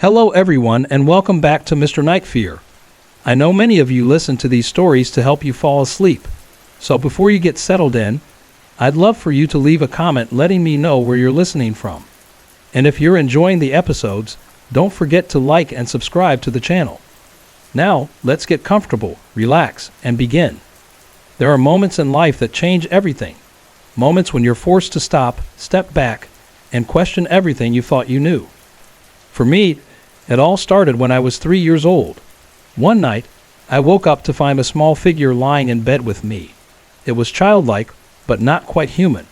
Hello everyone and welcome back to Mr. Night Fear. I know many of you listen to these stories to help you fall asleep. So before you get settled in, I'd love for you to leave a comment letting me know where you're listening from. And if you're enjoying the episodes, don't forget to like and subscribe to the channel. Now, let's get comfortable, relax, and begin. There are moments in life that change everything. Moments when you're forced to stop, step back, and question everything you thought you knew. For me, it all started when I was 3 years old. One night, I woke up to find a small figure lying in bed with me. It was childlike, but not quite human.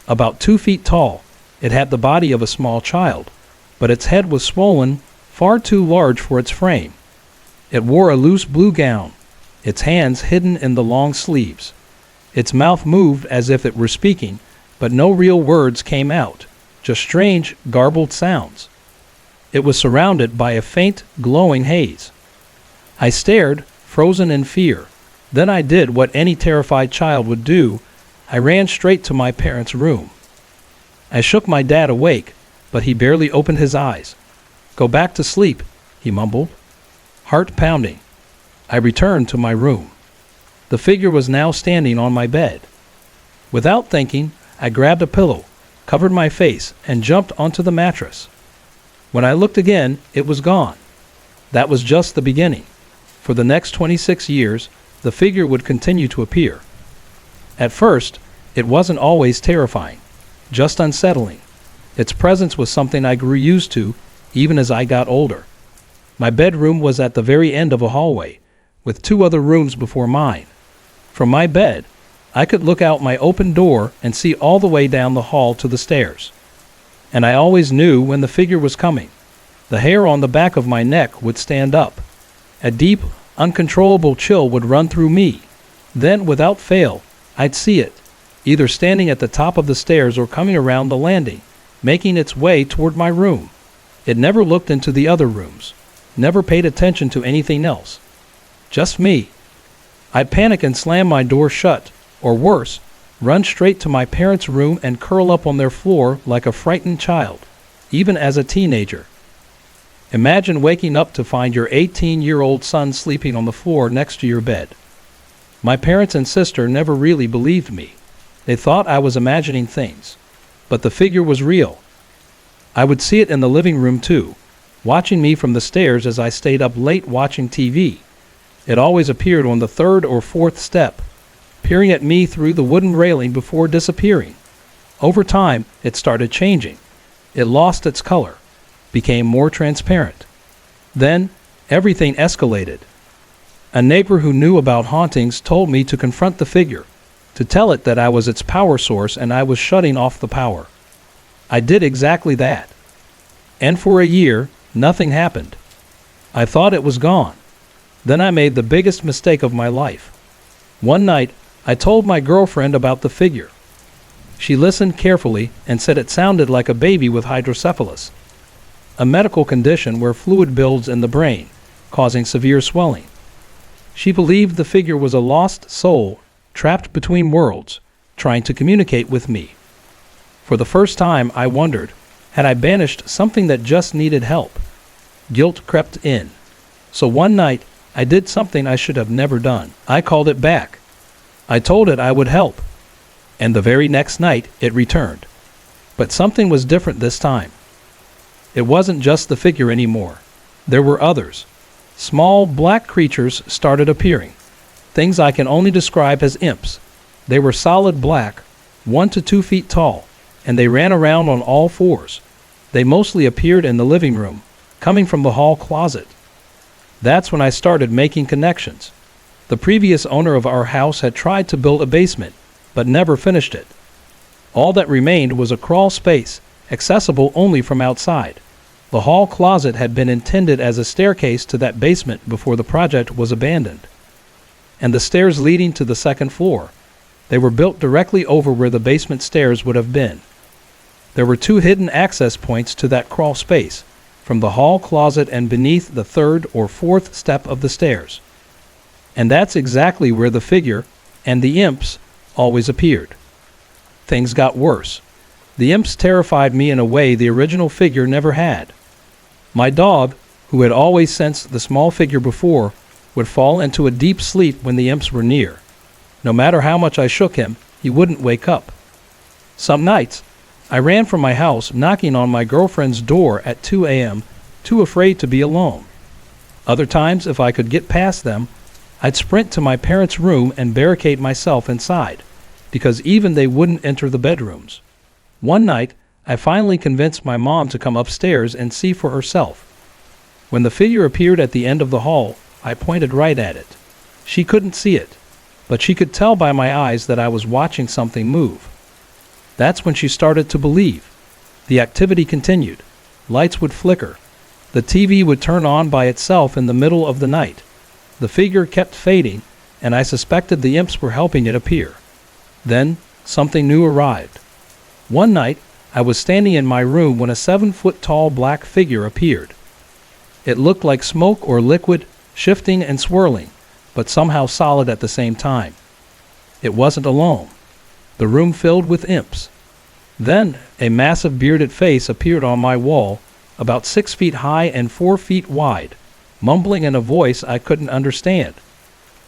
About 2 feet tall, it had the body of a small child, but its head was swollen, far too large for its frame. It wore a loose blue gown, its hands hidden in the long sleeves. Its mouth moved as if it were speaking, but no real words came out, just strange, garbled sounds. It was surrounded by a faint, glowing haze. I stared, frozen in fear. Then I did what any terrified child would do. I ran straight to my parents' room. I shook my dad awake, but he barely opened his eyes. "Go back to sleep," he mumbled. Heart pounding, I returned to my room. The figure was now standing on my bed. Without thinking, I grabbed a pillow, covered my face, and jumped onto the mattress. When I looked again, it was gone. That was just the beginning. For the next 26 years, the figure would continue to appear. At first, it wasn't always terrifying, just unsettling. Its presence was something I grew used to, even as I got older. My bedroom was at the very end of a hallway, with 2 other rooms before mine. From my bed, I could look out my open door and see all the way down the hall to the stairs. And I always knew when the figure was coming. The hair on the back of my neck would stand up. A deep, uncontrollable chill would run through me. Then, without fail, I'd see it, either standing at the top of the stairs or coming around the landing, making its way toward my room. It never looked into the other rooms, never paid attention to anything else. Just me. I'd panic and slam my door shut, or worse, run straight to my parents' room and curl up on their floor like a frightened child, even as a teenager. Imagine waking up to find your 18-year-old son sleeping on the floor next to your bed. My parents and sister never really believed me. They thought I was imagining things. But the figure was real. I would see it in the living room too, watching me from the stairs as I stayed up late watching TV. It always appeared on the 3rd or 4th step, peering at me through the wooden railing before disappearing. Over time, it started changing. It lost its color, became more transparent. Then, everything escalated. A neighbor who knew about hauntings told me to confront the figure, to tell it that I was its power source and I was shutting off the power. I did exactly that. And for a year, nothing happened. I thought it was gone. Then I made the biggest mistake of my life. One night, I told my girlfriend about the figure. She listened carefully and said it sounded like a baby with hydrocephalus, a medical condition where fluid builds in the brain, causing severe swelling. She believed the figure was a lost soul trapped between worlds, trying to communicate with me. For the first time, I wondered, had I banished something that just needed help? Guilt crept in. So one night, I did something I should have never done. I called it back. I told it I would help. And the very next night, it returned. But something was different this time. It wasn't just the figure anymore. There were others. Small, black creatures started appearing. Things I can only describe as imps. They were solid black, 1 to 2 feet tall, and they ran around on all 4s. They mostly appeared in the living room, coming from the hall closet. That's when I started making connections. The previous owner of our house had tried to build a basement, but never finished it. All that remained was a crawl space, accessible only from outside. The hall closet had been intended as a staircase to that basement before the project was abandoned. And the stairs leading to the 2nd floor. They were built directly over where the basement stairs would have been. There were 2 hidden access points to that crawl space, from the hall closet and beneath the 3rd or 4th step of the stairs. And that's exactly where the figure and the imps always appeared. Things got worse. The imps terrified me in a way the original figure never had. My dog, who had always sensed the small figure before, would fall into a deep sleep when the imps were near. No matter how much I shook him, he wouldn't wake up. Some nights, I ran from my house, knocking on my girlfriend's door at 2 a.m., too afraid to be alone. Other times, if I could get past them, I'd sprint to my parents' room and barricade myself inside, because even they wouldn't enter the bedrooms. One night, I finally convinced my mom to come upstairs and see for herself. When the figure appeared at the end of the hall, I pointed right at it. She couldn't see it, but she could tell by my eyes that I was watching something move. That's when she started to believe. The activity continued. Lights would flicker. The TV would turn on by itself in the middle of the night. The figure kept fading, and I suspected the imps were helping it appear. Then, something new arrived. One night, I was standing in my room when a 7-foot-tall black figure appeared. It looked like smoke or liquid, shifting and swirling, but somehow solid at the same time. It wasn't alone. The room filled with imps. Then, a massive bearded face appeared on my wall, about 6 feet high and 4 feet wide, mumbling in a voice I couldn't understand.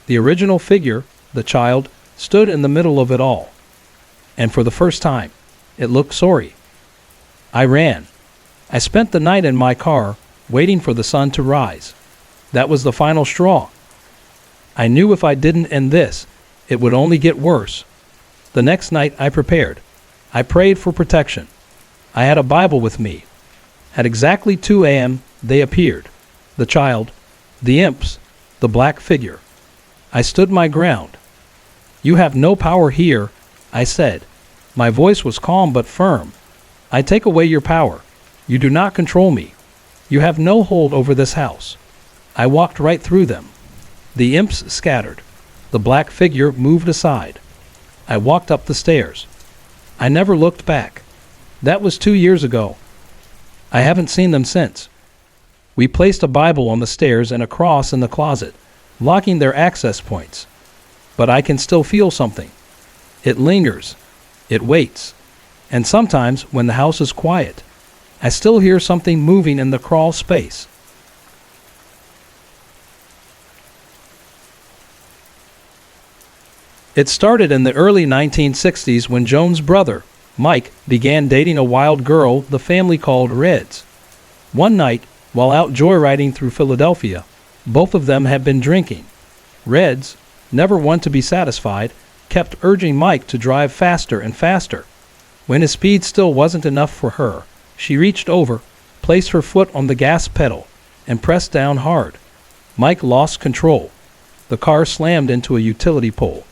The original figure, the child, stood in the middle of it all. And for the first time, it looked sorry. I ran. I spent the night in my car, waiting for the sun to rise. That was the final straw. I knew if I didn't end this, it would only get worse. The next night I prepared. I prayed for protection. I had a Bible with me. At exactly 2 a.m., they appeared. The child, the imps, the black figure. I stood my ground. "You have no power here," I said. My voice was calm but firm. "I take away your power. You do not control me. You have no hold over this house." I walked right through them. The imps scattered. The black figure moved aside. I walked up the stairs. I never looked back. That was 2 years ago. I haven't seen them since. We placed a Bible on the stairs and a cross in the closet, locking their access points. But I can still feel something. It lingers. It waits. And sometimes, when the house is quiet, I still hear something moving in the crawl space. It started in the early 1960s when Joan's brother, Mike, began dating a wild girl the family called Reds. One night, while out joyriding through Philadelphia, both of them had been drinking. Reds, never one to be satisfied, kept urging Mike to drive faster and faster. When his speed still wasn't enough for her, she reached over, placed her foot on the gas pedal, and pressed down hard. Mike lost control. The car slammed into a utility pole.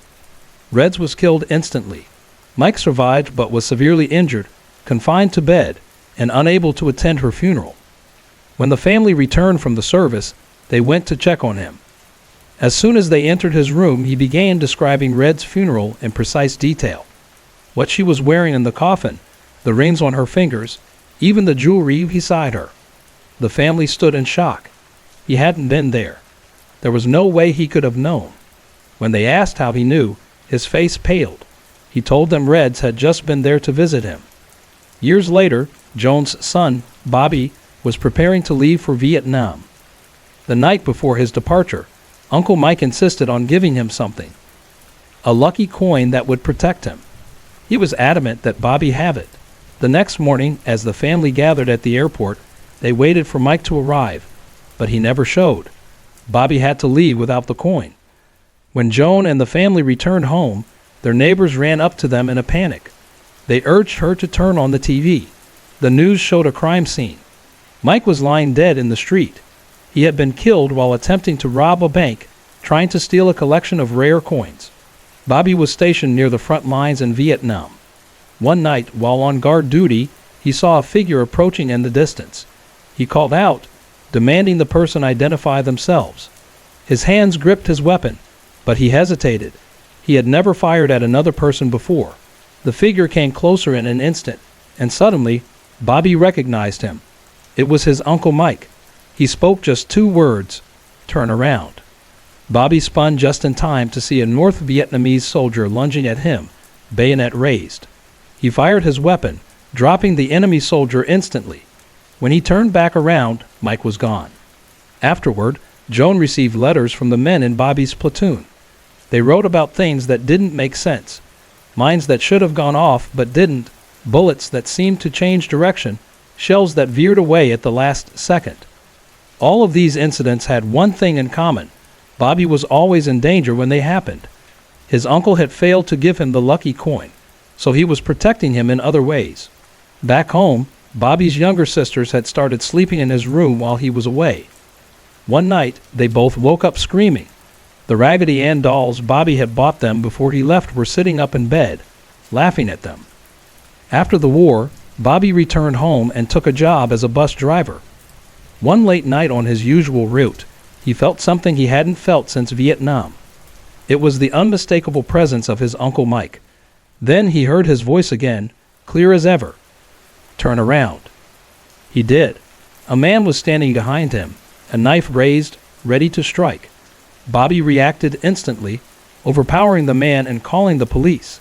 Reds was killed instantly. Mike survived but was severely injured, confined to bed, and unable to attend her funeral. When the family returned from the service, they went to check on him. As soon as they entered his room, he began describing Red's funeral in precise detail. What she was wearing in the coffin, the rings on her fingers, even the jewelry beside her. The family stood in shock. He hadn't been there. There was no way he could have known. When they asked how he knew, his face paled. He told them Reds had just been there to visit him. Years later, Joan's son, Bobby, was preparing to leave for Vietnam. The night before his departure, Uncle Mike insisted on giving him something. A lucky coin that would protect him. He was adamant that Bobby have it. The next morning, as the family gathered at the airport, they waited for Mike to arrive, but he never showed. Bobby had to leave without the coin. When Joan and the family returned home, their neighbors ran up to them in a panic. They urged her to turn on the TV. The news showed a crime scene. Mike was lying dead in the street. He had been killed while attempting to rob a bank, trying to steal a collection of rare coins. Bobby was stationed near the front lines in Vietnam. One night, while on guard duty, he saw a figure approaching in the distance. He called out, demanding the person identify themselves. His hands gripped his weapon, but he hesitated. He had never fired at another person before. The figure came closer in an instant, and suddenly, Bobby recognized him. It was his Uncle Mike. He spoke just 2 words, "Turn around." Bobby spun just in time to see a North Vietnamese soldier lunging at him, bayonet raised. He fired his weapon, dropping the enemy soldier instantly. When he turned back around, Mike was gone. Afterward, Joan received letters from the men in Bobby's platoon. They wrote about things that didn't make sense. Mines that should have gone off but didn't, bullets that seemed to change direction, shells that veered away at the last second. All of these incidents had one thing in common. Bobby was always in danger when they happened. His uncle had failed to give him the lucky coin, so he was protecting him in other ways. Back home, Bobby's younger sisters had started sleeping in his room while he was away. One night, they both woke up screaming. The Raggedy Ann dolls Bobby had bought them before he left were sitting up in bed, laughing at them. After the war, Bobby returned home and took a job as a bus driver. One late night on his usual route, he felt something he hadn't felt since Vietnam. It was the unmistakable presence of his Uncle Mike. Then he heard his voice again, clear as ever. "Turn around." He did. A man was standing behind him, a knife raised, ready to strike. Bobby reacted instantly, overpowering the man and calling the police.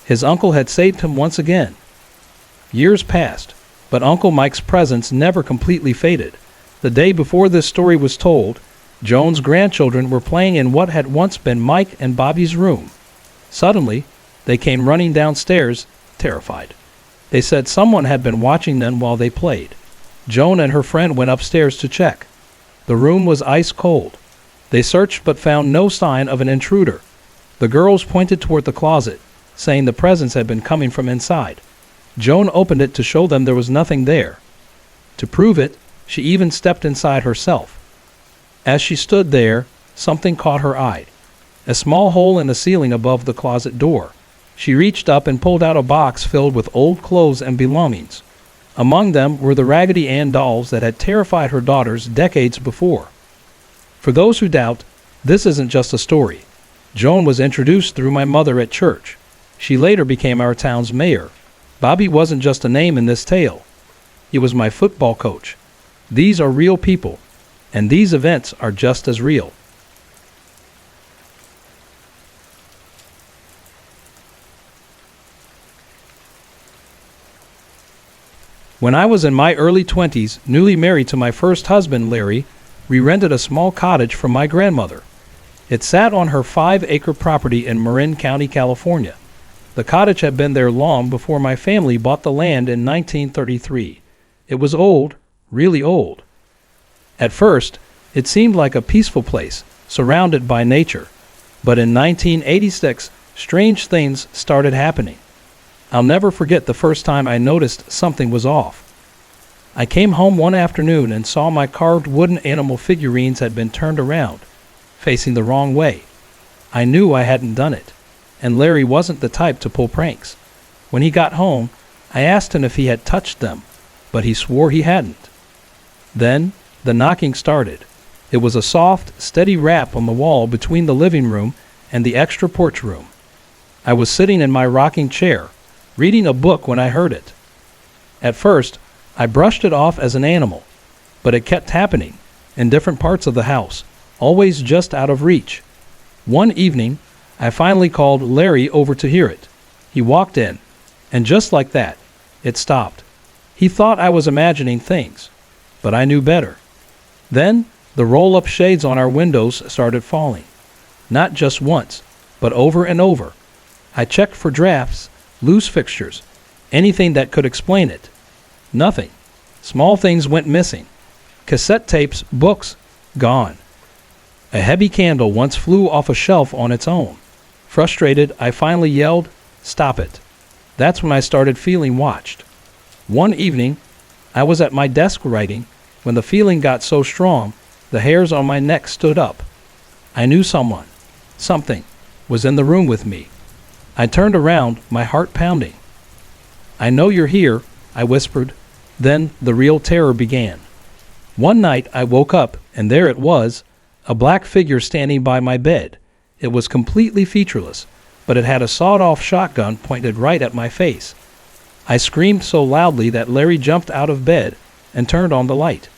His uncle had saved him once again. Years passed, but Uncle Mike's presence never completely faded. The day before this story was told, Joan's grandchildren were playing in what had once been Mike and Bobby's room. Suddenly, they came running downstairs, terrified. They said someone had been watching them while they played. Joan and her friend went upstairs to check. The room was ice cold. They searched but found no sign of an intruder. The girls pointed toward the closet, saying the presence had been coming from inside. Joan opened it to show them there was nothing there. To prove it, she even stepped inside herself. As she stood there, something caught her eye. A small hole in the ceiling above the closet door. She reached up and pulled out a box filled with old clothes and belongings. Among them were the Raggedy Ann dolls that had terrified her daughters decades before. For those who doubt, this isn't just a story. Joan was introduced through my mother at church. She later became our town's mayor. Bobby wasn't just a name in this tale. He was my football coach. These are real people, and these events are just as real. When I was in my early 20s, newly married to my first husband, Larry, we rented a small cottage from my grandmother. It sat on her 5-acre property in Marin County, California. The cottage had been there long before my family bought the land in 1933. It was old, really old. At first, it seemed like a peaceful place, surrounded by nature. But in 1986, strange things started happening. I'll never forget the first time I noticed something was off. I came home one afternoon and saw my carved wooden animal figurines had been turned around, facing the wrong way. I knew I hadn't done it, and Larry wasn't the type to pull pranks. When he got home, I asked him if he had touched them, but he swore he hadn't. Then, the knocking started. It was a soft, steady rap on the wall between the living room and the extra porch room. I was sitting in my rocking chair, reading a book when I heard it. At first, I brushed it off as an animal, but it kept happening in different parts of the house, always just out of reach. One evening, I finally called Larry over to hear it. He walked in, and just like that, it stopped. He thought I was imagining things, but I knew better. Then, the roll-up shades on our windows started falling. Not just once, but over and over. I checked for drafts, loose fixtures, anything that could explain it. Nothing. Small things went missing. Cassette tapes, books, gone. A heavy candle once flew off a shelf on its own. Frustrated, I finally yelled, "Stop it." That's when I started feeling watched. One evening, I was at my desk writing when the feeling got so strong, the hairs on my neck stood up. I knew someone, something, was in the room with me. I turned around, my heart pounding. "I know you're here," I whispered. Then the real terror began. One night I woke up, and there it was, a black figure standing by my bed. It was completely featureless, but it had a sawed-off shotgun pointed right at my face. I screamed so loudly that Larry jumped out of bed and turned on the light.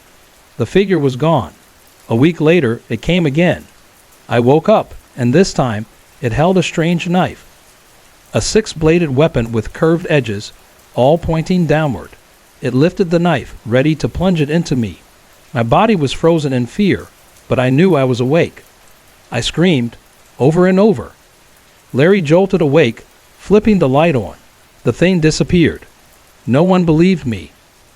The figure was gone. A week later, it came again. I woke up, and this time, it held a strange knife. A 6-bladed weapon with curved edges, all pointing downward. It lifted the knife, ready to plunge it into me. My body was frozen in fear, but I knew I was awake. I screamed, over and over. Larry jolted awake, flipping the light on. The thing disappeared. No one believed me.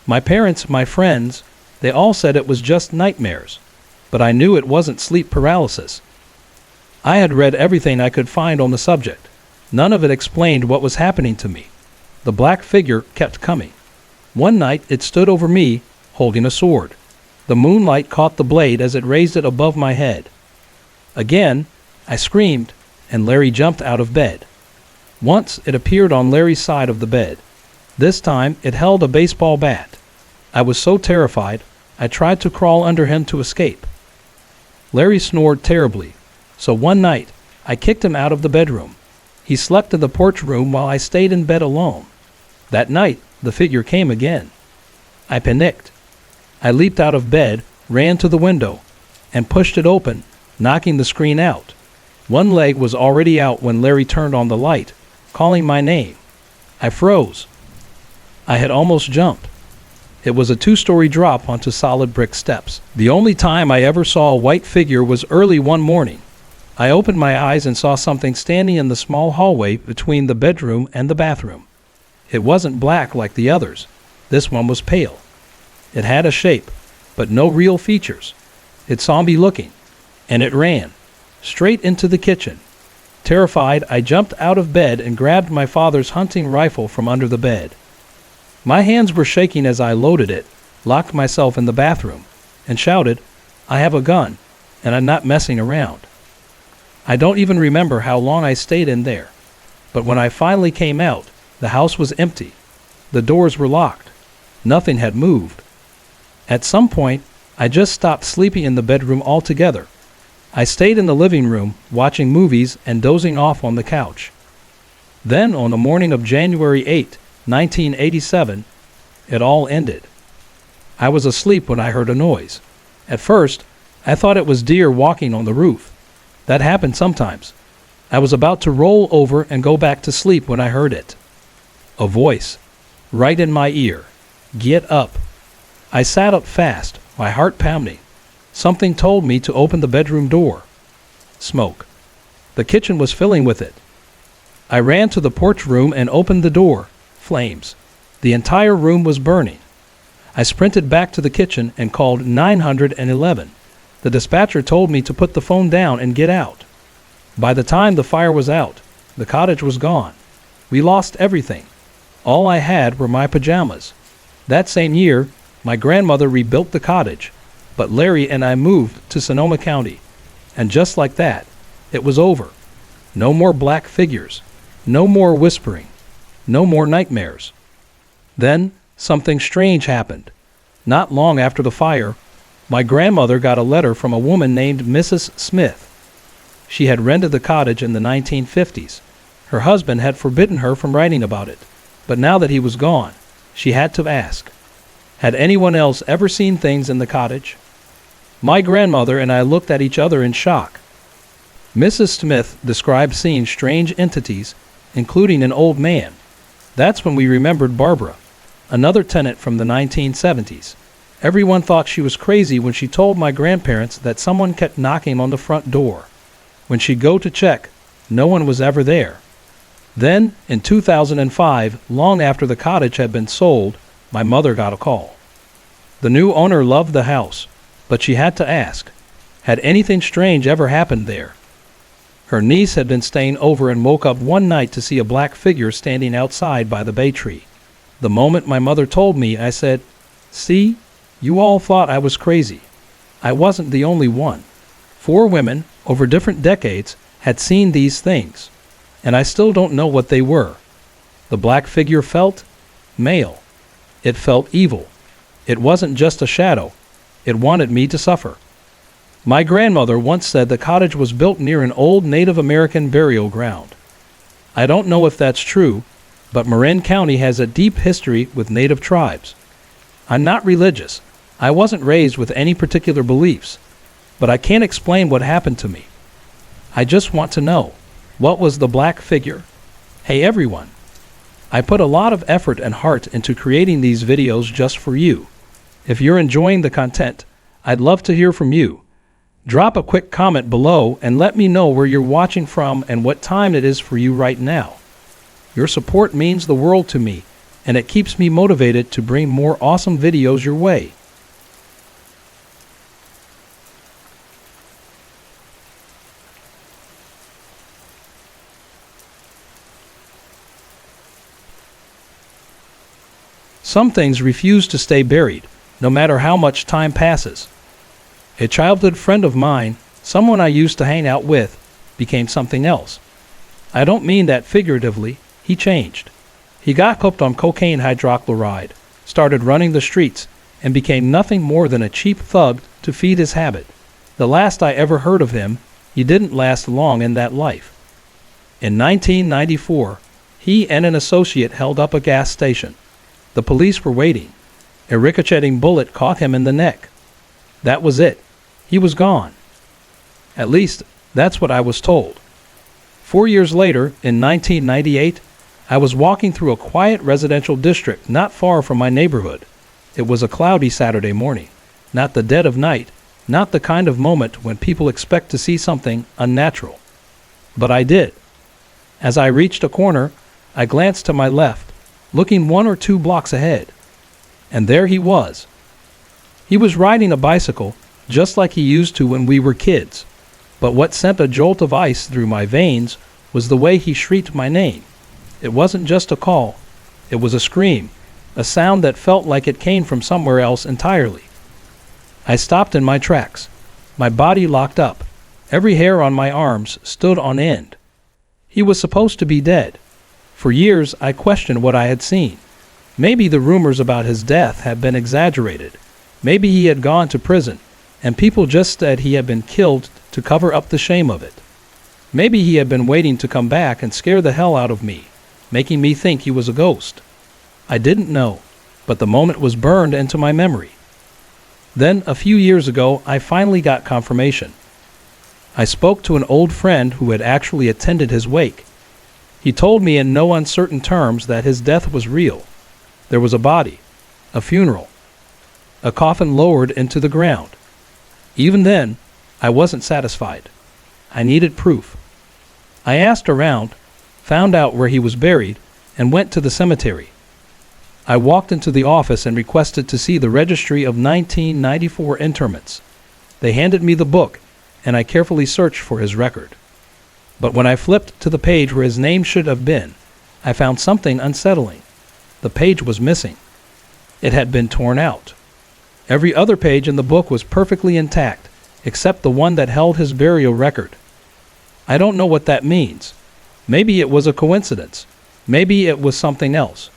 My parents, my friends, they all said it was just nightmares. But I knew it wasn't sleep paralysis. I had read everything I could find on the subject. None of it explained what was happening to me. The black figure kept coming. One night it stood over me, holding a sword. The moonlight caught the blade as it raised it above my head. Again, I screamed, and Larry jumped out of bed. Once it appeared on Larry's side of the bed. This time it held a baseball bat. I was so terrified, I tried to crawl under him to escape. Larry snored terribly, so one night I kicked him out of the bedroom. He slept in the porch room while I stayed in bed alone. That night, the figure came again. I panicked. I leaped out of bed, ran to the window, and pushed it open, knocking the screen out. One leg was already out when Larry turned on the light, calling my name. I froze. I had almost jumped. It was a 2-story drop onto solid brick steps. The only time I ever saw a white figure was early one morning. I opened my eyes and saw something standing in the small hallway between the bedroom and the bathroom. It wasn't black like the others. This one was pale. It had a shape, but no real features. It saw me looking, and it ran, straight into the kitchen. Terrified, I jumped out of bed and grabbed my father's hunting rifle from under the bed. My hands were shaking as I loaded it, locked myself in the bathroom, and shouted, "I have a gun, and I'm not messing around." I don't even remember how long I stayed in there, but when I finally came out, the house was empty. The doors were locked. Nothing had moved. At some point, I just stopped sleeping in the bedroom altogether. I stayed in the living room, watching movies and dozing off on the couch. Then, on the morning of January 8, 1987, it all ended. I was asleep when I heard a noise. At first, I thought it was deer walking on the roof. That happened sometimes. I was about to roll over and go back to sleep when I heard it. A voice, right in my ear. "Get up." I sat up fast, my heart pounding. Something told me to open the bedroom door. Smoke. The kitchen was filling with it. I ran to the porch room and opened the door. Flames. The entire room was burning. I sprinted back to the kitchen and called 911. The dispatcher told me to put the phone down and get out. By the time the fire was out, the cottage was gone. We lost everything. All I had were my pajamas. That same year, my grandmother rebuilt the cottage, but Larry and I moved to Sonoma County. And just like that, it was over. No more black figures. No more whispering. No more nightmares. Then, something strange happened. Not long after the fire, my grandmother got a letter from a woman named Mrs. Smith. She had rented the cottage in the 1950s. Her husband had forbidden her from writing about it, but now that he was gone, she had to ask, had anyone else ever seen things in the cottage? My grandmother and I looked at each other in shock. Mrs. Smith described seeing strange entities, including an old man. That's when we remembered Barbara, another tenant from the 1970s. Everyone thought she was crazy when she told my grandparents that someone kept knocking on the front door. When she'd go to check, no one was ever there. Then, in 2005, long after the cottage had been sold, my mother got a call. The new owner loved the house, but she had to ask, had anything strange ever happened there? Her niece had been staying over and woke up one night to see a black figure standing outside by the bay tree. The moment my mother told me, I said, "See, you all thought I was crazy. I wasn't the only one. 4 women, over different decades, had seen these things, and I still don't know what they were. The black figure felt male. It felt evil. It wasn't just a shadow. It wanted me to suffer." My grandmother once said the cottage was built near an old Native American burial ground. I don't know if that's true, but Marin County has a deep history with Native tribes. I'm not religious. I wasn't raised with any particular beliefs, but I can't explain what happened to me. I just want to know, what was the black figure? Hey everyone, I put a lot of effort and heart into creating these videos just for you. If you're enjoying the content, I'd love to hear from you. Drop a quick comment below and let me know where you're watching from and what time it is for you right now. Your support means the world to me, and it keeps me motivated to bring more awesome videos your way. Some things refuse to stay buried, no matter how much time passes. A childhood friend of mine, someone I used to hang out with, became something else. I don't mean that figuratively. He changed. He got hooked on cocaine hydrochloride, started running the streets, and became nothing more than a cheap thug to feed his habit. The last I ever heard of him, he didn't last long in that life. In 1994, he and an associate held up a gas station. The police were waiting. A ricocheting bullet caught him in the neck. That was it. He was gone. At least, that's what I was told. 4 years later, in 1998, I was walking through a quiet residential district not far from my neighborhood. It was a cloudy Saturday morning, not the dead of night, not the kind of moment when people expect to see something unnatural. But I did. As I reached a corner, I glanced to my left, looking 1 or 2 blocks ahead. And there he was. He was riding a bicycle, just like he used to when we were kids. But what sent a jolt of ice through my veins was the way he shrieked my name. It wasn't just a call. It was a scream, a sound that felt like it came from somewhere else entirely. I stopped in my tracks. My body locked up. Every hair on my arms stood on end. He was supposed to be dead. For years, I questioned what I had seen. Maybe the rumors about his death had been exaggerated. Maybe he had gone to prison, and people just said he had been killed to cover up the shame of it. Maybe he had been waiting to come back and scare the hell out of me, making me think he was a ghost. I didn't know, but the moment was burned into my memory. Then, a few years ago, I finally got confirmation. I spoke to an old friend who had actually attended his wake. He told me in no uncertain terms that his death was real. There was a body, a funeral, a coffin lowered into the ground. Even then, I wasn't satisfied. I needed proof. I asked around, found out where he was buried, and went to the cemetery. I walked into the office and requested to see the registry of 1994 interments. They handed me the book, and I carefully searched for his record. But when I flipped to the page where his name should have been, I found something unsettling. The page was missing. It had been torn out. Every other page in the book was perfectly intact, except the one that held his burial record. I don't know what that means. Maybe it was a coincidence. Maybe it was something else.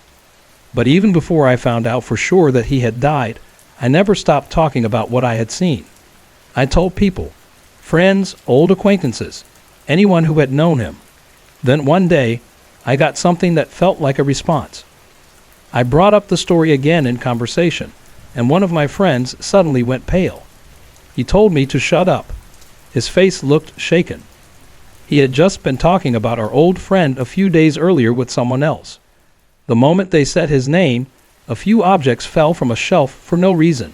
But even before I found out for sure that he had died, I never stopped talking about what I had seen. I told people, friends, old acquaintances, anyone who had known him. Then one day, I got something that felt like a response. I brought up the story again in conversation, and one of my friends suddenly went pale. He told me to shut up. His face looked shaken. He had just been talking about our old friend a few days earlier with someone else. The moment they said his name, a few objects fell from a shelf for no reason.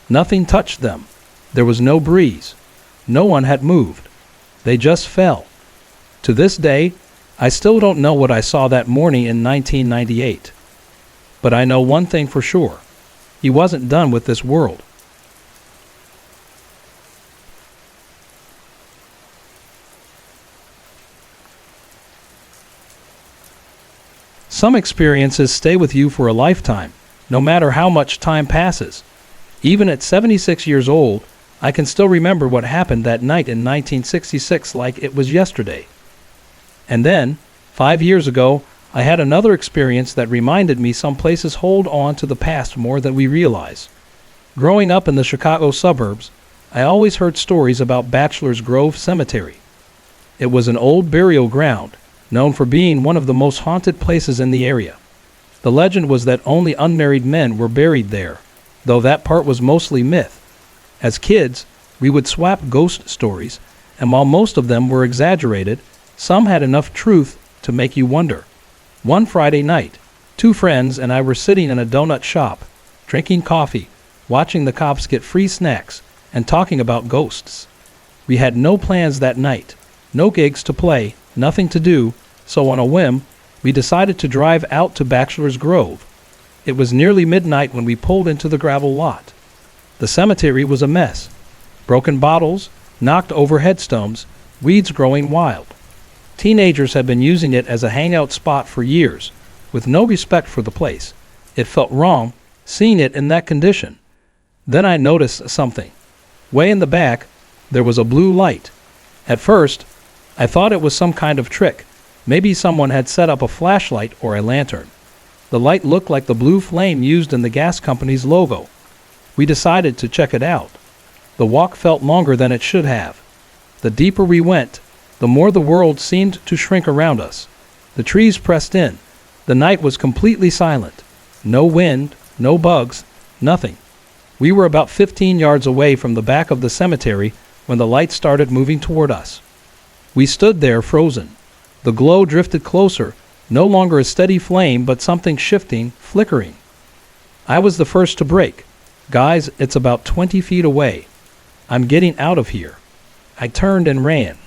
Nothing touched them. There was no breeze. No one had moved. They just fell. To this day, I still don't know what I saw that morning in 1998. But I know one thing for sure. He wasn't done with this world. Some experiences stay with you for a lifetime, no matter how much time passes. Even at 76 years old, I can still remember what happened that night in 1966 like it was yesterday. And then, 5 years ago, I had another experience that reminded me some places hold on to the past more than we realize. Growing up in the Chicago suburbs, I always heard stories about Bachelor's Grove Cemetery. It was an old burial ground, known for being one of the most haunted places in the area. The legend was that only unmarried men were buried there, though that part was mostly myth. As kids, we would swap ghost stories, and while most of them were exaggerated, some had enough truth to make you wonder. One Friday night, two friends and I were sitting in a donut shop, drinking coffee, watching the cops get free snacks, and talking about ghosts. We had no plans that night, no gigs to play, nothing to do, so on a whim, we decided to drive out to Bachelor's Grove. It was nearly midnight when we pulled into the gravel lot. The cemetery was a mess. Broken bottles, knocked over headstones, weeds growing wild. Teenagers had been using it as a hangout spot for years, with no respect for the place. It felt wrong, seeing it in that condition. Then I noticed something. Way in the back, there was a blue light. At first, I thought it was some kind of trick. Maybe someone had set up a flashlight or a lantern. The light looked like the blue flame used in the gas company's logo. We decided to check it out. The walk felt longer than it should have. The deeper we went, the more the world seemed to shrink around us. The trees pressed in. The night was completely silent. No wind, no bugs, nothing. We were about 15 yards away from the back of the cemetery when the light started moving toward us. We stood there frozen. The glow drifted closer, no longer a steady flame but something shifting, flickering. I was the first to break. Guys, it's about 20 feet away. I'm getting out of here. I turned and ran.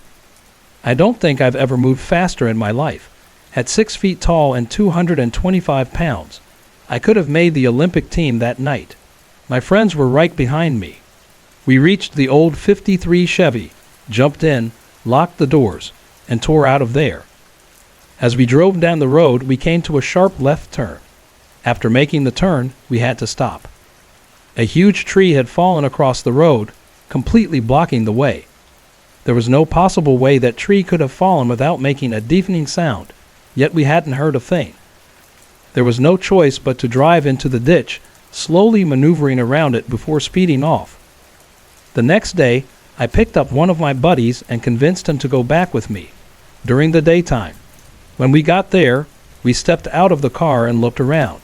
I don't think I've ever moved faster in my life. At 6 feet tall and 225 pounds, I could have made the Olympic team that night. My friends were right behind me. We reached the old '53 Chevy, jumped in, locked the doors, and tore out of there. As we drove down the road, we came to a sharp left turn. After making the turn, we had to stop. A huge tree had fallen across the road, completely blocking the way. There was no possible way that tree could have fallen without making a deafening sound, yet we hadn't heard a thing. There was no choice but to drive into the ditch, slowly maneuvering around it before speeding off. The next day, I picked up one of my buddies and convinced him to go back with me, during the daytime. When we got there, we stepped out of the car and looked around.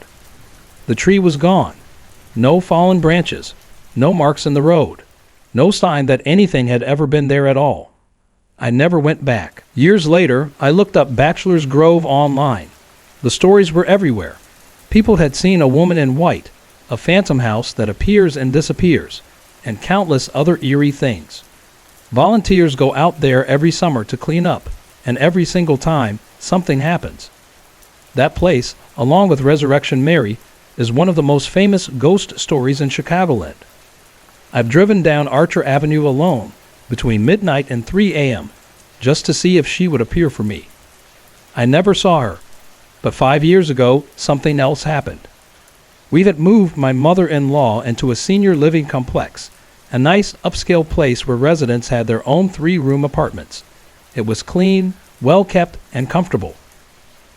The tree was gone. No fallen branches, no marks in the road, no sign that anything had ever been there at all. I never went back. Years later, I looked up Bachelor's Grove online. The stories were everywhere. People had seen a woman in white, a phantom house that appears and disappears, and countless other eerie things. Volunteers go out there every summer to clean up, and every single time, something happens. That place, along with Resurrection Mary, is one of the most famous ghost stories in Chicagoland. I've driven down Archer Avenue alone between midnight and 3 a.m. just to see if she would appear for me. I never saw her, but 5 years ago, something else happened. We had moved my mother-in-law into a senior living complex, a nice upscale place where residents had their own 3-room apartments. It was clean, well-kept, and comfortable.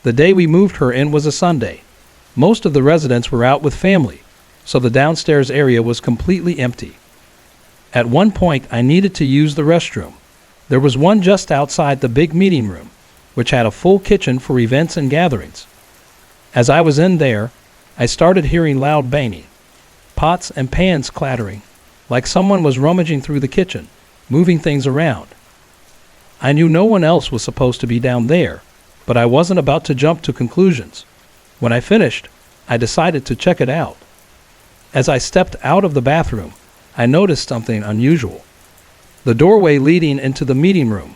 The day we moved her in was a Sunday. Most of the residents were out with family, so the downstairs area was completely empty. At one point, I needed to use the restroom. There was one just outside the big meeting room, which had a full kitchen for events and gatherings. As I was in there, I started hearing loud banging, pots and pans clattering, like someone was rummaging through the kitchen, moving things around. I knew no one else was supposed to be down there, but I wasn't about to jump to conclusions. When I finished, I decided to check it out. As I stepped out of the bathroom, I noticed something unusual. The doorway leading into the meeting room,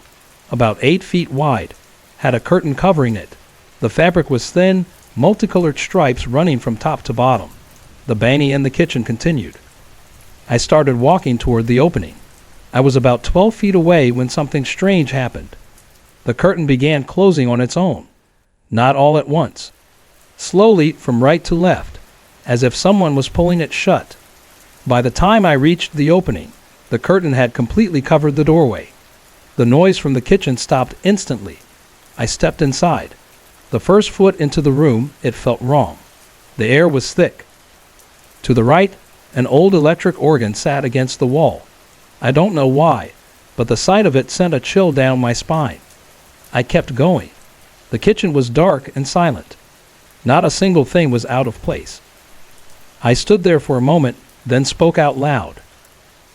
about 8 feet wide, had a curtain covering it. The fabric was thin, multicolored stripes running from top to bottom. The banging in the kitchen continued. I started walking toward the opening. I was about 12 feet away when something strange happened. The curtain began closing on its own, not all at once. Slowly from right to left, as if someone was pulling it shut. By the time I reached the opening, the curtain had completely covered the doorway. The noise from the kitchen stopped instantly. I stepped inside. The first foot into the room, it felt wrong. The air was thick. To the right, an old electric organ sat against the wall. I don't know why, but the sight of it sent a chill down my spine. I kept going. The kitchen was dark and silent. Not a single thing was out of place. I stood there for a moment, then spoke out loud.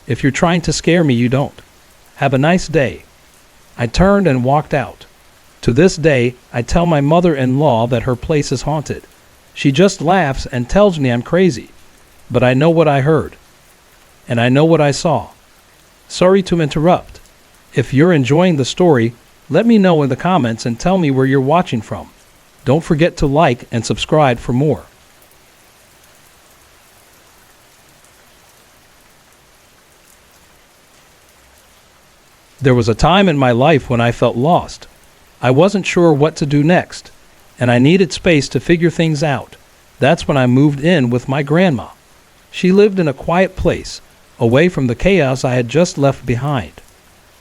"If you're trying to scare me, you don't. Have a nice day." I turned and walked out. To this day, I tell my mother-in-law that her place is haunted. She just laughs and tells me I'm crazy. But I know what I heard. And I know what I saw. Sorry to interrupt. If you're enjoying the story, let me know in the comments and tell me where you're watching from. Don't forget to like and subscribe for more. There was a time in my life when I felt lost. I wasn't sure what to do next, and I needed space to figure things out. That's when I moved in with my grandma. She lived in a quiet place, away from the chaos I had just left behind.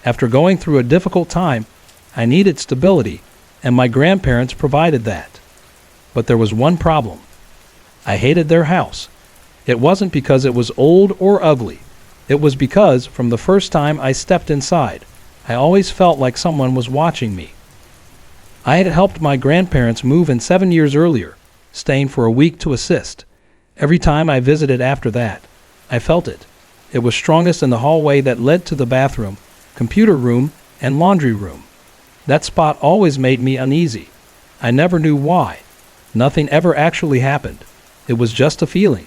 After going through a difficult time, I needed stability, and my grandparents provided that. But there was one problem. I hated their house. It wasn't because it was old or ugly. It was because, from the first time I stepped inside, I always felt like someone was watching me. I had helped my grandparents move in 7 years earlier, staying for a week to assist. Every time I visited after that, I felt it. It was strongest in the hallway that led to the bathroom, computer room, and laundry room. That spot always made me uneasy. I never knew why. Nothing ever actually happened. It was just a feeling.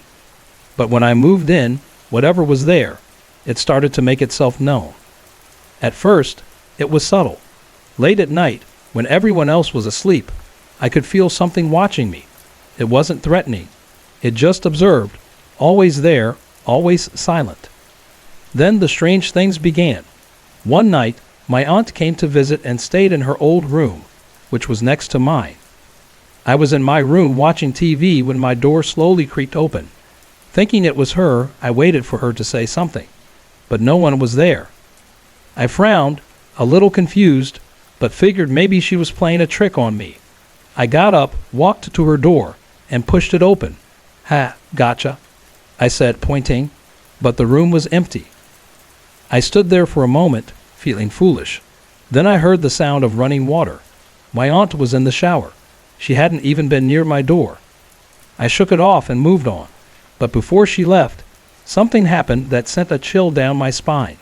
But when I moved in, whatever was there, it started to make itself known. At first, it was subtle. Late at night, when everyone else was asleep, I could feel something watching me. It wasn't threatening. It just observed, always there, always silent. Then the strange things began. One night, my aunt came to visit and stayed in her old room, which was next to mine. I was in my room watching TV when my door slowly creaked open. Thinking it was her, I waited for her to say something, but no one was there. I frowned, a little confused, but figured maybe she was playing a trick on me. I got up, walked to her door, and pushed it open. "Ha, gotcha," I said, pointing, but the room was empty. I stood there for a moment, feeling foolish. Then I heard the sound of running water. My aunt was in the shower. She hadn't even been near my door. I shook it off and moved on. But before she left, something happened that sent a chill down my spine.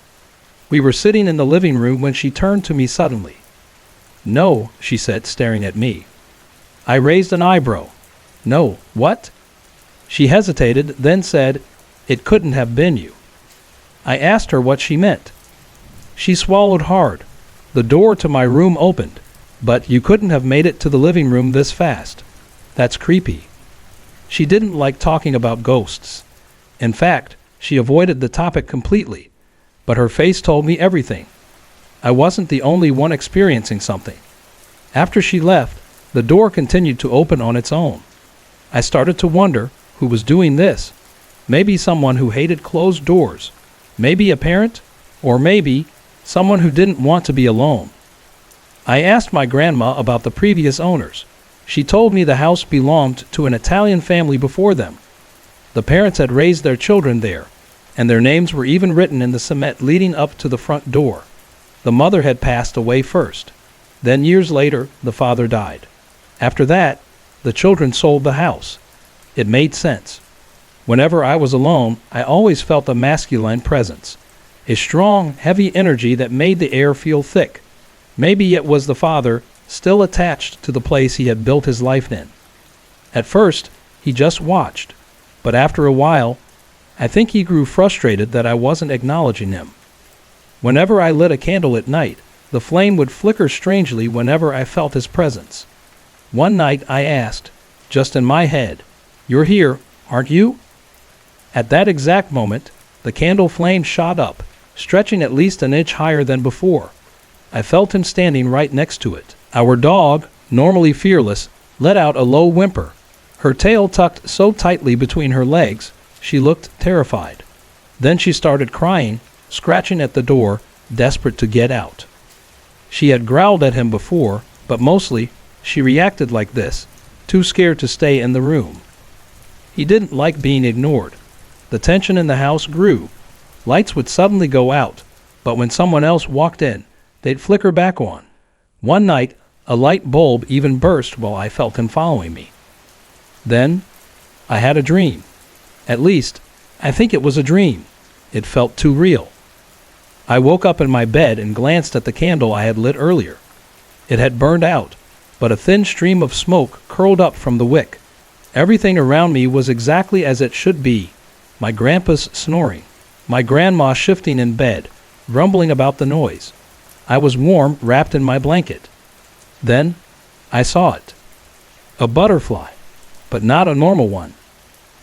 We were sitting in the living room when she turned to me suddenly. "No," she said, staring at me. I raised an eyebrow. "No, what?" She hesitated, then said, "It couldn't have been you." I asked her what she meant. She swallowed hard. "The door to my room opened, but you couldn't have made it to the living room this fast. That's creepy." She didn't like talking about ghosts. In fact, she avoided the topic completely, but her face told me everything. I wasn't the only one experiencing something. After she left, the door continued to open on its own. I started to wonder who was doing this. Maybe someone who hated closed doors. Maybe a parent, or maybe someone who didn't want to be alone. I asked my grandma about the previous owners. She told me the house belonged to an Italian family before them. The parents had raised their children there, and their names were even written in the cement leading up to the front door. The mother had passed away first. Then years later, the father died. After that, the children sold the house. It made sense. Whenever I was alone, I always felt a masculine presence, a strong, heavy energy that made the air feel thick. Maybe it was the father, still attached to the place he had built his life in. At first, he just watched, but after a while, I think he grew frustrated that I wasn't acknowledging him. Whenever I lit a candle at night, the flame would flicker strangely whenever I felt his presence. One night I asked, just in my head, "You're here, aren't you?" At that exact moment, the candle flame shot up, stretching at least an inch higher than before. I felt him standing right next to it. Our dog, normally fearless, let out a low whimper. Her tail tucked so tightly between her legs, she looked terrified. Then she started crying, scratching at the door, desperate to get out. She had growled at him before, but mostly she reacted like this, too scared to stay in the room. He didn't like being ignored. The tension in the house grew. Lights would suddenly go out, but when someone else walked in, they'd flicker back on. One night, a light bulb even burst while I felt him following me. Then, I had a dream. At least, I think it was a dream. It felt too real. I woke up in my bed and glanced at the candle I had lit earlier. It had burned out, but a thin stream of smoke curled up from the wick. Everything around me was exactly as it should be. My grandpa's snoring, my grandma shifting in bed, grumbling about the noise. I was warm, wrapped in my blanket. Then I saw it. A butterfly, but not a normal one.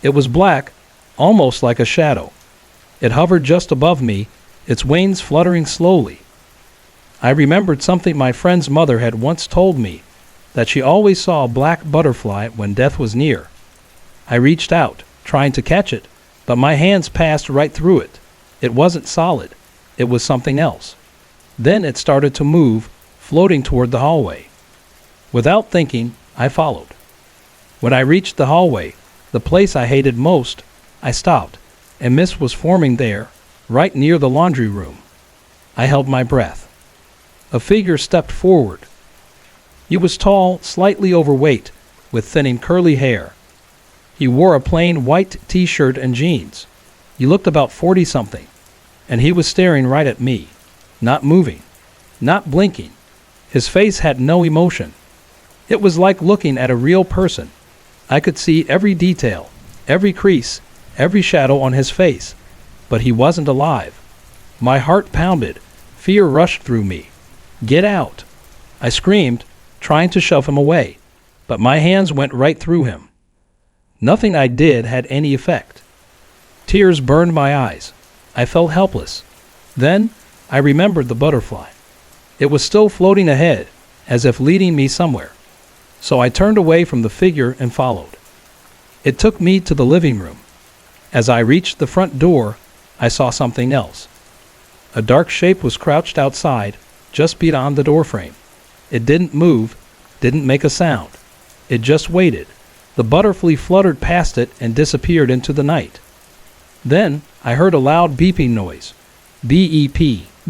It was black, almost like a shadow. It hovered just above me, its wings fluttering slowly. I remembered something my friend's mother had once told me, that she always saw a black butterfly when death was near. I reached out, trying to catch it, but my hands passed right through it. It wasn't solid. It was something else. Then it started to move, floating toward the hallway. Without thinking, I followed. When I reached the hallway, the place I hated most, I stopped, and mist was forming there, right near the laundry room. I held my breath. A figure stepped forward. He was tall, slightly overweight, with thinning curly hair. He wore a plain white t-shirt and jeans. He looked about 40-something, and he was staring right at me, not moving, not blinking. His face had no emotion. It was like looking at a real person. I could see every detail, every crease, every shadow on his face, but he wasn't alive. My heart pounded. Fear rushed through me. "Get out!" I screamed, trying to shove him away, but my hands went right through him. Nothing I did had any effect. Tears burned my eyes. I felt helpless. Then I remembered the butterfly. It was still floating ahead, as if leading me somewhere. So I turned away from the figure and followed. It took me to the living room. As I reached the front door, I saw something else. A dark shape was crouched outside, just beyond the doorframe. It didn't move, didn't make a sound. It just waited. The butterfly fluttered past it and disappeared into the night. Then I heard a loud beeping noise. Beep,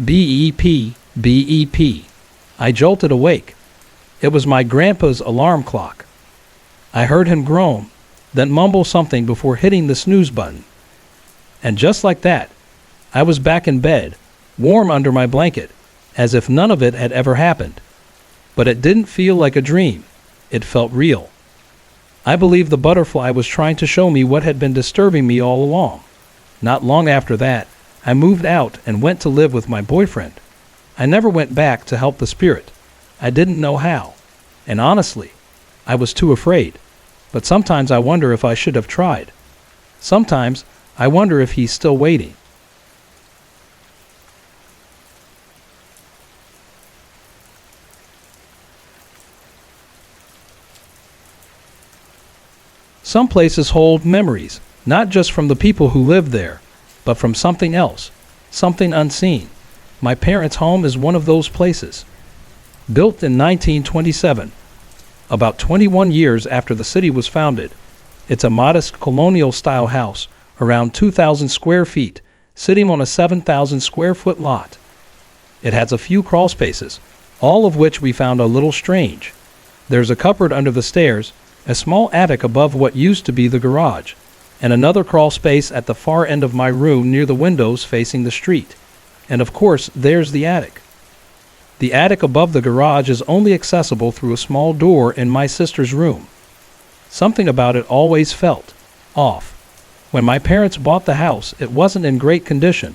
beep, beep. I jolted awake. It was my grandpa's alarm clock. I heard him groan, then mumble something before hitting the snooze button. And just like that, I was back in bed, warm under my blanket, as if none of it had ever happened. But it didn't feel like a dream. It felt real. I believe the butterfly was trying to show me what had been disturbing me all along. Not long after that, I moved out and went to live with my boyfriend. I never went back to help the spirit. I didn't know how. And honestly, I was too afraid. But sometimes I wonder if I should have tried. Sometimes I wonder if he's still waiting. Some places hold memories, not just from the people who live there, but from something else, something unseen. My parents' home is one of those places. Built in 1927, about 21 years after the city was founded, it's a modest colonial-style house, around 2,000 square feet, sitting on a 7,000 square foot lot. It has a few crawl spaces, all of which we found a little strange. There's a cupboard under the stairs, a small attic above what used to be the garage, and another crawl space at the far end of my room near the windows facing the street. And of course, there's the attic. The attic above the garage is only accessible through a small door in my sister's room. Something about it always felt off. When my parents bought the house, it wasn't in great condition.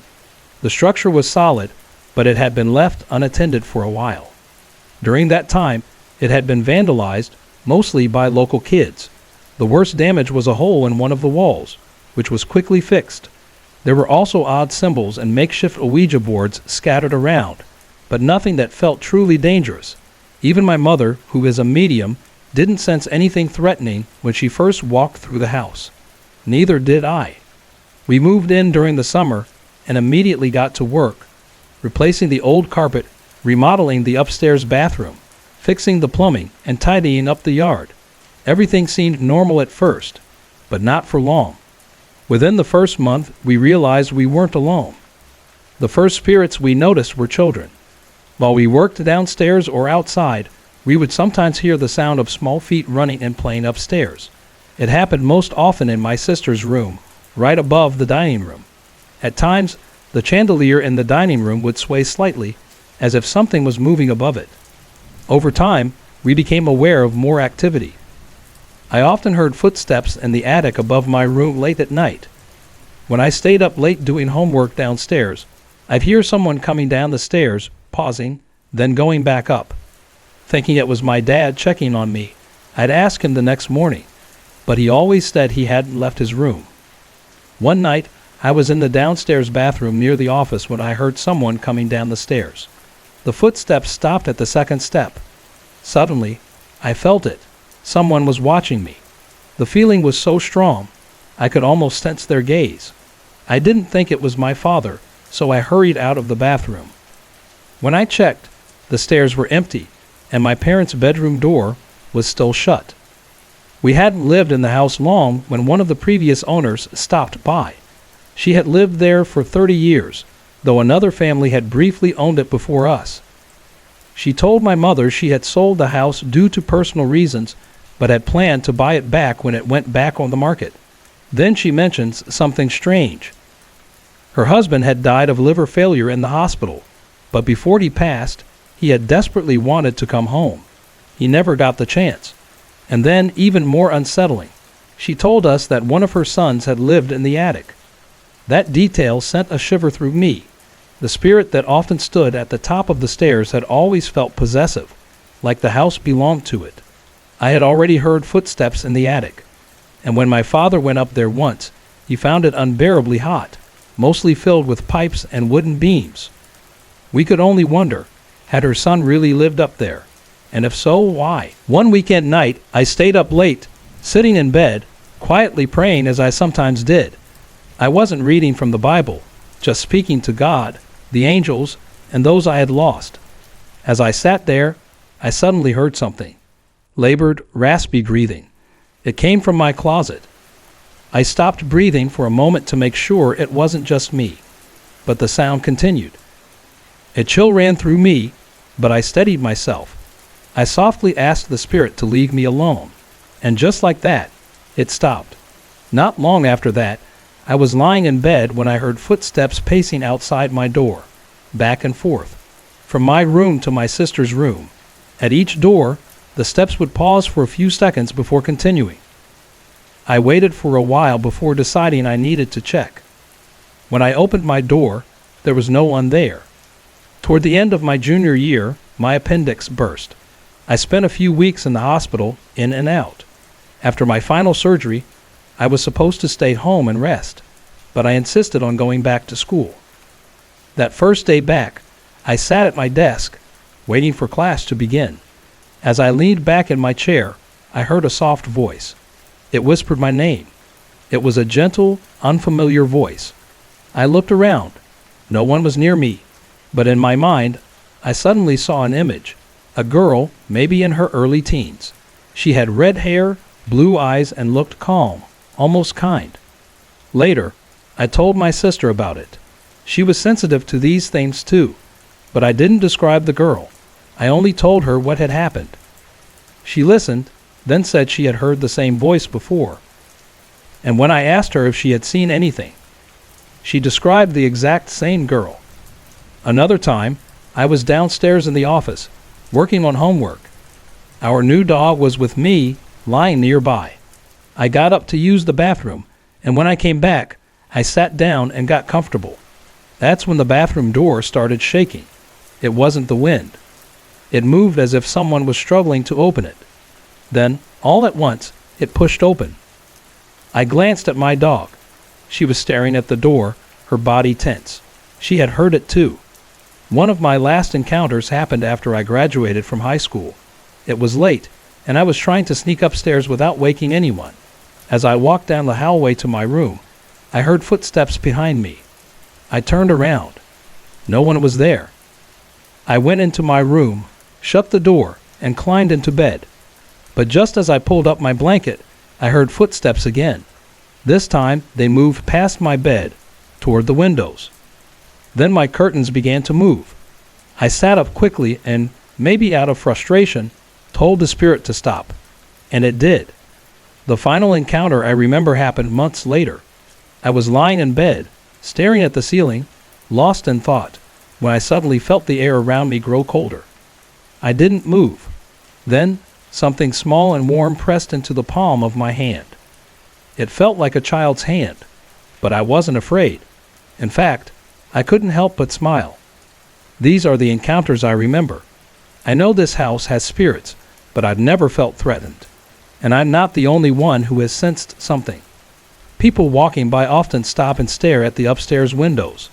The structure was solid, but it had been left unattended for a while. During that time, it had been vandalized, mostly by local kids. The worst damage was a hole in one of the walls, which was quickly fixed. There were also odd symbols and makeshift Ouija boards scattered around, but nothing that felt truly dangerous. Even my mother, who is a medium, didn't sense anything threatening when she first walked through the house. Neither did I. We moved in during the summer and immediately got to work, replacing the old carpet, remodeling the upstairs bathroom, fixing the plumbing, and tidying up the yard. Everything seemed normal at first, but not for long. Within the first month, we realized we weren't alone. The first spirits we noticed were children. While we worked downstairs or outside, we would sometimes hear the sound of small feet running and playing upstairs. It happened most often in my sister's room, right above the dining room. At times, the chandelier in the dining room would sway slightly, as if something was moving above it. Over time, we became aware of more activity. I often heard footsteps in the attic above my room late at night. When I stayed up late doing homework downstairs, I'd hear someone coming down the stairs, pausing, then going back up. Thinking it was my dad checking on me, I'd ask him the next morning, but he always said he hadn't left his room. One night, I was in the downstairs bathroom near the office when I heard someone coming down the stairs. The footsteps stopped at the second step. Suddenly, I felt it. Someone was watching me. The feeling was so strong, I could almost sense their gaze. I didn't think it was my father, so I hurried out of the bathroom. When I checked, the stairs were empty, and my parents' bedroom door was still shut. We hadn't lived in the house long when one of the previous owners stopped by. She had lived there for 30 years, though another family had briefly owned it before us. She told my mother she had sold the house due to personal reasons, but had planned to buy it back when it went back on the market. Then she mentions something strange. Her husband had died of liver failure in the hospital, but before he passed, he had desperately wanted to come home. He never got the chance. And then, even more unsettling, she told us that one of her sons had lived in the attic. That detail sent a shiver through me. The spirit that often stood at the top of the stairs had always felt possessive, like the house belonged to it. I had already heard footsteps in the attic, and when my father went up there once, he found it unbearably hot, mostly filled with pipes and wooden beams. We could only wonder, had her son really lived up there? And if so, why? One weekend night, I stayed up late, sitting in bed, quietly praying as I sometimes did. I wasn't reading from the Bible, just speaking to God, the angels, and those I had lost. As I sat there, I suddenly heard something. Labored, raspy breathing. It came from my closet. I stopped breathing for a moment to make sure it wasn't just me, but the sound continued. A chill ran through me, but I steadied myself. I softly asked the spirit to leave me alone, and just like that, it stopped. Not long after that, I was lying in bed when I heard footsteps pacing outside my door, back and forth, from my room to my sister's room. At each door, the steps would pause for a few seconds before continuing. I waited for a while before deciding I needed to check. When I opened my door, there was no one there. Toward the end of my junior year, my appendix burst. I spent a few weeks in the hospital, in and out. After my final surgery, I was supposed to stay home and rest, but I insisted on going back to school. That first day back, I sat at my desk, waiting for class to begin. As I leaned back in my chair, I heard a soft voice. It whispered my name. It was a gentle, unfamiliar voice. I looked around. No one was near me, but in my mind, I suddenly saw an image. A girl, maybe in her early teens. She had red hair, blue eyes, and looked calm, almost kind. Later, I told my sister about it. She was sensitive to these things too, but I didn't describe the girl. I only told her what had happened. She listened, then said she had heard the same voice before. And when I asked her if she had seen anything, she described the exact same girl. Another time, I was downstairs in the office, working on homework. Our new dog was with me, lying nearby. I got up to use the bathroom, and when I came back, I sat down and got comfortable. That's when the bathroom door started shaking. It wasn't the wind. It moved as if someone was struggling to open it. Then, all at once, it pushed open. I glanced at my dog. She was staring at the door, her body tense. She had heard it too. One of my last encounters happened after I graduated from high school. It was late, and I was trying to sneak upstairs without waking anyone. As I walked down the hallway to my room, I heard footsteps behind me. I turned around. No one was there. I went into my room, shut the door, and climbed into bed. But just as I pulled up my blanket, I heard footsteps again. This time, they moved past my bed, toward the windows. Then my curtains began to move. I sat up quickly and, maybe out of frustration, told the spirit to stop. And it did. The final encounter I remember happened months later. I was lying in bed, staring at the ceiling, lost in thought, when I suddenly felt the air around me grow colder. I didn't move. Then, something small and warm pressed into the palm of my hand. It felt like a child's hand, but I wasn't afraid. In fact, I couldn't help but smile. These are the encounters I remember. I know this house has spirits, but I've never felt threatened. And I'm not the only one who has sensed something. People walking by often stop and stare at the upstairs windows.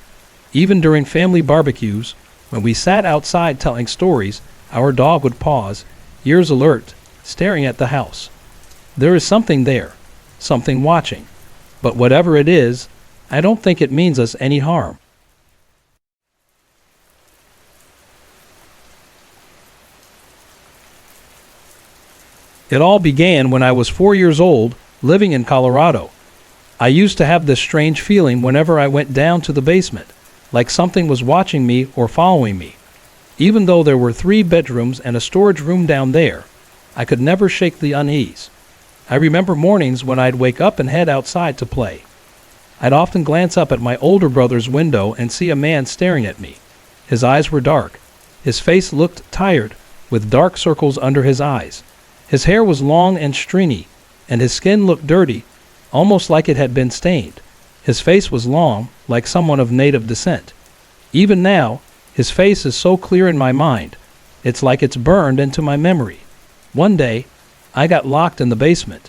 Even during family barbecues, when we sat outside telling stories, our dog would pause, ears alert, staring at the house. There is something there, something watching. But whatever it is, I don't think it means us any harm. It all began when I was 4 years old, living in Colorado. I used to have this strange feeling whenever I went down to the basement, like something was watching me or following me. Even though there were 3 bedrooms and a storage room down there, I could never shake the unease. I remember mornings when I'd wake up and head outside to play. I'd often glance up at my older brother's window and see a man staring at me. His eyes were dark. His face looked tired, with dark circles under his eyes. His hair was long and stringy, and his skin looked dirty, almost like it had been stained. His face was long, like someone of native descent. Even now, his face is so clear in my mind, it's like it's burned into my memory. One day, I got locked in the basement.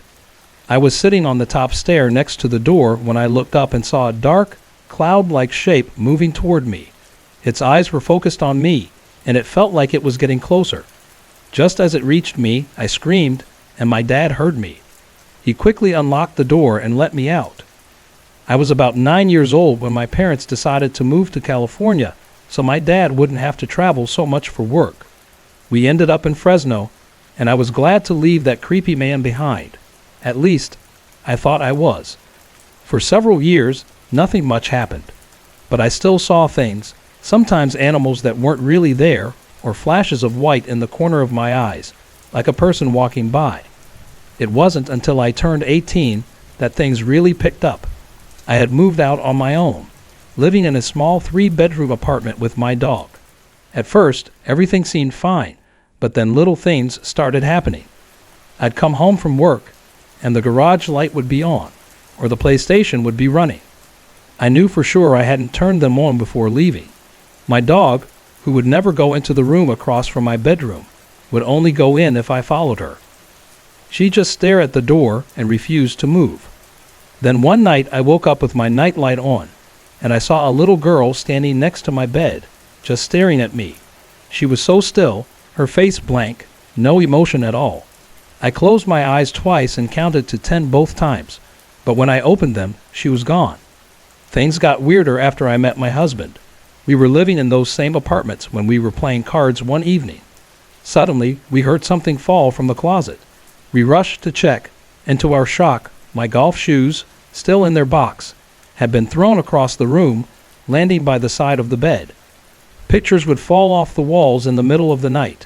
I was sitting on the top stair next to the door when I looked up and saw a dark, cloud-like shape moving toward me. Its eyes were focused on me, and it felt like it was getting closer. Just as it reached me, I screamed, and my dad heard me. He quickly unlocked the door and let me out. I was about 9 years old when my parents decided to move to California so my dad wouldn't have to travel so much for work. We ended up in Fresno, and I was glad to leave that creepy man behind. At least, I thought I was. For several years, nothing much happened. But I still saw things, sometimes animals that weren't really there, or flashes of white in the corner of my eyes, like a person walking by. It wasn't until I turned 18 that things really picked up. I had moved out on my own, living in a small 3-bedroom apartment with my dog. At first, everything seemed fine, but then little things started happening. I'd come home from work, and the garage light would be on, or the PlayStation would be running. I knew for sure I hadn't turned them on before leaving. My dog, who would never go into the room across from my bedroom, would only go in if I followed her. She'd just stare at the door and refuse to move. Then one night I woke up with my nightlight on, and I saw a little girl standing next to my bed, just staring at me. She was so still, her face blank, no emotion at all. I closed my eyes twice and counted to 10 both times, but when I opened them, she was gone. Things got weirder after I met my husband. We were living in those same apartments when we were playing cards one evening. Suddenly, we heard something fall from the closet. We rushed to check, and to our shock, my golf shoes, still in their box, had been thrown across the room, landing by the side of the bed. Pictures would fall off the walls in the middle of the night.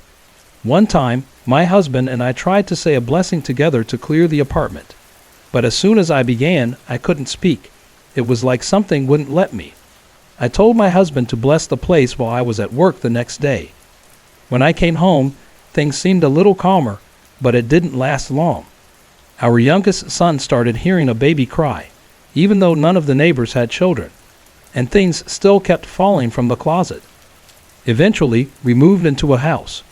One time, my husband and I tried to say a blessing together to clear the apartment. But as soon as I began, I couldn't speak. It was like something wouldn't let me. I told my husband to bless the place while I was at work the next day. When I came home, things seemed a little calmer, but it didn't last long. Our youngest son started hearing a baby cry, even though none of the neighbors had children, and things still kept falling from the closet. Eventually, we moved into a house.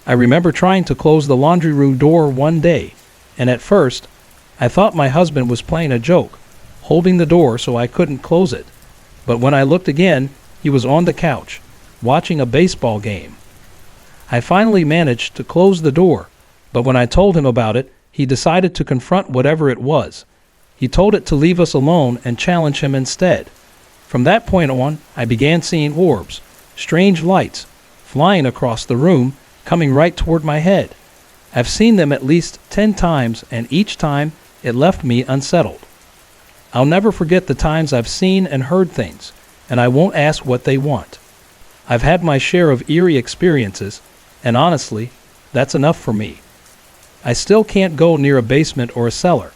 I remember trying to close the laundry room door one day, and at first, I thought my husband was playing a joke, holding the door so I couldn't close it. But when I looked again, he was on the couch, watching a baseball game. I finally managed to close the door, but when I told him about it, he decided to confront whatever it was. He told it to leave us alone and challenge him instead. From that point on, I began seeing orbs, strange lights, flying across the room, coming right toward my head. I've seen them at least 10 times, and each time it left me unsettled. I'll never forget the times I've seen and heard things, and I won't ask what they want. I've had my share of eerie experiences, and honestly, that's enough for me. I still can't go near a basement or a cellar.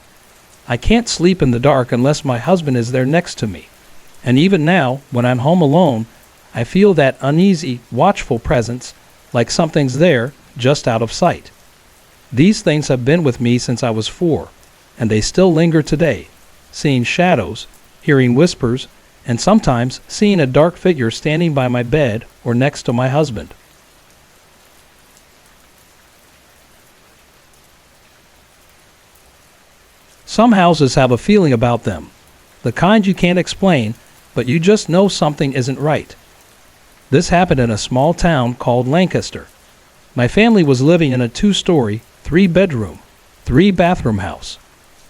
I can't sleep in the dark unless my husband is there next to me. And even now, when I'm home alone, I feel that uneasy, watchful presence, like something's there, just out of sight. These things have been with me since I was 4, and they still linger today, seeing shadows, hearing whispers, and sometimes seeing a dark figure standing by my bed or next to my husband. Some houses have a feeling about them, the kind you can't explain, but you just know something isn't right. This happened in a small town called Lancaster. My family was living in a 2-story, 3-bedroom, 3-bathroom house.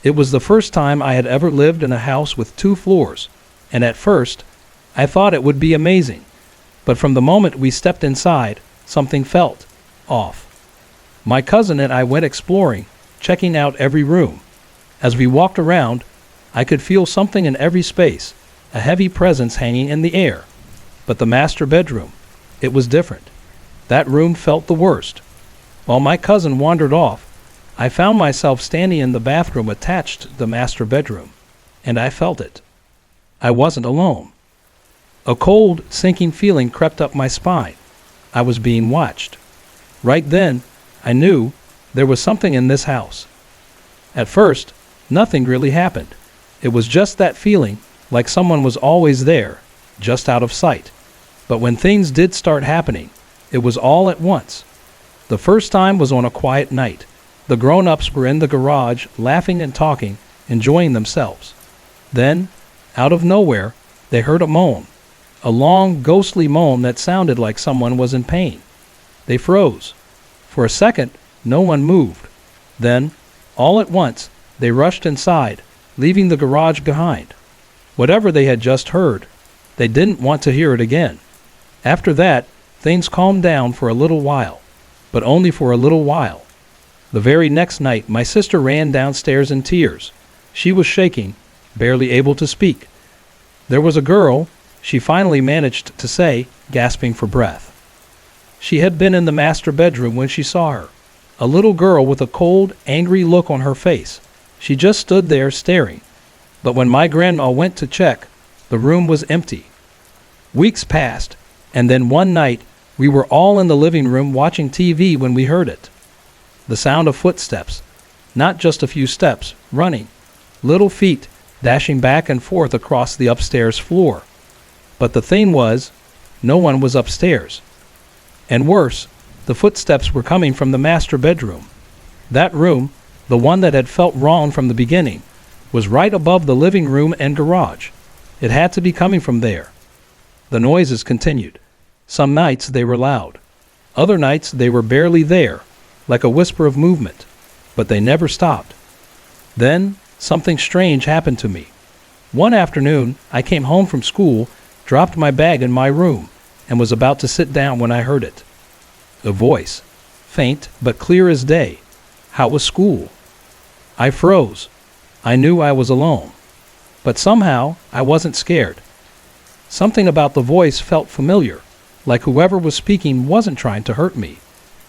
It was the first time I had ever lived in a house with 2 floors, and at first, I thought it would be amazing. But from the moment we stepped inside, something felt off. My cousin and I went exploring, checking out every room. As we walked around, I could feel something in every space, a heavy presence hanging in the air. But the master bedroom, it was different. That room felt the worst. While my cousin wandered off, I found myself standing in the bathroom attached to the master bedroom, and I felt it. I wasn't alone. A cold, sinking feeling crept up my spine. I was being watched. Right then, I knew there was something in this house. At first, nothing really happened. It was just that feeling, like someone was always there, just out of sight. But when things did start happening, it was all at once. The first time was on a quiet night. The grown-ups were in the garage, laughing and talking, enjoying themselves. Then, out of nowhere, they heard a moan. A long, ghostly moan that sounded like someone was in pain. They froze. For a second, no one moved. Then, all at once, they rushed inside, leaving the garage behind. Whatever they had just heard, they didn't want to hear it again. After that, things calmed down for a little while, but only for a little while. The very next night, my sister ran downstairs in tears. She was shaking, barely able to speak. There was a girl, she finally managed to say, gasping for breath. She had been in the master bedroom when she saw her. A little girl with a cold, angry look on her face. She just stood there staring. But when my grandma went to check, the room was empty. Weeks passed, and then one night, we were all in the living room watching TV when we heard it. The sound of footsteps, not just a few steps, running, little feet dashing back and forth across the upstairs floor. But the thing was, no one was upstairs. And worse, the footsteps were coming from the master bedroom. That room, the one that had felt wrong from the beginning, was right above the living room and garage. It had to be coming from there. The noises continued. Some nights they were loud. Other nights they were barely there, like a whisper of movement, but they never stopped. Then something strange happened to me. One afternoon, I came home from school, dropped my bag in my room, and was about to sit down when I heard it. A voice, faint but clear as day. How was school? I froze. I knew I was alone. But somehow, I wasn't scared. Something about the voice felt familiar, like whoever was speaking wasn't trying to hurt me.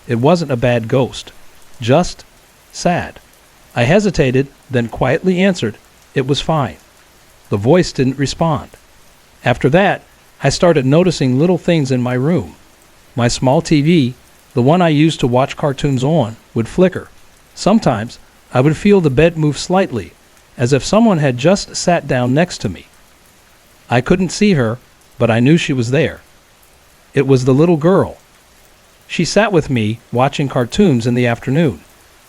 It wasn't a bad ghost, just sad. I hesitated, then quietly answered, it was fine. The voice didn't respond. After that, I started noticing little things in my room. My small TV, the one I used to watch cartoons on, would flicker. Sometimes, I would feel the bed move slightly, as if someone had just sat down next to me. I couldn't see her, but I knew she was there. It was the little girl. She sat with me, watching cartoons in the afternoon.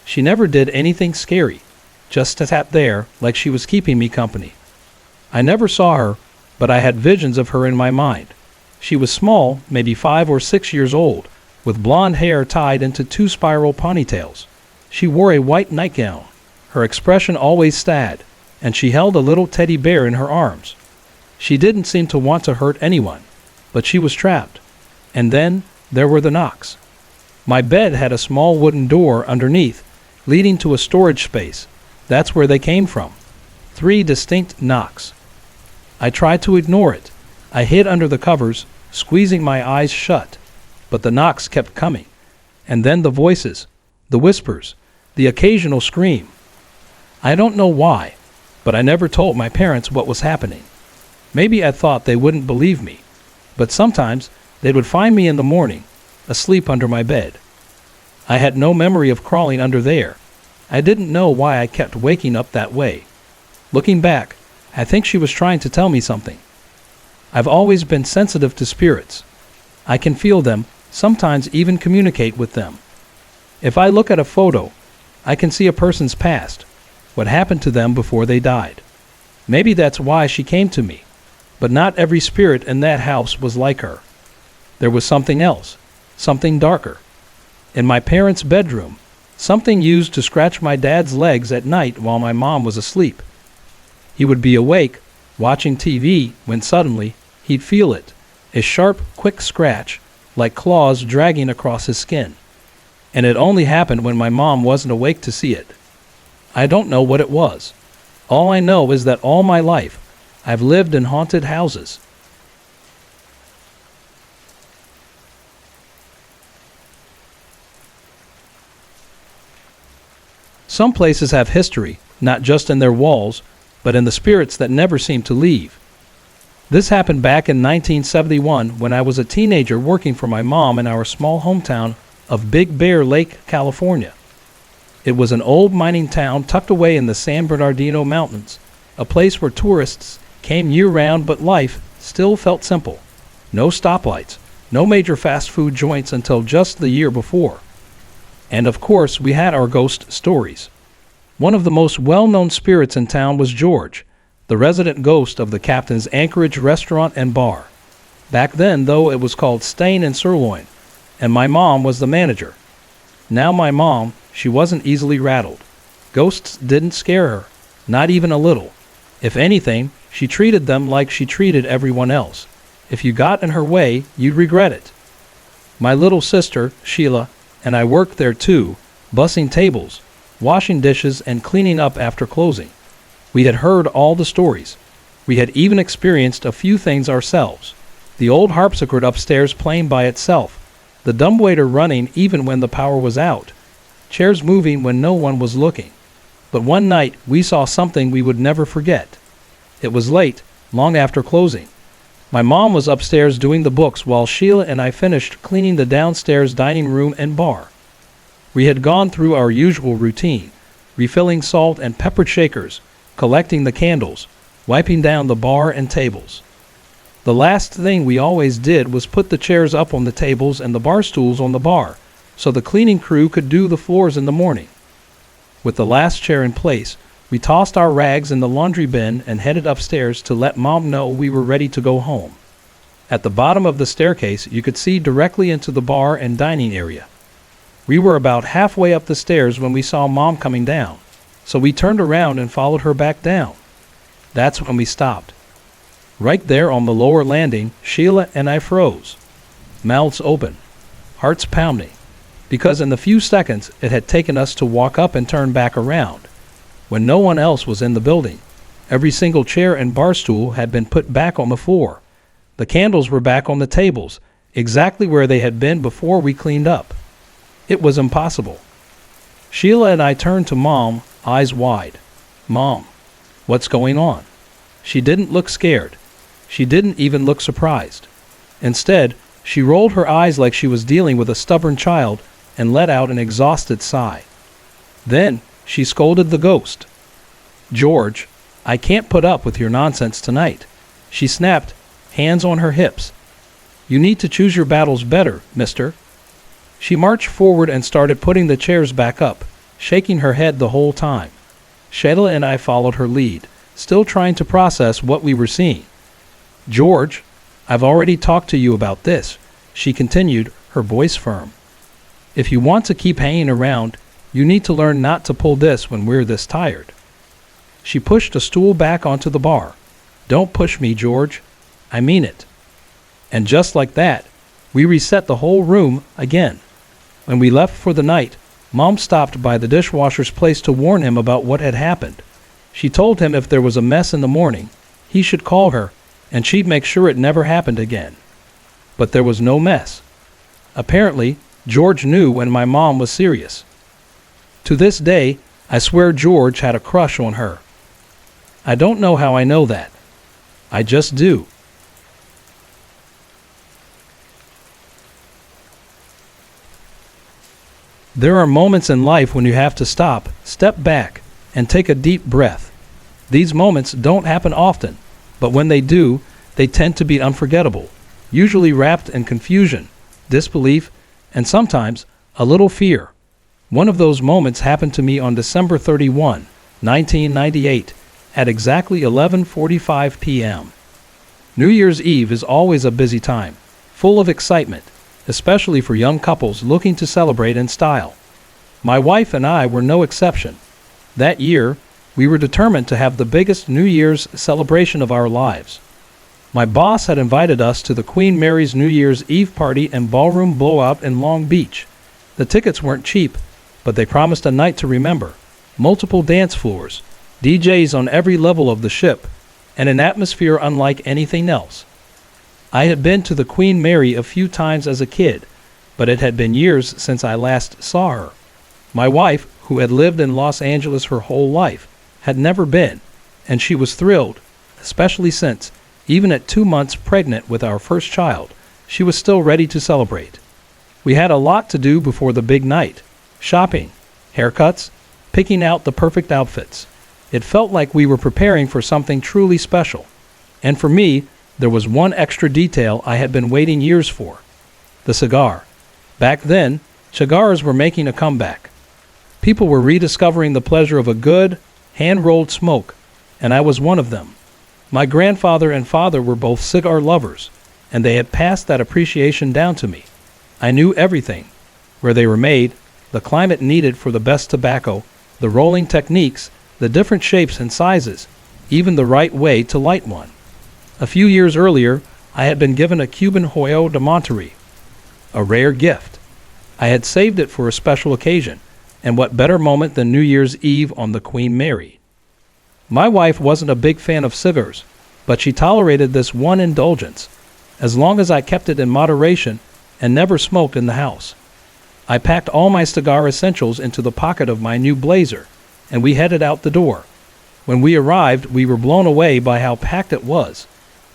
She never did anything scary, just sat there like she was keeping me company. I never saw her, but I had visions of her in my mind. She was small, maybe 5 or 6 years old, with blonde hair tied into 2 spiral ponytails. She wore a white nightgown, her expression always sad, and she held a little teddy bear in her arms. She didn't seem to want to hurt anyone, but she was trapped. And then there were the knocks. My bed had a small wooden door underneath, leading to a storage space. That's where they came from. 3 distinct knocks. I tried to ignore it. I hid under the covers, squeezing my eyes shut. But the knocks kept coming. And then the voices, the whispers, the occasional scream. I don't know why, but I never told my parents what was happening. Maybe I thought they wouldn't believe me. But sometimes they would find me in the morning, asleep under my bed. I had no memory of crawling under there. I didn't know why I kept waking up that way. Looking back, I think she was trying to tell me something. I've always been sensitive to spirits. I can feel them, sometimes even communicate with them. If I look at a photo, I can see a person's past, what happened to them before they died. Maybe that's why she came to me, but not every spirit in that house was like her. There was something else, something darker. In my parents' bedroom, something used to scratch my dad's legs at night while my mom was asleep. He would be awake, watching TV, when suddenly, he'd feel it, a sharp, quick scratch, like claws dragging across his skin. And it only happened when my mom wasn't awake to see it. I don't know what it was. All I know is that all my life, I've lived in haunted houses. Some places have history, not just in their walls, but in the spirits that never seem to leave. This happened back in 1971 when I was a teenager working for my mom in our small hometown of Big Bear Lake, California. It was an old mining town tucked away in the San Bernardino Mountains, a place where tourists came year-round, but life still felt simple. No stoplights, no major fast food joints until just the year before. And of course, we had our ghost stories. One of the most well-known spirits in town was George, the resident ghost of the captain's Anchorage restaurant and bar. Back then, though, it was called Stein and Sirloin, and my mom was the manager. Now my mom, she wasn't easily rattled. Ghosts didn't scare her, not even a little. If anything, she treated them like she treated everyone else. If you got in her way, you'd regret it. My little sister, Sheila, and I worked there too, bussing tables, washing dishes, and cleaning up after closing. We had heard all the stories. We had even experienced a few things ourselves. The old harpsichord upstairs playing by itself, the dumbwaiter running even when the power was out, chairs moving when no one was looking. But one night we saw something we would never forget. It was late, long after closing. My mom was upstairs doing the books while Sheila and I finished cleaning the downstairs dining room and bar. We had gone through our usual routine, refilling salt and peppered shakers, collecting the candles, wiping down the bar and tables. The last thing we always did was put the chairs up on the tables and the bar stools on the bar, so the cleaning crew could do the floors in the morning. With the last chair in place, we tossed our rags in the laundry bin and headed upstairs to let Mom know we were ready to go home. At the bottom of the staircase, you could see directly into the bar and dining area. We were about halfway up the stairs when we saw Mom coming down, so we turned around and followed her back down. That's when we stopped. Right there on the lower landing, Sheila and I froze, mouths open, hearts pounding, because in the few seconds it had taken us to walk up and turn back around, when no one else was in the building. Every single chair and bar stool had been put back on the floor. The candles were back on the tables, exactly where they had been before we cleaned up. It was impossible. Sheila and I turned to Mom, eyes wide. "Mom, what's going on?" She didn't look scared. She didn't even look surprised. Instead, she rolled her eyes like she was dealing with a stubborn child and let out an exhausted sigh. Then she scolded the ghost. "George, I can't put up with your nonsense tonight," she snapped, hands on her hips. "You need to choose your battles better, mister." She marched forward and started putting the chairs back up, shaking her head the whole time. Sheila and I followed her lead, still trying to process what we were seeing. "George, I've already talked to you about this," she continued, her voice firm. "If you want to keep hanging around, you need to learn not to pull this when we're this tired." She pushed a stool back onto the bar. "Don't push me, George. I mean it." And just like that, we reset the whole room again. When we left for the night, Mom stopped by the dishwasher's place to warn him about what had happened. She told him if there was a mess in the morning, he should call her, and she'd make sure it never happened again. But there was no mess. Apparently, George knew when my mom was serious. To this day, I swear George had a crush on her. I don't know how I know that. I just do. There are moments in life when you have to stop, step back, and take a deep breath. These moments don't happen often, but when they do, they tend to be unforgettable, usually wrapped in confusion, disbelief, and sometimes a little fear. One of those moments happened to me on December 31, 1998, at exactly 11:45 p.m. New Year's Eve is always a busy time, full of excitement, especially for young couples looking to celebrate in style. My wife and I were no exception. That year, we were determined to have the biggest New Year's celebration of our lives. My boss had invited us to the Queen Mary's New Year's Eve party and ballroom blowout in Long Beach. The tickets weren't cheap, but they promised a night to remember, multiple dance floors, DJs on every level of the ship, and an atmosphere unlike anything else. I had been to the Queen Mary a few times as a kid, but it had been years since I last saw her. My wife, who had lived in Los Angeles her whole life, had never been, and she was thrilled, especially since, even at 2 months pregnant with our first child, she was still ready to celebrate. We had a lot to do before the big night: shopping, haircuts, picking out the perfect outfits. It felt like we were preparing for something truly special. And for me, there was one extra detail I had been waiting years for: the cigar. Back then, cigars were making a comeback. People were rediscovering the pleasure of a good, hand-rolled smoke, and I was one of them. My grandfather and father were both cigar lovers, and they had passed that appreciation down to me. I knew everything: where they were made, the climate needed for the best tobacco, the rolling techniques, the different shapes and sizes, even the right way to light one. A few years earlier, I had been given a Cuban Hoyo de Monterrey, a rare gift. I had saved it for a special occasion, and what better moment than New Year's Eve on the Queen Mary? My wife wasn't a big fan of cigars, but she tolerated this one indulgence, as long as I kept it in moderation and never smoked in the house. I packed all my cigar essentials into the pocket of my new blazer, and we headed out the door. When we arrived, we were blown away by how packed it was.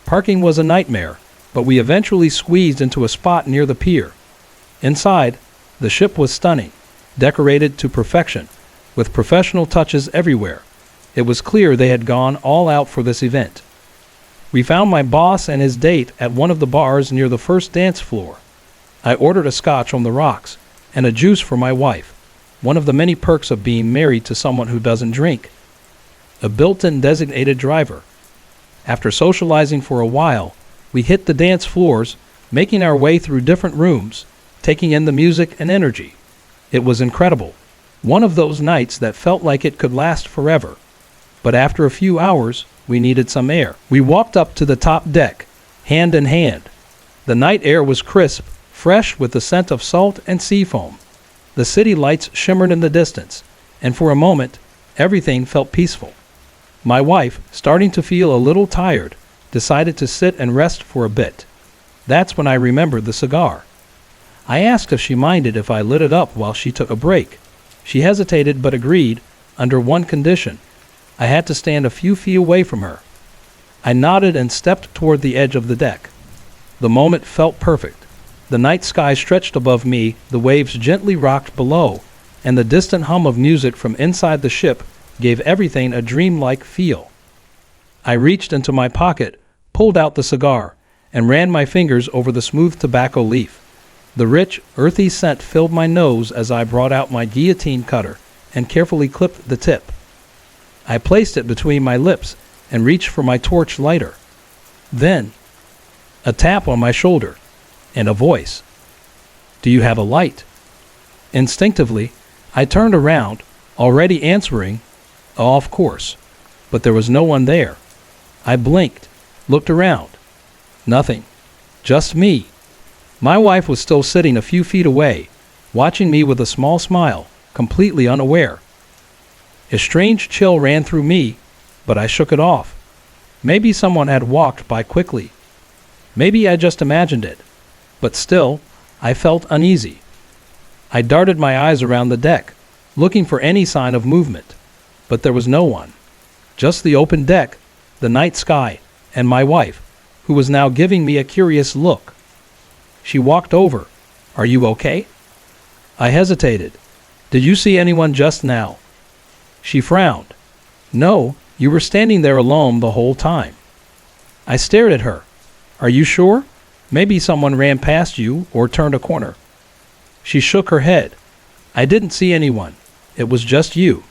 Parking was a nightmare, but we eventually squeezed into a spot near the pier. Inside, the ship was stunning, decorated to perfection, with professional touches everywhere. It was clear they had gone all out for this event. We found my boss and his date at one of the bars near the first dance floor. I ordered a scotch on the rocks and a juice for my wife, one of the many perks of being married to someone who doesn't drink. A built-in designated driver. After socializing for a while, we hit the dance floors, making our way through different rooms, taking in the music and energy. It was incredible. One of those nights that felt like it could last forever. But after a few hours, we needed some air. We walked up to the top deck, hand in hand. The night air was crisp, fresh with the scent of salt and sea foam. The city lights shimmered in the distance, and for a moment, everything felt peaceful. My wife, starting to feel a little tired, decided to sit and rest for a bit. That's when I remembered the cigar. I asked if she minded if I lit it up while she took a break. She hesitated but agreed, under one condition: I had to stand a few feet away from her. I nodded and stepped toward the edge of the deck. The moment felt perfect. The night sky stretched above me, the waves gently rocked below, and the distant hum of music from inside the ship gave everything a dreamlike feel. I reached into my pocket, pulled out the cigar, and ran my fingers over the smooth tobacco leaf. The rich, earthy scent filled my nose as I brought out my guillotine cutter and carefully clipped the tip. I placed it between my lips and reached for my torch lighter. Then, a tap on my shoulder, and a voice. "Do you have a light?" Instinctively, I turned around, already answering, "Oh, of course," but there was no one there. I blinked, looked around. Nothing. Just me. My wife was still sitting a few feet away, watching me with a small smile, completely unaware. A strange chill ran through me, but I shook it off. Maybe someone had walked by quickly. Maybe I just imagined it. But still, I felt uneasy. I darted my eyes around the deck, looking for any sign of movement. But there was no one. Just the open deck, the night sky, and my wife, who was now giving me a curious look. She walked over. "Are you okay?" I hesitated, Did you see anyone just now? She frowned. No, you were standing there alone the whole time. I stared at her. Are you sure? Maybe someone ran past you or turned a corner. She shook her head. I didn't see anyone. It was just you.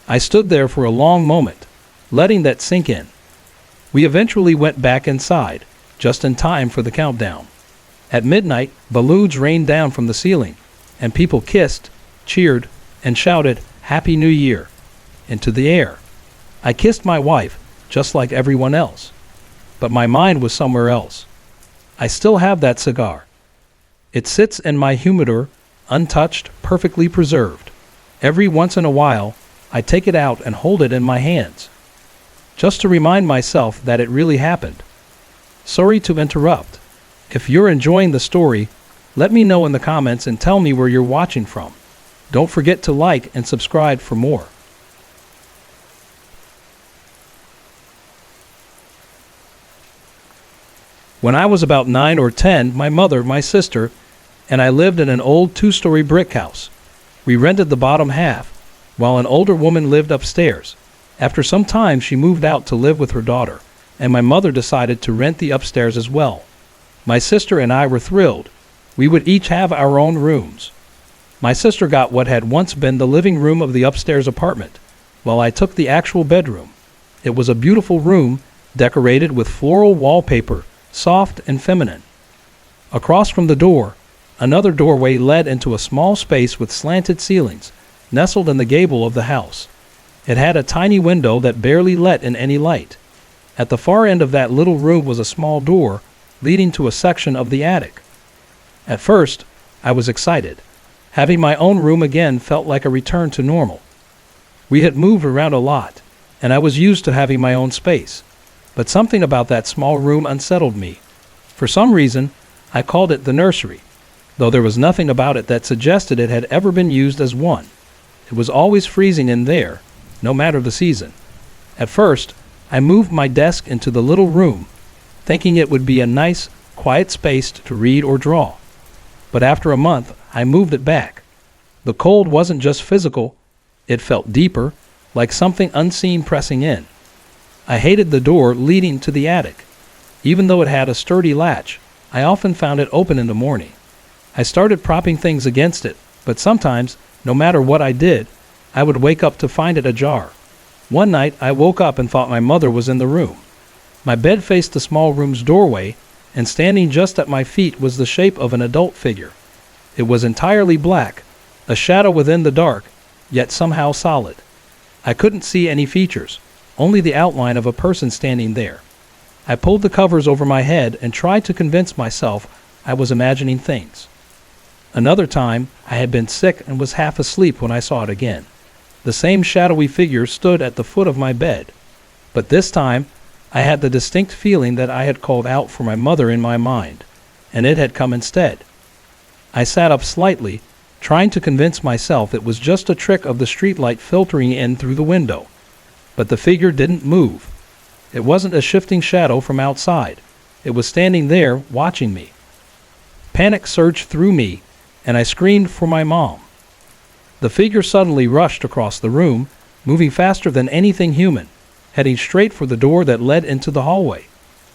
I stood there for a long moment, letting that sink in. We eventually went back inside, just in time for the countdown. At midnight, balloons rained down from the ceiling, and people kissed, cheered, and shouted, "Happy New Year," into the air. I kissed my wife, just like everyone else. But my mind was somewhere else. I still have that cigar. It sits in my humidor, untouched, perfectly preserved. Every once in a while, I take it out and hold it in my hands, just to remind myself that it really happened. Sorry to interrupt. If you're enjoying the story, let me know in the comments and tell me where you're watching from. Don't forget to like and subscribe for more. When I was about 9 or 10, my mother, my sister, and I lived in an old 2-story brick house. We rented the bottom half, while an older woman lived upstairs. After some time, she moved out to live with her daughter, and my mother decided to rent the upstairs as well. My sister and I were thrilled. We would each have our own rooms. My sister got what had once been the living room of the upstairs apartment, while I took the actual bedroom. It was a beautiful room, decorated with floral wallpaper, soft and feminine. Across from the door, another doorway led into a small space with slanted ceilings, nestled in the gable of the house. It had a tiny window that barely let in any light. At the far end of that little room was a small door leading to a section of the attic. At first, I was excited. Having my own room again felt like a return to normal. We had moved around a lot, and I was used to having my own space. But something about that small room unsettled me. For some reason, I called it the nursery, though there was nothing about it that suggested it had ever been used as one. It was always freezing in there, no matter the season. At first, I moved my desk into the little room, thinking it would be a nice, quiet space to read or draw. But after a month, I moved it back. The cold wasn't just physical, it felt deeper, like something unseen pressing in. I hated the door leading to the attic. Even though it had a sturdy latch, I often found it open in the morning. I started propping things against it, but sometimes, no matter what I did, I would wake up to find it ajar. One night, I woke up and thought my mother was in the room. My bed faced the small room's doorway, and standing just at my feet was the shape of an adult figure. It was entirely black, a shadow within the dark, yet somehow solid. I couldn't see any features, only the outline of a person standing there. I pulled the covers over my head and tried to convince myself I was imagining things. Another time, I had been sick and was half asleep when I saw it again. The same shadowy figure stood at the foot of my bed. But this time, I had the distinct feeling that I had called out for my mother in my mind, and it had come instead. I sat up slightly, trying to convince myself it was just a trick of the streetlight filtering in through the window. But the figure didn't move. It wasn't a shifting shadow from outside. It was standing there, watching me. Panic surged through me, and I screamed for my mom. The figure suddenly rushed across the room, moving faster than anything human, heading straight for the door that led into the hallway.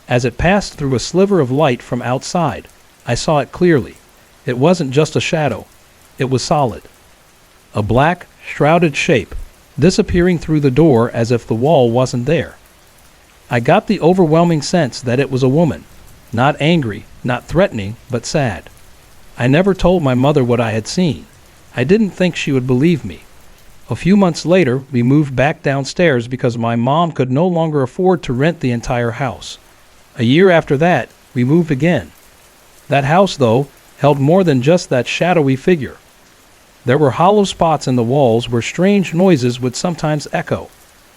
As it passed through a sliver of light from outside, I saw it clearly. It wasn't just a shadow. It was solid. A black, shrouded shape, disappearing through the door as if the wall wasn't there. I got the overwhelming sense that it was a woman, not angry, not threatening, but sad. I never told my mother what I had seen. I didn't think she would believe me. A few months later, we moved back downstairs because my mom could no longer afford to rent the entire house. A year after that, we moved again. That house, though, held more than just that shadowy figure. There were hollow spots in the walls where strange noises would sometimes echo.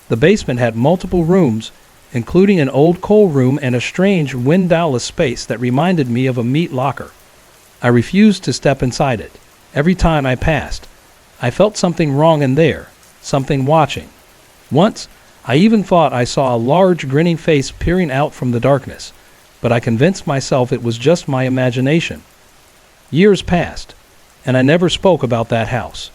The basement had multiple rooms, including an old coal room and a strange windowless space that reminded me of a meat locker. I refused to step inside it. Every time I passed, I felt something wrong in there, something watching. Once, I even thought I saw a large grinning face peering out from the darkness, but I convinced myself it was just my imagination. Years passed, and I never spoke about that house.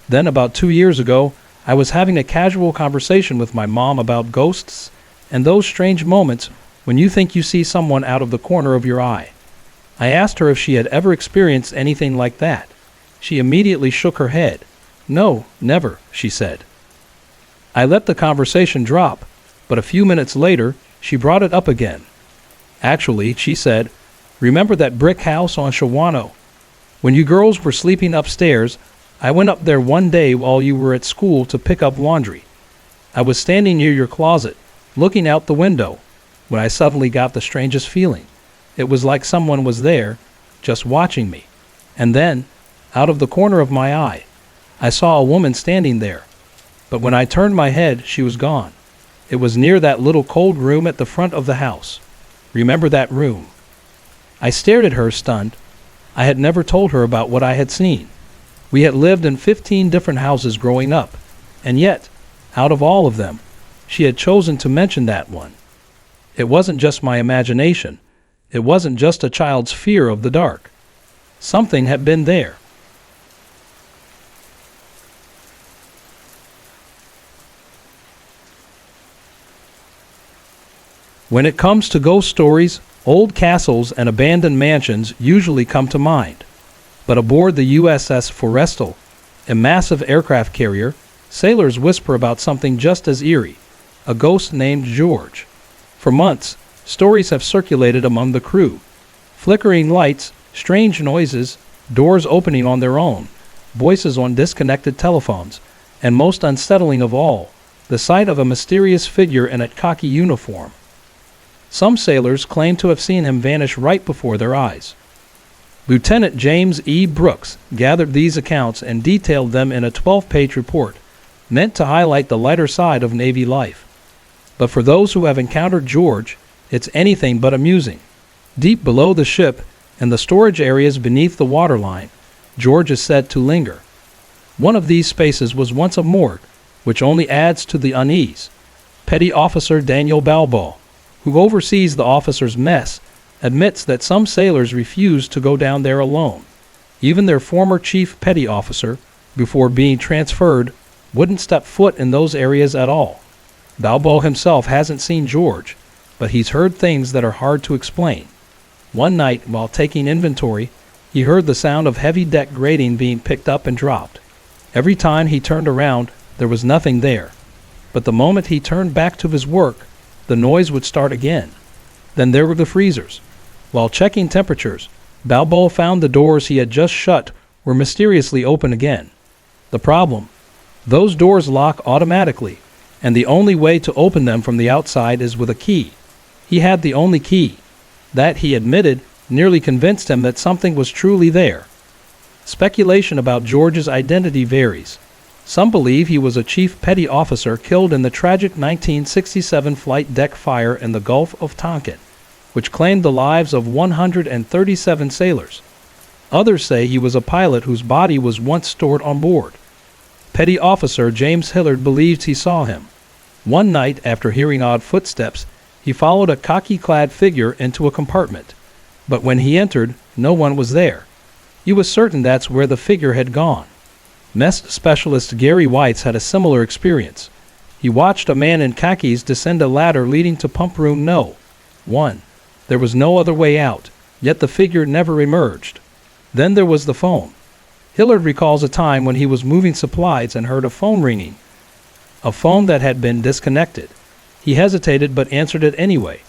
Then about 2 years ago, I was having a casual conversation with my mom about ghosts and those strange moments when you think you see someone out of the corner of your eye. I asked her if she had ever experienced anything like that. She immediately shook her head. "No, never," she said. I let the conversation drop, but a few minutes later, she brought it up again. Actually, she said, "Remember that brick house on Shawano? When you girls were sleeping upstairs, I went up there one day while you were at school to pick up laundry. I was standing near your closet, looking out the window, when I suddenly got the strangest feeling. It was like someone was there, just watching me. And then, out of the corner of my eye, I saw a woman standing there. But when I turned my head, she was gone. It was near that little cold room at the front of the house. Remember that room?" I stared at her, stunned. I had never told her about what I had seen. We had lived in 15 different houses growing up, and yet, out of all of them, she had chosen to mention that one. It wasn't just my imagination. It wasn't just a child's fear of the dark. Something had been there. When it comes to ghost stories, old castles and abandoned mansions usually come to mind. But aboard the USS Forrestal, a massive aircraft carrier, sailors whisper about something just as eerie, a ghost named George. For months, stories have circulated among the crew. Flickering lights, strange noises, doors opening on their own, voices on disconnected telephones, and most unsettling of all, the sight of a mysterious figure in a khaki uniform. Some sailors claim to have seen him vanish right before their eyes. Lieutenant James E. Brooks gathered these accounts and detailed them in a 12-page report, meant to highlight the lighter side of Navy life. But for those who have encountered George, it's anything but amusing. Deep below the ship, in the storage areas beneath the waterline, George is said to linger. One of these spaces was once a morgue, which only adds to the unease. Petty Officer Daniel Balboa, who oversees the officers' mess, admits that some sailors refuse to go down there alone. Even their former chief petty officer, before being transferred, wouldn't step foot in those areas at all. Balboa himself hasn't seen George, but he's heard things that are hard to explain. One night, while taking inventory, he heard the sound of heavy deck grating being picked up and dropped. Every time he turned around, there was nothing there. But the moment he turned back to his work, the noise would start again. Then there were the freezers. While checking temperatures, Balboa found the doors he had just shut were mysteriously open again. The problem? Those doors lock automatically, and the only way to open them from the outside is with a key. He had the only key. That, he admitted, nearly convinced him that something was truly there. Speculation about George's identity varies. Some believe he was a chief petty officer killed in the tragic 1967 flight deck fire in the Gulf of Tonkin, which claimed the lives of 137 sailors. Others say he was a pilot whose body was once stored on board. Petty Officer James Hillard believes he saw him. One night, after hearing odd footsteps, he followed a khaki-clad figure into a compartment. But when he entered, no one was there. He was certain that's where the figure had gone. Mess specialist Gary Weitz had a similar experience. He watched a man in khakis descend a ladder leading to pump room No. 1. There was no other way out, yet the figure never emerged. Then there was the phone. Hillard recalls a time when he was moving supplies and heard a phone ringing. A phone that had been disconnected. He hesitated but answered it anyway.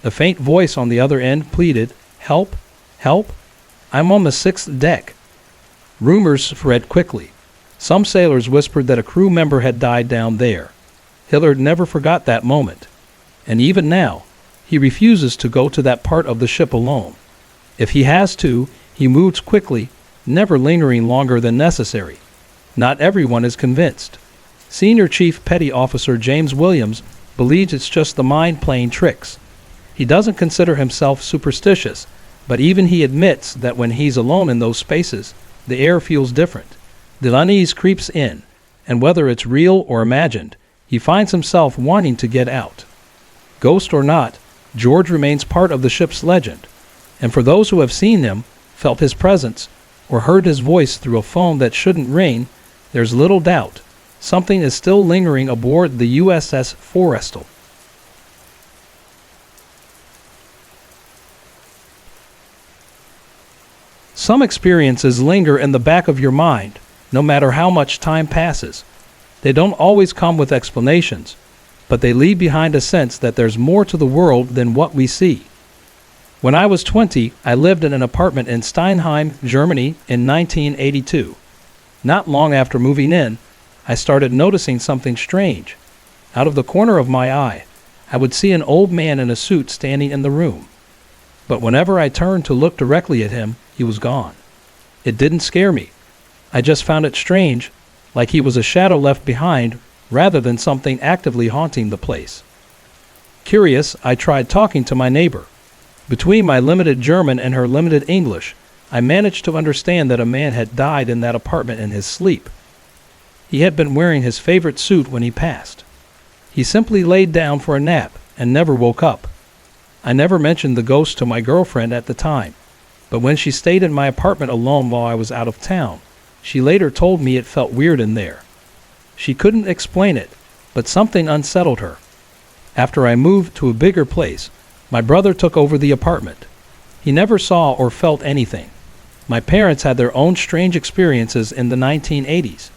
A faint voice on the other end pleaded, "Help, help, I'm on the 6th deck." Rumors spread quickly. Some sailors whispered that a crew member had died down there. Hillard never forgot that moment. And even now, he refuses to go to that part of the ship alone. If he has to, he moves quickly, never lingering longer than necessary. Not everyone is convinced. Senior Chief Petty Officer James Williams believes it's just the mind playing tricks. He doesn't consider himself superstitious, but even he admits that when he's alone in those spaces, the air feels different. The unease creeps in, and whether it's real or imagined, he finds himself wanting to get out. Ghost or not, George remains part of the ship's legend, and for those who have seen him, felt his presence, or heard his voice through a phone that shouldn't ring, there's little doubt something is still lingering aboard the USS Forrestal. Some experiences linger in the back of your mind, no matter how much time passes. They don't always come with explanations, but they leave behind a sense that there's more to the world than what we see. When I was 20, I lived in an apartment in Steinheim, Germany in 1982. Not long after moving in, I started noticing something strange. Out of the corner of my eye, I would see an old man in a suit standing in the room. But whenever I turned to look directly at him, he was gone. It didn't scare me. I just found it strange, like he was a shadow left behind rather than something actively haunting the place. Curious, I tried talking to my neighbor. Between my limited German and her limited English, I managed to understand that a man had died in that apartment in his sleep. He had been wearing his favorite suit when he passed. He simply laid down for a nap and never woke up. I never mentioned the ghost to my girlfriend at the time, but when she stayed in my apartment alone while I was out of town, she later told me it felt weird in there. She couldn't explain it, but something unsettled her. After I moved to a bigger place, my brother took over the apartment. He never saw or felt anything. My parents had their own strange experiences in the 1980s.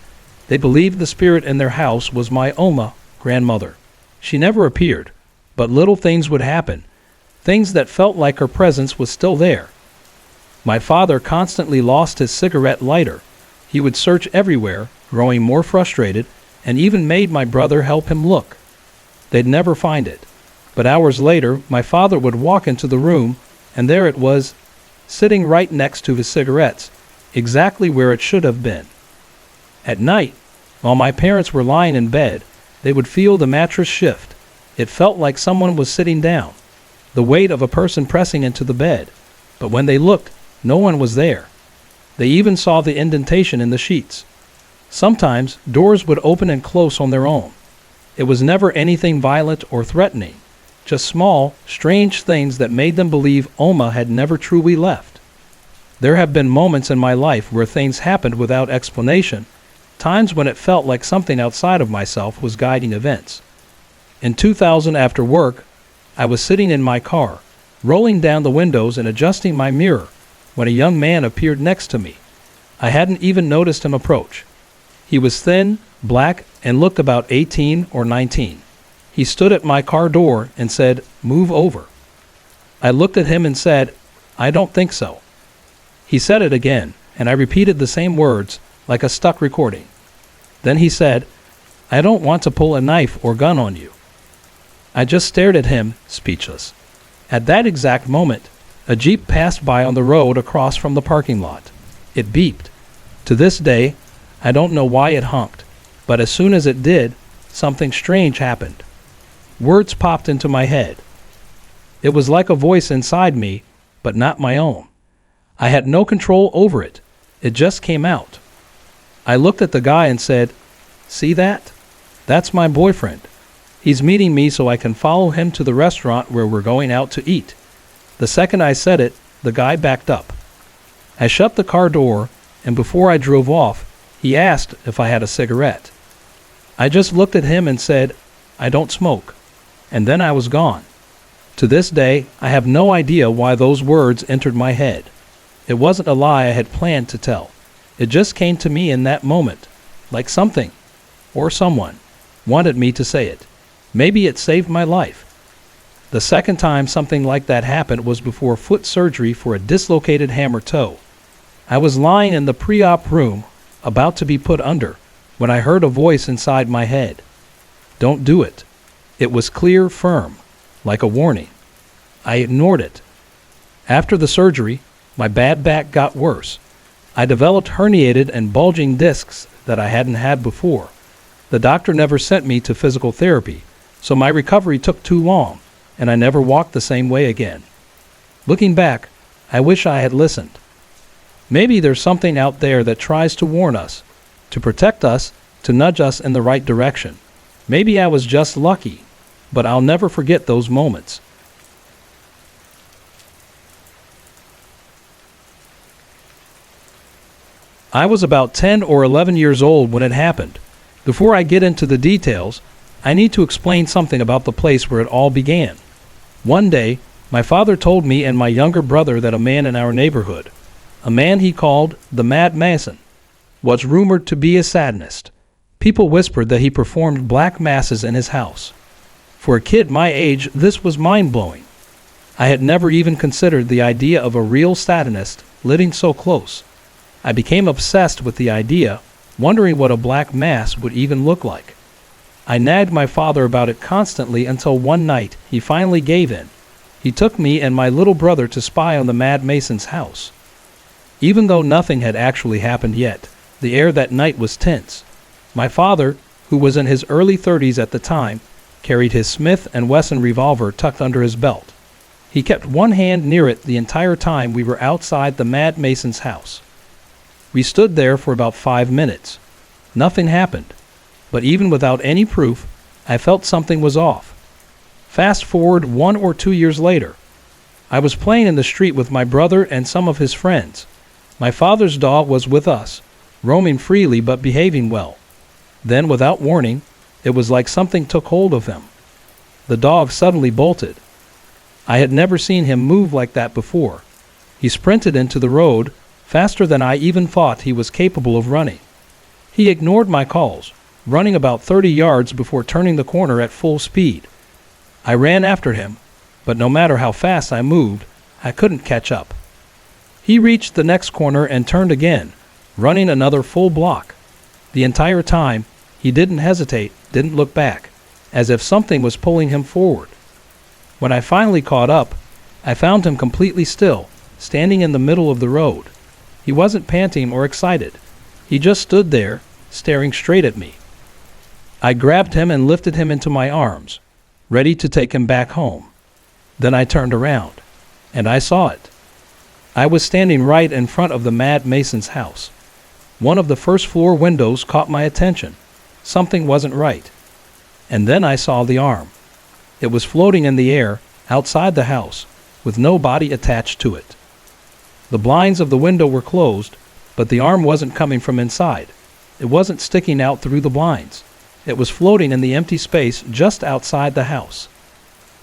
They believed the spirit in their house was my Oma, grandmother. She never appeared, but little things would happen, things that felt like her presence was still there. My father constantly lost his cigarette lighter. He would search everywhere, growing more frustrated, and even made my brother help him look. They'd never find it. But hours later, my father would walk into the room, and there it was, sitting right next to his cigarettes, exactly where it should have been. At night, while my parents were lying in bed, they would feel the mattress shift. It felt like someone was sitting down, the weight of a person pressing into the bed. But when they looked, no one was there. They even saw the indentation in the sheets. Sometimes, doors would open and close on their own. It was never anything violent or threatening, just small, strange things that made them believe Oma had never truly left. There have been moments in my life where things happened without explanation, times when it felt like something outside of myself was guiding events. In 2000, after work, I was sitting in my car, rolling down the windows and adjusting my mirror, when a young man appeared next to me. I hadn't even noticed him approach. He was thin, black, and looked about 18 or 19. He stood at my car door and said, "Move over." I looked at him and said, "I don't think so." He said it again, and I repeated the same words, like a stuck recording. Then he said, "I don't want to pull a knife or gun on you." I just stared at him, speechless. At that exact moment, a Jeep passed by on the road across from the parking lot. It beeped. To this day, I don't know why it honked, but as soon as it did, something strange happened. Words popped into my head. It was like a voice inside me, but not my own. I had no control over it. It just came out. I looked at the guy and said, "See that? That's my boyfriend. He's meeting me so I can follow him to the restaurant where we're going out to eat." The second I said it, the guy backed up. I shut the car door, and before I drove off, he asked if I had a cigarette. I just looked at him and said, "I don't smoke," and then I was gone. To this day, I have no idea why those words entered my head. It wasn't a lie I had planned to tell. It just came to me in that moment, like something, or someone, wanted me to say it. Maybe it saved my life. The second time something like that happened was before foot surgery for a dislocated hammer toe. I was lying in the pre-op room, about to be put under, when I heard a voice inside my head. "Don't do it." It was clear, firm, like a warning. I ignored it. After the surgery, my bad back got worse. I developed herniated and bulging discs that I hadn't had before. The doctor never sent me to physical therapy, so my recovery took too long, and I never walked the same way again. Looking back, I wish I had listened. Maybe there's something out there that tries to warn us, to protect us, to nudge us in the right direction. Maybe I was just lucky, but I'll never forget those moments. I was about 10 or 11 years old when it happened. Before I get into the details, I need to explain something about the place where it all began. One day, my father told me and my younger brother that a man in our neighborhood, a man he called the Mad Mason, was rumored to be a Satanist. People whispered that he performed black masses in his house. For a kid my age, this was mind-blowing. I had never even considered the idea of a real Satanist living so close. I became obsessed with the idea, wondering what a black mass would even look like. I nagged my father about it constantly until one night he finally gave in. He took me and my little brother to spy on the Mad Mason's house. Even though nothing had actually happened yet, the air that night was tense. My father, who was in his early 30s at the time, carried his Smith & Wesson revolver tucked under his belt. He kept one hand near it the entire time we were outside the Mad Mason's house. We stood there for about 5 minutes. Nothing happened, but even without any proof, I felt something was off. Fast forward 1 or 2 years later. I was playing in the street with my brother and some of his friends. My father's dog was with us, roaming freely but behaving well. Then, without warning, it was like something took hold of him. The dog suddenly bolted. I had never seen him move like that before. He sprinted into the road, faster than I even thought he was capable of running. He ignored my calls, running about 30 yards before turning the corner at full speed. I ran after him, but no matter how fast I moved, I couldn't catch up. He reached the next corner and turned again, running another full block. The entire time, he didn't hesitate, didn't look back, as if something was pulling him forward. When I finally caught up, I found him completely still, standing in the middle of the road. He wasn't panting or excited. He just stood there, staring straight at me. I grabbed him and lifted him into my arms, ready to take him back home. Then I turned around, and I saw it. I was standing right in front of the Mad Mason's house. One of the first floor windows caught my attention. Something wasn't right. And then I saw the arm. It was floating in the air, outside the house, with no body attached to it. The blinds of the window were closed, but the arm wasn't coming from inside. It wasn't sticking out through the blinds. It was floating in the empty space just outside the house.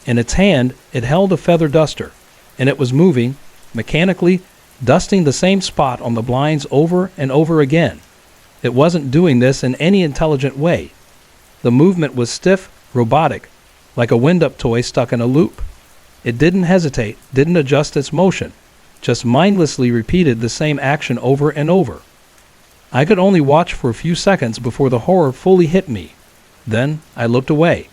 In its hand, it held a feather duster, and it was moving, mechanically, dusting the same spot on the blinds over and over again. It wasn't doing this in any intelligent way. The movement was stiff, robotic, like a wind-up toy stuck in a loop. It didn't hesitate, didn't adjust its motion, just mindlessly repeated the same action over and over. I could only watch for a few seconds before the horror fully hit me. Then I looked away.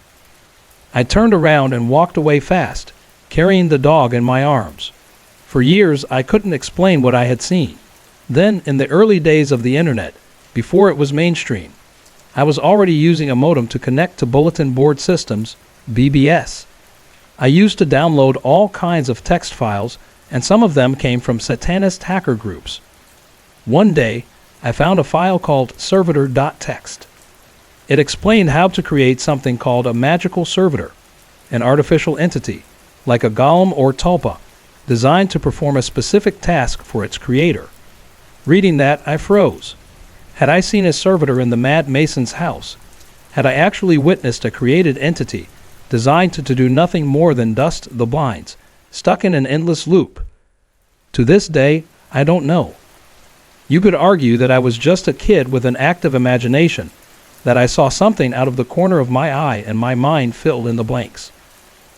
I turned around and walked away fast, carrying the dog in my arms. For years, I couldn't explain what I had seen. Then, in the early days of the internet, before it was mainstream, I was already using a modem to connect to bulletin board systems, BBS. I used to download all kinds of text files, and some of them came from satanist hacker groups. One day, I found a file called servitor.txt. It explained how to create something called a magical servitor, an artificial entity, like a golem or tulpa, designed to perform a specific task for its creator. Reading that, I froze. Had I seen a servitor in the Mad Mason's house? Had I actually witnessed a created entity designed to do nothing more than dust the blinds, stuck in an endless loop? To this day, I don't know. You could argue that I was just a kid with an active imagination, that I saw something out of the corner of my eye and my mind filled in the blanks.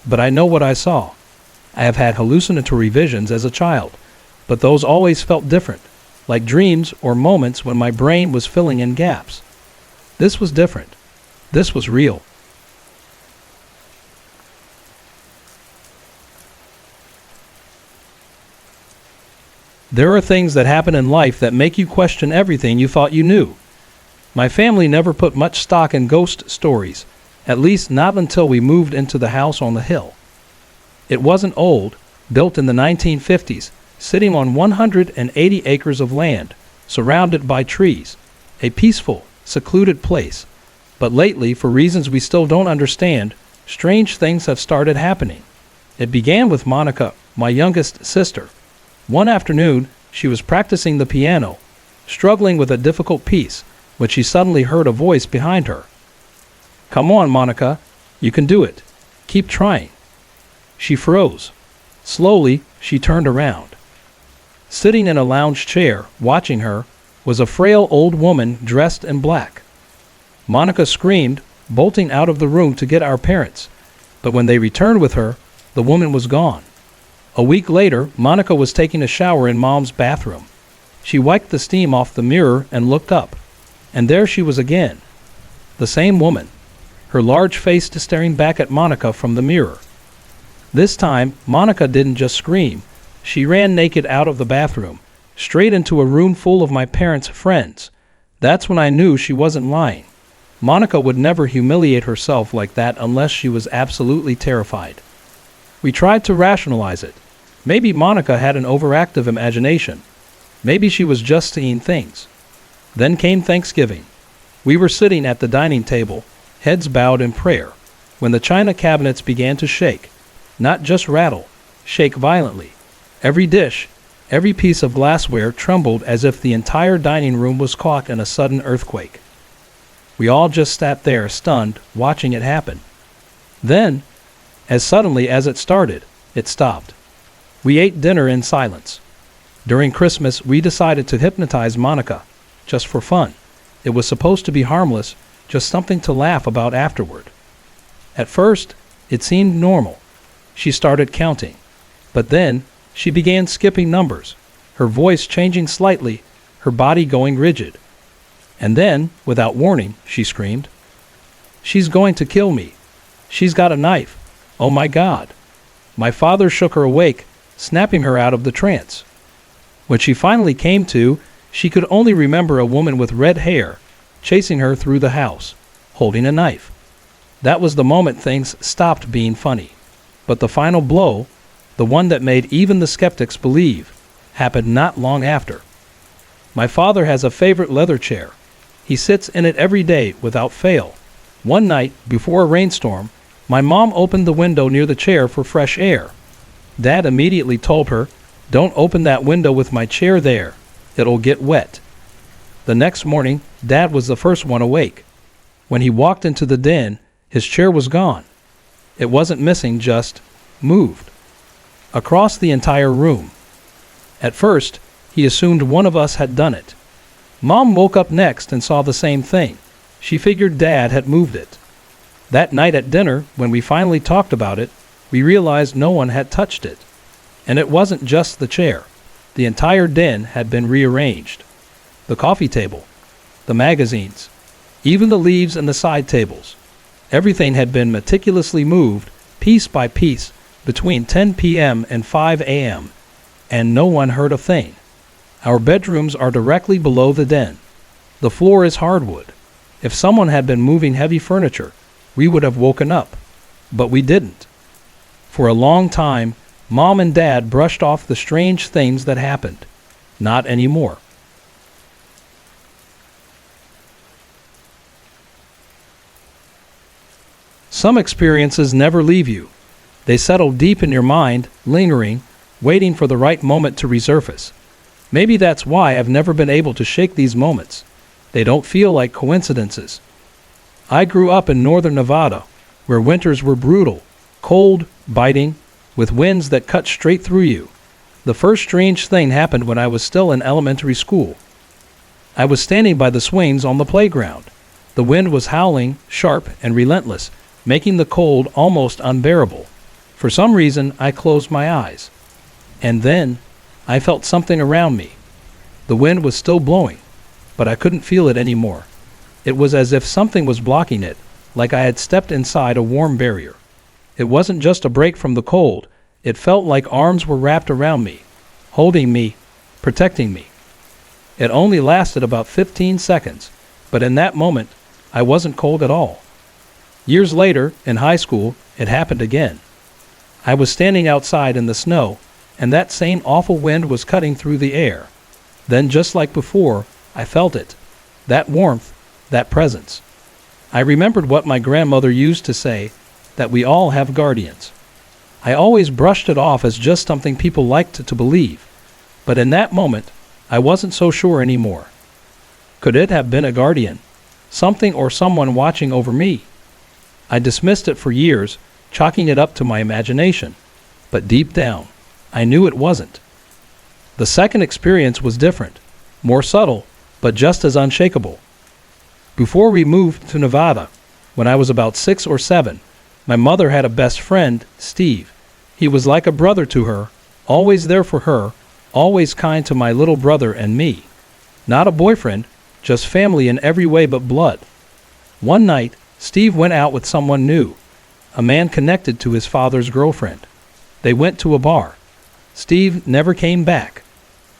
But I know what I saw. I have had hallucinatory visions as a child, but those always felt different, like dreams or moments when my brain was filling in gaps. This was different. This was real. There are things that happen in life that make you question everything you thought you knew. My family never put much stock in ghost stories, at least not until we moved into the house on the hill. It wasn't old, built in the 1950s, sitting on 180 acres of land, surrounded by trees, a peaceful, secluded place. But lately, for reasons we still don't understand, strange things have started happening. It began with Monica, my youngest sister. One afternoon, she was practicing the piano. struggling with a difficult piece, when she suddenly heard a voice behind her. "Come on, Monica. You can do it. Keep trying." She froze. Slowly, she turned around. Sitting in a lounge chair, watching her, was a frail old woman dressed in black. Monica screamed, bolting out of the room to get our parents, but when they returned with her, the woman was gone. A week later, Monica was taking a shower in Mom's bathroom. She wiped the steam off the mirror and looked up, and there she was again. The same woman, her large face staring back at Monica from the mirror. This time, Monica didn't just scream. She ran naked out of the bathroom, straight into a room full of my parents' friends. That's when I knew she wasn't lying. Monica would never humiliate herself like that unless she was absolutely terrified. We tried to rationalize it. Maybe Monica had an overactive imagination. Maybe she was just seeing things. Then came Thanksgiving. We were sitting at the dining table, heads bowed in prayer, when the china cabinets began to shake. Not just rattle, shake violently. Every dish, every piece of glassware trembled as if the entire dining room was caught in a sudden earthquake. We all just sat there, stunned, watching it happen. Then, as suddenly as it started, it stopped. We ate dinner in silence. During Christmas, we decided to hypnotize Monica, just for fun. It was supposed to be harmless, just something to laugh about afterward. At first, it seemed normal. She started counting. But then, she began skipping numbers, her voice changing slightly, her body going rigid. And then, without warning, she screamed, "She's going to kill me. She's got a knife. Oh my God." My father shook her awake, snapping her out of the trance. When she finally came to, she could only remember a woman with red hair chasing her through the house, holding a knife. That was the moment things stopped being funny. But the final blow, the one that made even the skeptics believe, happened not long after. My father has a favorite leather chair. He sits in it every day without fail. One night, before a rainstorm, my mom opened the window near the chair for fresh air. Dad immediately told her, "Don't open that window with my chair there. It'll get wet." The next morning, Dad was the first one awake. When he walked into the den, his chair was gone. It wasn't missing, just moved. Across the entire room. At first, he assumed one of us had done it. Mom woke up next and saw the same thing. She figured Dad had moved it. That night at dinner, when we finally talked about it, we realized no one had touched it. And it wasn't just the chair. The entire den had been rearranged. The coffee table, the magazines, even the leaves and the side tables. Everything had been meticulously moved, piece by piece, between 10 p.m. and 5 a.m., and no one heard a thing. Our bedrooms are directly below the den. The floor is hardwood. If someone had been moving heavy furniture, we would have woken up. But we didn't. For a long time, Mom and Dad brushed off the strange things that happened. Not anymore. Some experiences never leave you. They settle deep in your mind, lingering, waiting for the right moment to resurface. Maybe that's why I've never been able to shake these moments. They don't feel like coincidences. I grew up in northern Nevada, where winters were brutal, cold, biting, with winds that cut straight through you. The first strange thing happened when I was still in elementary school. I was standing by the swings on the playground. The wind was howling, sharp and relentless, making the cold almost unbearable. For some reason, I closed my eyes. And then, I felt something around me. The wind was still blowing, but I couldn't feel it anymore. It was as if something was blocking it, like I had stepped inside a warm barrier. It wasn't just a break from the cold. It felt like arms were wrapped around me, holding me, protecting me. It only lasted about 15 seconds, but in that moment, I wasn't cold at all. Years later, in high school, it happened again. I was standing outside in the snow, and that same awful wind was cutting through the air. Then, just like before, I felt it. That warmth, that presence. I remembered what my grandmother used to say, that we all have guardians. I always brushed it off as just something people liked to believe. But in that moment, I wasn't so sure anymore. Could it have been a guardian? Something or someone watching over me? I dismissed it for years, chalking it up to my imagination. But deep down, I knew it wasn't. The second experience was different, more subtle, but just as unshakable. Before we moved to Nevada, when I was about 6 or 7, my mother had a best friend, Steve. He was like a brother to her, always there for her, always kind to my little brother and me. Not a boyfriend, just family in every way but blood. One night, Steve went out with someone new, a man connected to his father's girlfriend. They went to a bar. Steve never came back.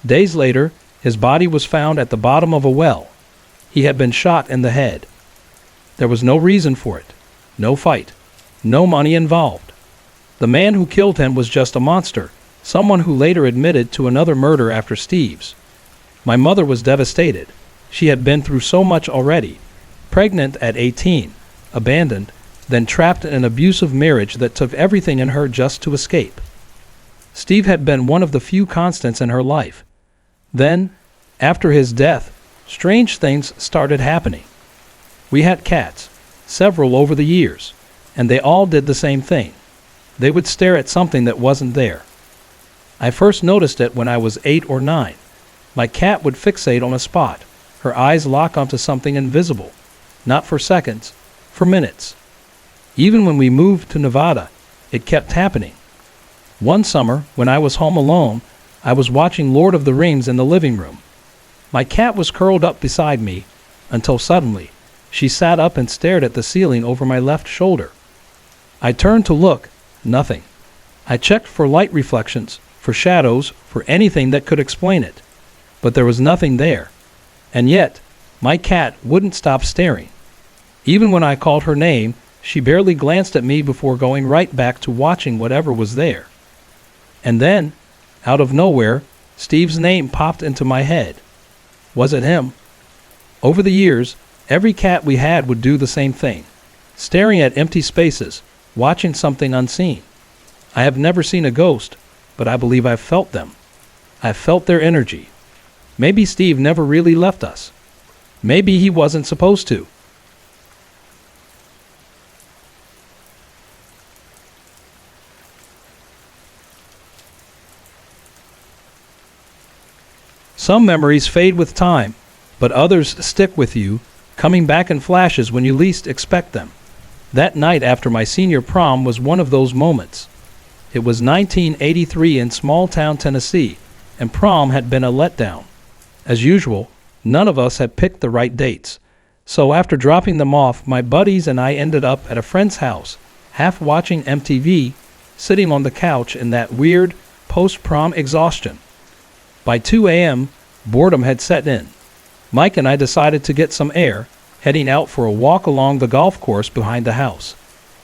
Days later, his body was found at the bottom of a well. He had been shot in the head. There was no reason for it, no fight, no money involved. The man who killed him was just a monster, someone who later admitted to another murder after Steve's. My mother was devastated. She had been through so much already. Pregnant at 18, abandoned, then trapped in an abusive marriage that took everything in her just to escape. Steve had been one of the few constants in her life. Then, after his death, strange things started happening. We had cats, several over the years, and they all did the same thing. They would stare at something that wasn't there. I first noticed it when I was 8 or 9. My cat would fixate on a spot, her eyes lock onto something invisible, not for seconds, for minutes. Even when we moved to Nevada, it kept happening. One summer, when I was home alone, I was watching Lord of the Rings in the living room. My cat was curled up beside me, until suddenly, she sat up and stared at the ceiling over my left shoulder. I turned to look, nothing. I checked for light reflections, for shadows, for anything that could explain it. But there was nothing there. And yet, my cat wouldn't stop staring. Even when I called her name, she barely glanced at me before going right back to watching whatever was there. And then, out of nowhere, Steve's name popped into my head. Was it him? Over the years, every cat we had would do the same thing, staring at empty spaces, watching something unseen. I have never seen a ghost, but I believe I've felt them. I've felt their energy. Maybe Steve never really left us. Maybe he wasn't supposed to. Some memories fade with time, but others stick with you, coming back in flashes when you least expect them. That night after my senior prom was one of those moments. It was 1983 in small-town Tennessee, and prom had been a letdown. As usual, none of us had picked the right dates. So after dropping them off, my buddies and I ended up at a friend's house, half watching MTV, sitting on the couch in that weird post-prom exhaustion. By 2 a.m., boredom had set in. Mike and I decided to get some air, heading out for a walk along the golf course behind the house.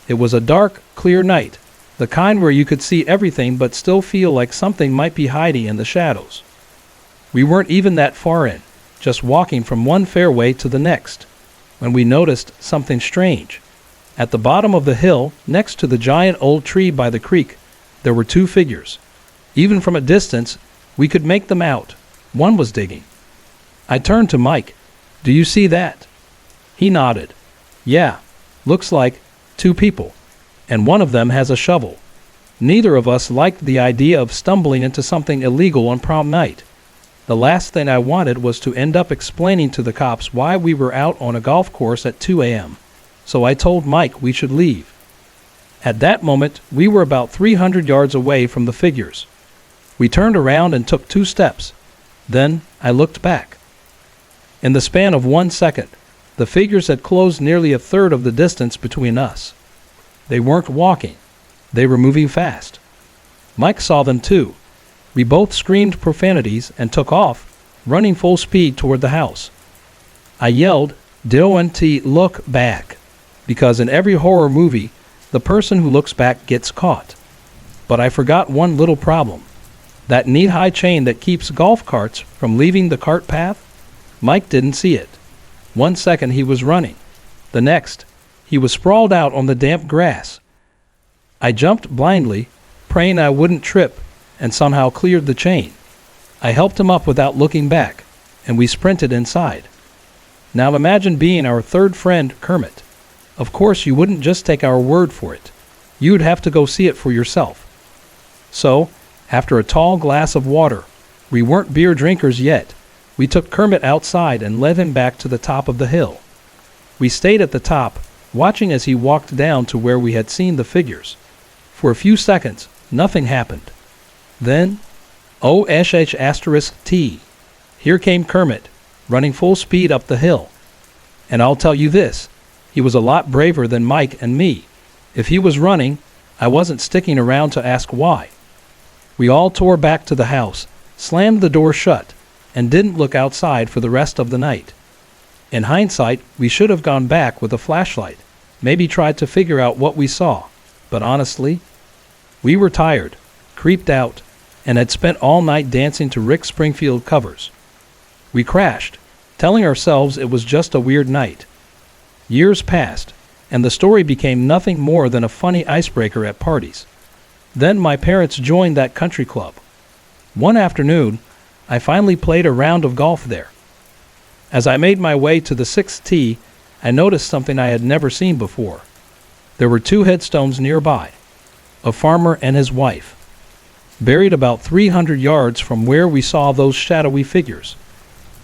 It was a dark, clear night, the kind where you could see everything but still feel like something might be hiding in the shadows. We weren't even that far in, just walking from one fairway to the next, when we noticed something strange. At the bottom of the hill, next to the giant old tree by the creek, there were 2 figures. Even from a distance, we could make them out. One was digging. I turned to Mike. "Do you see that?" He nodded. "Yeah, looks like 2 people, and one of them has a shovel." Neither of us liked the idea of stumbling into something illegal on prom night. The last thing I wanted was to end up explaining to the cops why we were out on a golf course at 2 a.m., so I told Mike we should leave. At that moment, we were about 300 yards away from the figures. We turned around and took 2 steps. Then I looked back. In the span of 1 second, the figures had closed nearly a third of the distance between us. They weren't walking. They were moving fast. Mike saw them too. We both screamed profanities and took off, running full speed toward the house. I yelled, "Don't look back," because in every horror movie, the person who looks back gets caught. But I forgot one little problem. That knee-high chain that keeps golf carts from leaving the cart path? Mike didn't see it. 1 second he was running. The next, he was sprawled out on the damp grass. I jumped blindly, praying I wouldn't trip, and somehow cleared the chain. I helped him up without looking back, and we sprinted inside. Now imagine being our third friend, Kermit. Of course, you wouldn't just take our word for it. You'd have to go see it for yourself. So, after a tall glass of water, we weren't beer drinkers yet, we took Kermit outside and led him back to the top of the hill. We stayed at the top, watching as he walked down to where we had seen the figures. For a few seconds, nothing happened. Then, **T. Here came Kermit, running full speed up the hill. And I'll tell you this, he was a lot braver than Mike and me. If he was running, I wasn't sticking around to ask why. We all tore back to the house, slammed the door shut, and didn't look outside for the rest of the night. In hindsight, we should have gone back with a flashlight, maybe tried to figure out what we saw, but honestly, we were tired, creeped out, and had spent all night dancing to Rick Springfield covers. We crashed, telling ourselves it was just a weird night. Years passed, and the story became nothing more than a funny icebreaker at parties. Then my parents joined that country club. One afternoon, I finally played a round of golf there. As I made my way to the 6th tee, I noticed something I had never seen before. There were 2 headstones nearby, a farmer and his wife, buried about 300 yards from where we saw those shadowy figures.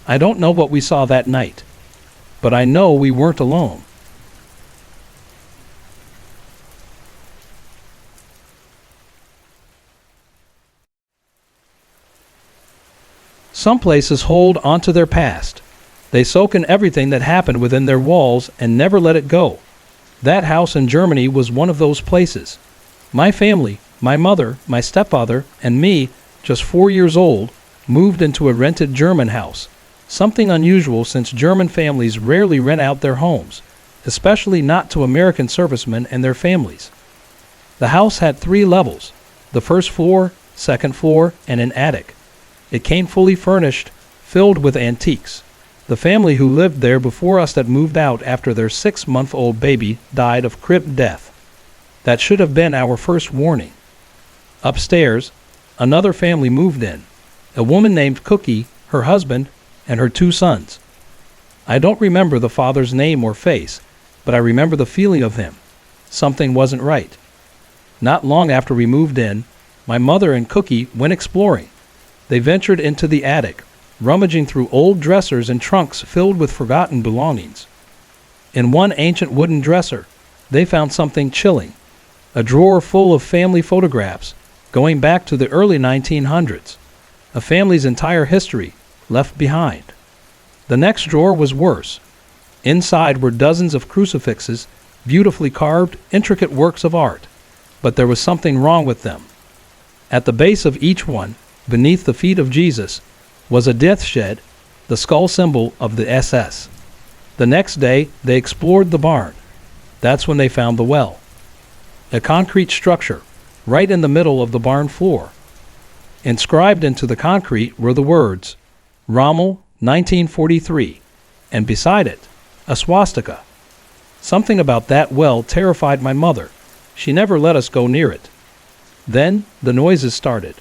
I don't know what we saw that night, but I know we weren't alone. Some places hold onto their past. They soak in everything that happened within their walls and never let it go. That house in Germany was one of those places. My family, my mother, my stepfather, and me, just 4 years old, moved into a rented German house. Something unusual since German families rarely rent out their homes, especially not to American servicemen and their families. The house had 3 levels, the first floor, second floor, and an attic. It came fully furnished, filled with antiques. The family who lived there before us had moved out after their 6-month-old baby died of crib death. That should have been our first warning. Upstairs, another family moved in, a woman named Cookie, her husband, and her 2 sons. I don't remember the father's name or face, but I remember the feeling of him. Something wasn't right. Not long after we moved in, my mother and Cookie went exploring. They ventured into the attic, rummaging through old dressers and trunks filled with forgotten belongings. In one ancient wooden dresser, they found something chilling, a drawer full of family photographs going back to the early 1900s, a family's entire history left behind. The next drawer was worse. Inside were dozens of crucifixes, beautifully carved, intricate works of art, but there was something wrong with them. At the base of each one, beneath the feet of Jesus, was a death shed, the skull symbol of the SS. The next day, they explored the barn. That's when they found the well, a concrete structure right in the middle of the barn floor. Inscribed into the concrete were the words, Rommel, 1943, and beside it, a swastika. Something about that well terrified my mother. She never let us go near it. Then the noises started.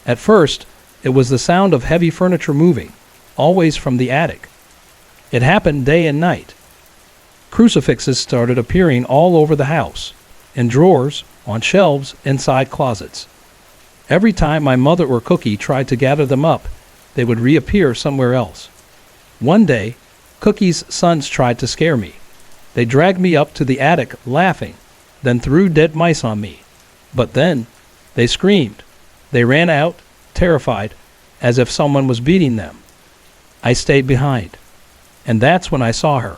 At first, it was the sound of heavy furniture moving, always from the attic. It happened day and night. Crucifixes started appearing all over the house, in drawers, on shelves, inside closets. Every time my mother or Cookie tried to gather them up, they would reappear somewhere else. One day, Cookie's sons tried to scare me. They dragged me up to the attic, laughing, then threw dead mice on me. But then, they screamed. They ran out, terrified, as if someone was beating them. I stayed behind, and that's when I saw her.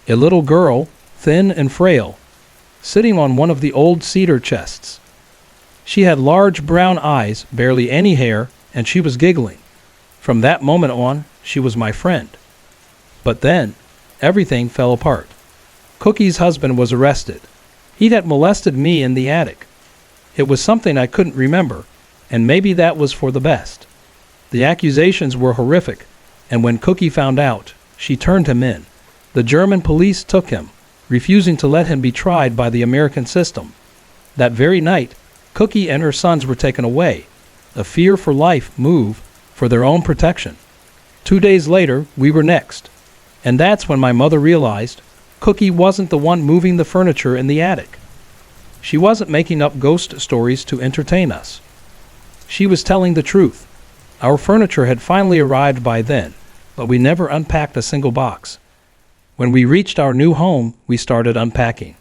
A little girl, thin and frail, sitting on one of the old cedar chests. She had large brown eyes, barely any hair, and she was giggling. From that moment on, she was my friend. But then, everything fell apart. Cookie's husband was arrested. He had molested me in the attic. It was something I couldn't remember, and maybe that was for the best. The accusations were horrific, and when Cookie found out, she turned him in. The German police took him, refusing to let him be tried by the American system. That very night, Cookie and her sons were taken away, a fear-for-life move for their own protection. 2 days later, we were next. And that's when my mother realized Cookie wasn't the one moving the furniture in the attic. She wasn't making up ghost stories to entertain us. She was telling the truth. Our furniture had finally arrived by then, but we never unpacked a single box. When we reached our new home, we started unpacking.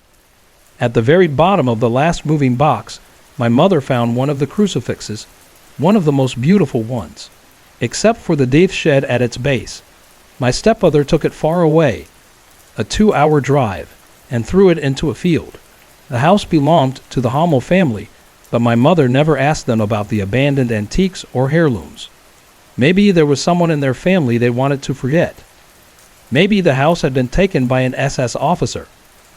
At the very bottom of the last moving box, my mother found one of the crucifixes, one of the most beautiful ones, except for the dove shed at its base. My stepmother took it far away, a 2-hour drive, and threw it into a field. The house belonged to the Hummel family, but my mother never asked them about the abandoned antiques or heirlooms. Maybe there was someone in their family they wanted to forget. Maybe the house had been taken by an SS officer,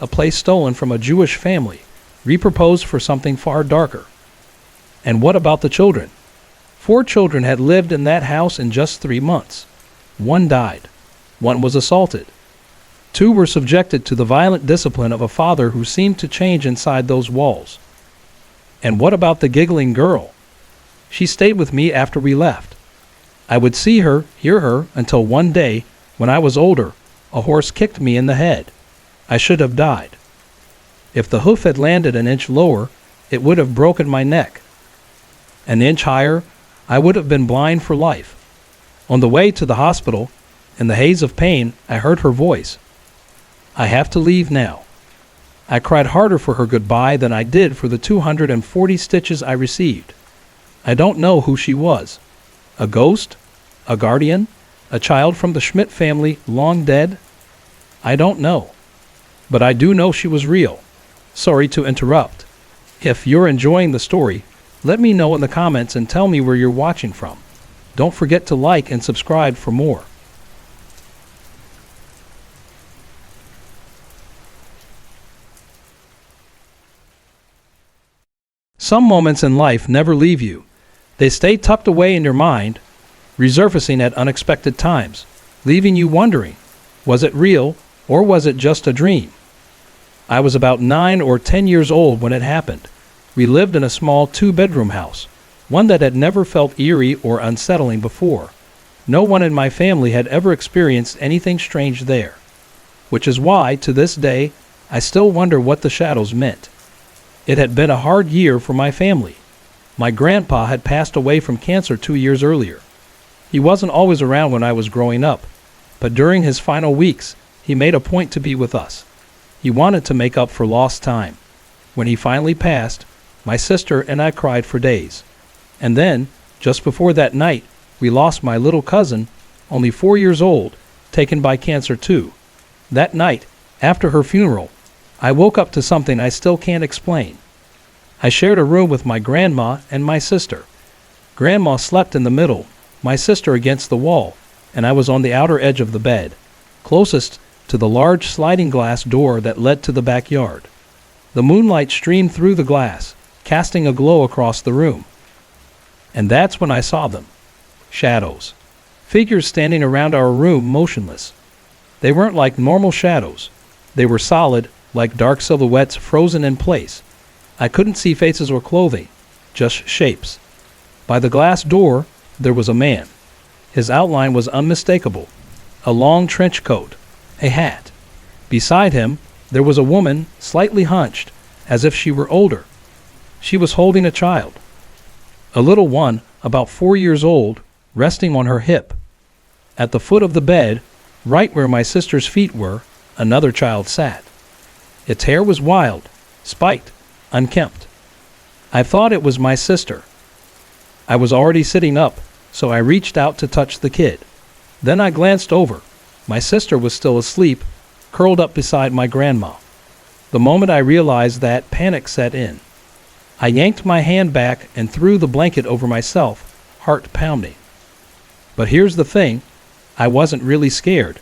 a place stolen from a Jewish family, repurposed for something far darker. And what about the children? 4 children had lived in that house in just 3 months. 1 died. 1 was assaulted. 2 were subjected to the violent discipline of a father who seemed to change inside those walls. And what about the giggling girl? She stayed with me after we left. I would see her, hear her, until one day, when I was older, a horse kicked me in the head. I should have died. If the hoof had landed an inch lower, it would have broken my neck. An inch higher, I would have been blind for life. On the way to the hospital, in the haze of pain, I heard her voice. I have to leave now. I cried harder for her goodbye than I did for the 240 stitches I received. I don't know who she was. A ghost? A guardian? A child from the Schmidt family long dead? I don't know. But I do know she was real. Sorry to interrupt. If you're enjoying the story, let me know in the comments and tell me where you're watching from. Don't forget to like and subscribe for more. Some moments in life never leave you. They stay tucked away in your mind, resurfacing at unexpected times, leaving you wondering, was it real or was it just a dream? I was about 9 or 10 years old when it happened. We lived in a small 2-bedroom house, one that had never felt eerie or unsettling before. No one in my family had ever experienced anything strange there, which is why, to this day, I still wonder what the shadows meant. It had been a hard year for my family. My grandpa had passed away from cancer 2 years earlier. He wasn't always around when I was growing up, but during his final weeks, he made a point to be with us. He wanted to make up for lost time. When he finally passed, my sister and I cried for days. And then, just before that night, we lost my little cousin, only 4 years old, taken by cancer too. That night, after her funeral, I woke up to something I still can't explain. I shared a room with my grandma and my sister. Grandma slept in the middle, my sister against the wall, and I was on the outer edge of the bed, closest to the large sliding glass door that led to the backyard. The moonlight streamed through the glass, casting a glow across the room. And that's when I saw them. Shadows. Figures standing around our room motionless. They weren't like normal shadows. They were solid, like dark silhouettes frozen in place. I couldn't see faces or clothing, just shapes. By the glass door, there was a man. His outline was unmistakable. A long trench coat, a hat. Beside him, there was a woman, slightly hunched, as if she were older. She was holding a child. A little one, about 4 years old, resting on her hip. At the foot of the bed, right where my sister's feet were, another child sat. Its hair was wild, spiked, unkempt. I thought it was my sister. I was already sitting up, so I reached out to touch the kid. Then I glanced over. My sister was still asleep, curled up beside my grandma. The moment I realized that, panic set in. I yanked my hand back and threw the blanket over myself, heart pounding. But here's the thing, I wasn't really scared.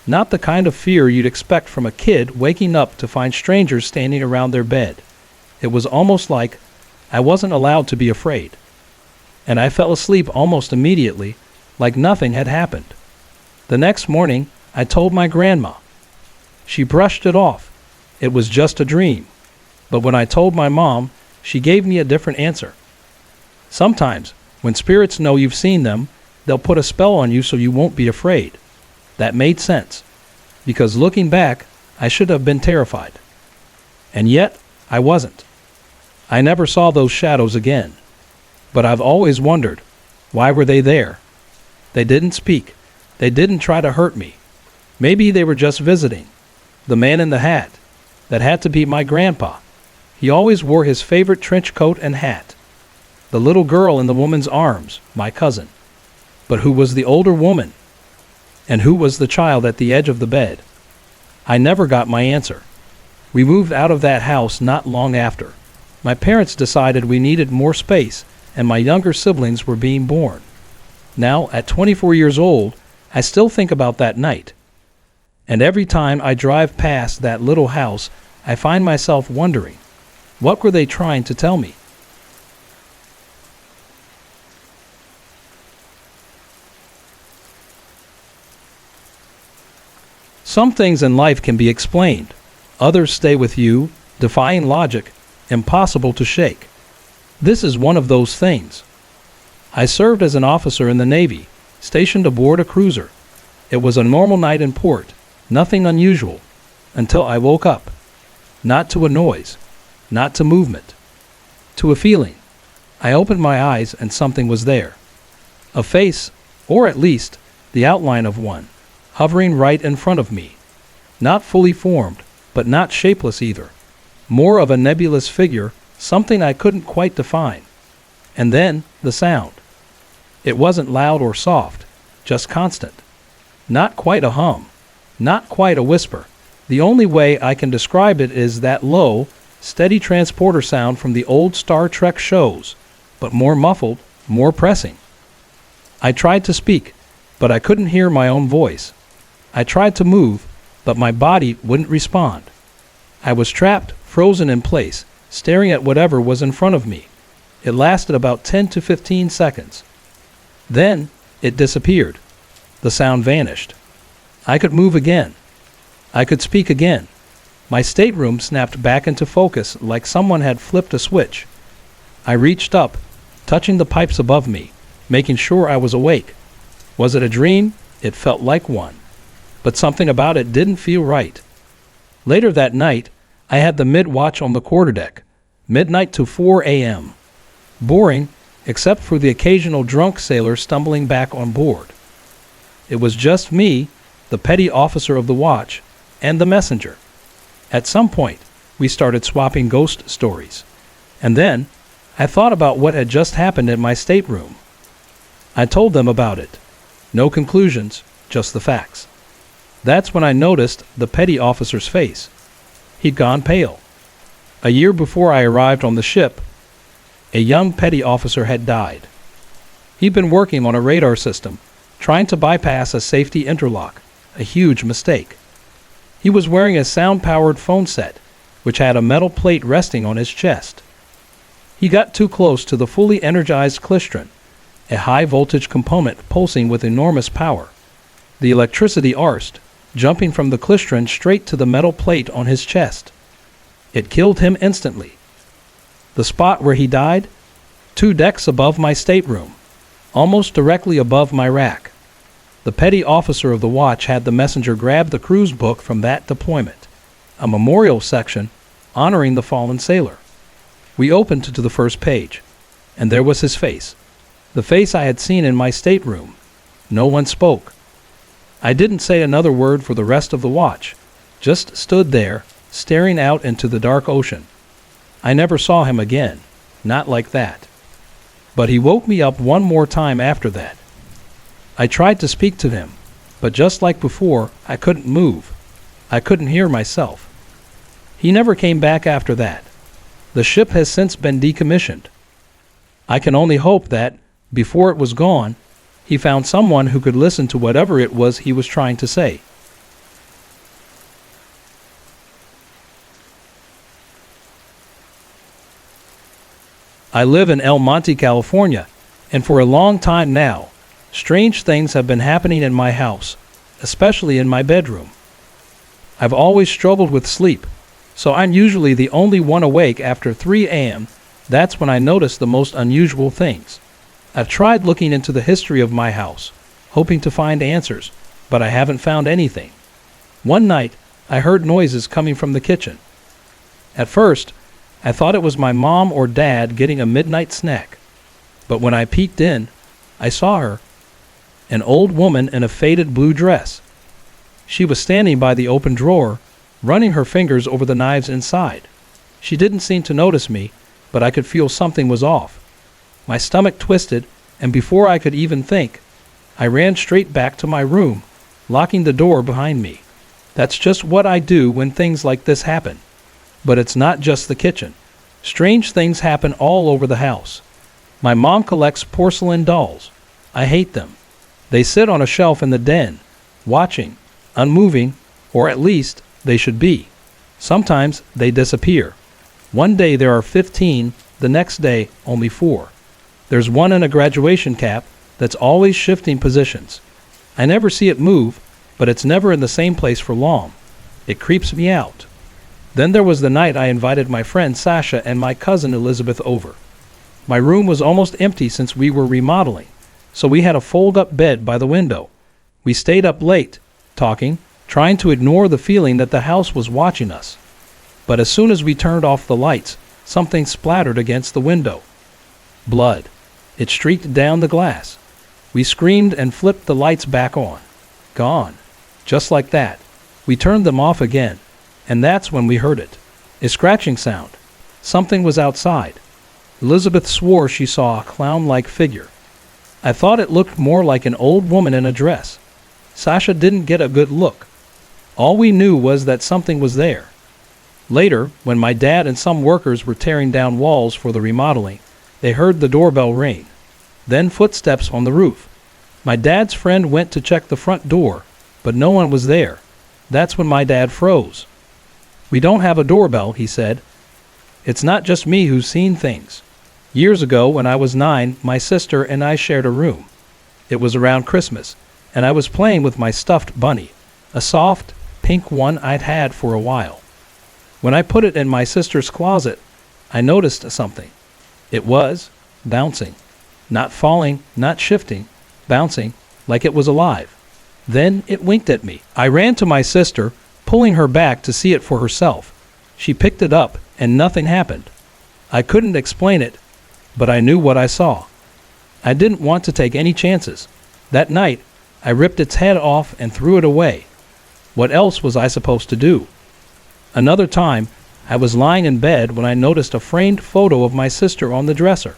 Not the kind of fear you'd expect from a kid waking up to find strangers standing around their bed. It was almost like I wasn't allowed to be afraid. And I fell asleep almost immediately, like nothing had happened. The next morning, I told my grandma. She brushed it off. It was just a dream. But when I told my mom, she gave me a different answer. Sometimes, when spirits know you've seen them, they'll put a spell on you so you won't be afraid. That made sense, because looking back, I should have been terrified. And yet, I wasn't. I never saw those shadows again. But I've always wondered, why were they there? They didn't speak. They didn't try to hurt me. Maybe they were just visiting. The man in the hat. That had to be my grandpa. He always wore his favorite trench coat and hat. The little girl in the woman's arms, my cousin. But who was the older woman? And who was the child at the edge of the bed? I never got my answer. We moved out of that house not long after. My parents decided we needed more space, and my younger siblings were being born. Now, at 24 years old, I still think about that night. And every time I drive past that little house, I find myself wondering, what were they trying to tell me? Some things in life can be explained. Others stay with you, defying logic, impossible to shake. This is one of those things. I served as an officer in the Navy, stationed aboard a cruiser. It was a normal night in port, nothing unusual, until I woke up. Not to a noise, not to movement, to a feeling. I opened my eyes and something was there. A face, or at least the outline of one, hovering right in front of me. Not fully formed, but not shapeless either. More of a nebulous figure, something I couldn't quite define. And then the sound. It wasn't loud or soft, just constant. Not quite a hum, not quite a whisper. The only way I can describe it is that low, steady transporter sound from the old Star Trek shows, but more muffled, more pressing. I tried to speak, but I couldn't hear my own voice. I tried to move, but my body wouldn't respond. I was trapped, frozen in place, staring at whatever was in front of me. It lasted about 10 to 15 seconds. Then it disappeared. The sound vanished. I could move again. I could speak again. My stateroom snapped back into focus like someone had flipped a switch. I reached up, touching the pipes above me, making sure I was awake. Was it a dream? It felt like one. But something about it didn't feel right. Later that night, I had the mid-watch on the quarterdeck, midnight to 4 a.m. Boring, except for the occasional drunk sailor stumbling back on board. It was just me, the petty officer of the watch, and the messenger. At some point, we started swapping ghost stories. And then, I thought about what had just happened in my stateroom. I told them about it. No conclusions, just the facts. That's when I noticed the petty officer's face. He'd gone pale. A year before I arrived on the ship, a young petty officer had died. He'd been working on a radar system, trying to bypass a safety interlock, a huge mistake. He was wearing a sound-powered phone set, which had a metal plate resting on his chest. He got too close to the fully energized klystron, a high-voltage component pulsing with enormous power. The electricity arced, jumping from the klystron straight to the metal plate on his chest. It killed him instantly. The spot where he died? 2 decks above my stateroom, almost directly above my rack. The petty officer of the watch had the messenger grab the cruise book from that deployment, a memorial section honoring the fallen sailor. We opened to the first page, and there was his face, the face I had seen in my stateroom. No one spoke. I didn't say another word for the rest of the watch, just stood there, staring out into the dark ocean. I never saw him again, not like that. But he woke me up one more time after that. I tried to speak to him, but just like before, I couldn't move. I couldn't hear myself. He never came back after that. The ship has since been decommissioned. I can only hope that, before it was gone, he found someone who could listen to whatever it was he was trying to say. I live in El Monte, California, and for a long time now, strange things have been happening in my house, especially in my bedroom. I've always struggled with sleep, so I'm usually the only one awake after 3 a.m. That's when I notice the most unusual things. I've tried looking into the history of my house, hoping to find answers, but I haven't found anything. One night, I heard noises coming from the kitchen. At first, I thought it was my mom or dad getting a midnight snack. But when I peeked in, I saw her, an old woman in a faded blue dress. She was standing by the open drawer, running her fingers over the knives inside. She didn't seem to notice me, but I could feel something was off. My stomach twisted, and before I could even think, I ran straight back to my room, locking the door behind me. That's just what I do when things like this happen. But it's not just the kitchen. Strange things happen all over the house. My mom collects porcelain dolls. I hate them. They sit on a shelf in the den, watching, unmoving, or at least they should be. Sometimes they disappear. One day there are 15, the next day only 4. There's one in a graduation cap that's always shifting positions. I never see it move, but it's never in the same place for long. It creeps me out. Then there was the night I invited my friend Sasha and my cousin Elizabeth over. My room was almost empty since we were remodeling, so we had a fold-up bed by the window. We stayed up late, talking, trying to ignore the feeling that the house was watching us. But as soon as we turned off the lights, something splattered against the window. Blood. It streaked down the glass. We screamed and flipped the lights back on. Gone. Just like that. We turned them off again, and that's when we heard it. A scratching sound. Something was outside. Elizabeth swore she saw a clown-like figure. I thought it looked more like an old woman in a dress. Sasha didn't get a good look. All we knew was that something was there. Later, when my dad and some workers were tearing down walls for the remodeling, they heard the doorbell ring. Then footsteps on the roof. My dad's friend went to check the front door, but no one was there. That's when my dad froze. "We don't have a doorbell," he said. "It's not just me who's seen things. Years ago, when I was 9, my sister and I shared a room. It was around Christmas, and I was playing with my stuffed bunny, a soft, pink one I'd had for a while. When I put it in my sister's closet, I noticed something. It was bouncing. Not falling, not shifting, bouncing, like it was alive. Then it winked at me. I ran to my sister, pulling her back to see it for herself. She picked it up, and nothing happened. I couldn't explain it, but I knew what I saw. I didn't want to take any chances. That night, I ripped its head off and threw it away. What else was I supposed to do? Another time, I was lying in bed when I noticed a framed photo of my sister on the dresser.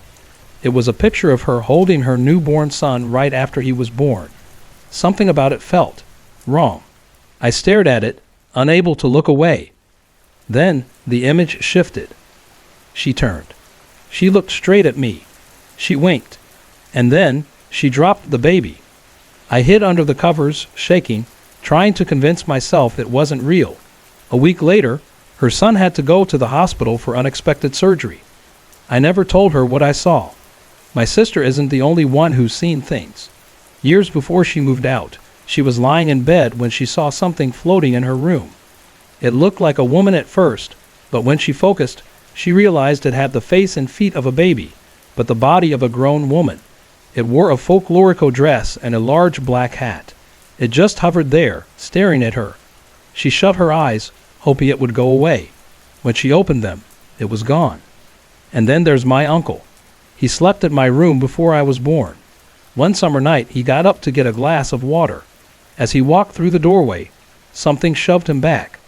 It was a picture of her holding her newborn son right after he was born. Something about it felt wrong. I stared at it, unable to look away. Then the image shifted. She turned. She looked straight at me. She winked. And then she dropped the baby. I hid under the covers, shaking, trying to convince myself it wasn't real. A week later, her son had to go to the hospital for unexpected surgery. I never told her what I saw. My sister isn't the only one who's seen things. Years before she moved out, she was lying in bed when she saw something floating in her room. It looked like a woman at first, but when she focused, she realized it had the face and feet of a baby, but the body of a grown woman. It wore a folklorico dress and a large black hat. It just hovered there, staring at her. She shut her eyes, hoping it would go away. When she opened them, it was gone. And then there's my uncle. He slept in my room before I was born. One summer night, he got up to get a glass of water. As he walked through the doorway, something shoved him back.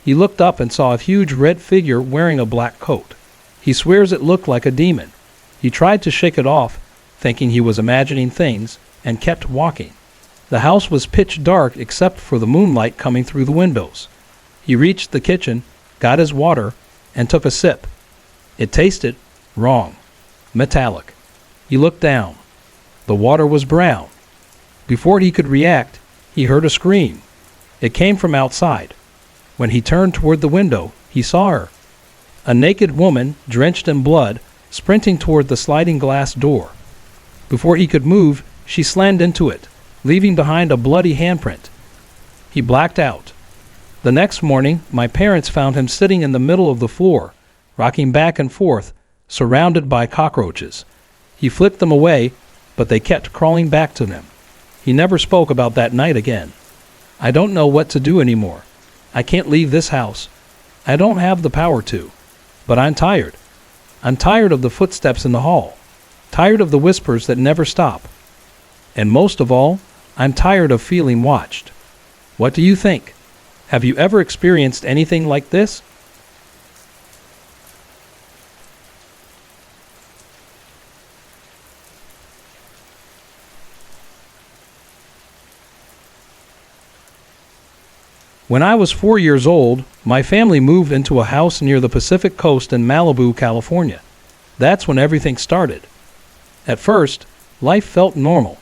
He looked up and saw a huge red figure wearing a black coat. He swears it looked like a demon. He tried to shake it off, thinking he was imagining things, and kept walking. The house was pitch dark except for the moonlight coming through the windows. He reached the kitchen, got his water, and took a sip. It tasted wrong. Metallic. He looked down. The water was brown. Before he could react, he heard a scream. It came from outside. When he turned toward the window, he saw her. A naked woman, drenched in blood, sprinting toward the sliding glass door. Before he could move, she slammed into it, leaving behind a bloody handprint. He blacked out. The next morning, my parents found him sitting in the middle of the floor, rocking back and forth, surrounded by cockroaches. He flicked them away, but they kept crawling back to him. He never spoke about that night again. I don't know what to do anymore. I can't leave this house. I don't have the power to. But I'm tired. I'm tired of the footsteps in the hall. Tired of the whispers that never stop. And most of all, I'm tired of feeling watched. What do you think? Have you ever experienced anything like this? When I was 4 years old, my family moved into a house near the Pacific coast in Malibu, California. That's when everything started. At first, life felt normal.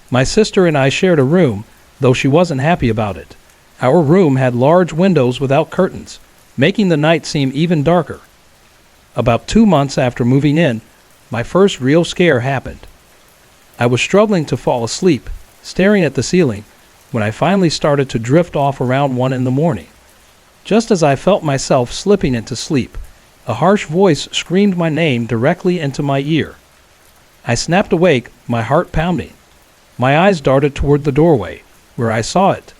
My sister and I shared a room, though she wasn't happy about it. Our room had large windows without curtains, making the night seem even darker. About 2 months after moving in, my first real scare happened. I was struggling to fall asleep, staring at the ceiling, when I finally started to drift off around 1 in the morning. Just as I felt myself slipping into sleep, a harsh voice screamed my name directly into my ear. I snapped awake, my heart pounding. My eyes darted toward the doorway, where I saw it.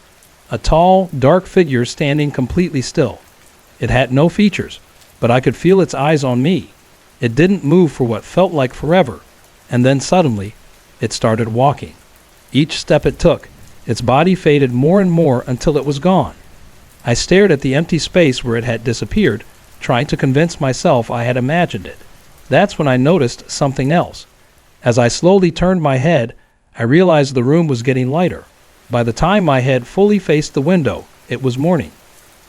A tall, dark figure standing completely still. It had no features, but I could feel its eyes on me. It didn't move for what felt like forever, and then suddenly, it started walking. Each step it took, its body faded more and more until it was gone. I stared at the empty space where it had disappeared, trying to convince myself I had imagined it. That's when I noticed something else. As I slowly turned my head, I realized the room was getting lighter. By the time my head fully faced the window, it was morning.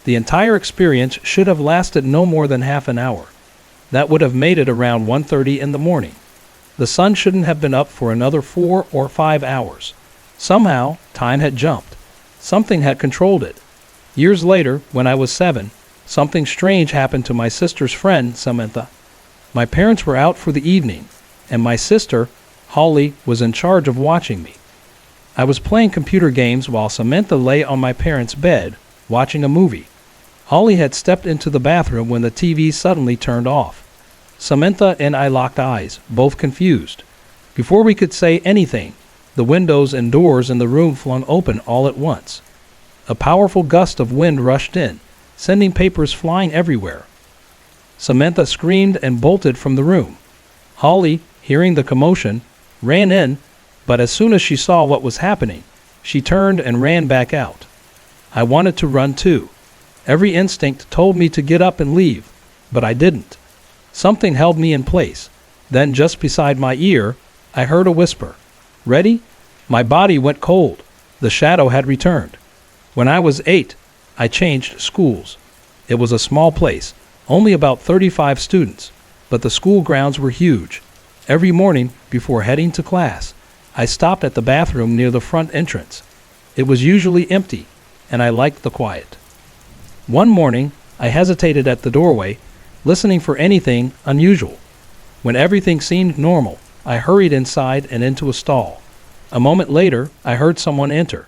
The entire experience should have lasted no more than half an hour. That would have made it around 1:30 in the morning. The sun shouldn't have been up for another 4 or 5 hours. Somehow, time had jumped. Something had controlled it. Years later, when I was 7, something strange happened to my sister's friend, Samantha. My parents were out for the evening, and my sister, Holly, was in charge of watching me. I was playing computer games while Samantha lay on my parents' bed, watching a movie. Holly had stepped into the bathroom when the TV suddenly turned off. Samantha and I locked eyes, both confused. Before we could say anything, the windows and doors in the room flung open all at once. A powerful gust of wind rushed in, sending papers flying everywhere. Samantha screamed and bolted from the room. Holly, hearing the commotion, ran in, but as soon as she saw what was happening, she turned and ran back out. I wanted to run too. Every instinct told me to get up and leave, but I didn't. Something held me in place. Then, just beside my ear, I heard a whisper. Ready? My body went cold. The shadow had returned. When I was 8, I changed schools. It was a small place, only about 35 students, but the school grounds were huge. Every morning, before heading to class, I stopped at the bathroom near the front entrance. It was usually empty, and I liked the quiet. One morning, I hesitated at the doorway, listening for anything unusual. When everything seemed normal, I hurried inside and into a stall. A moment later, I heard someone enter.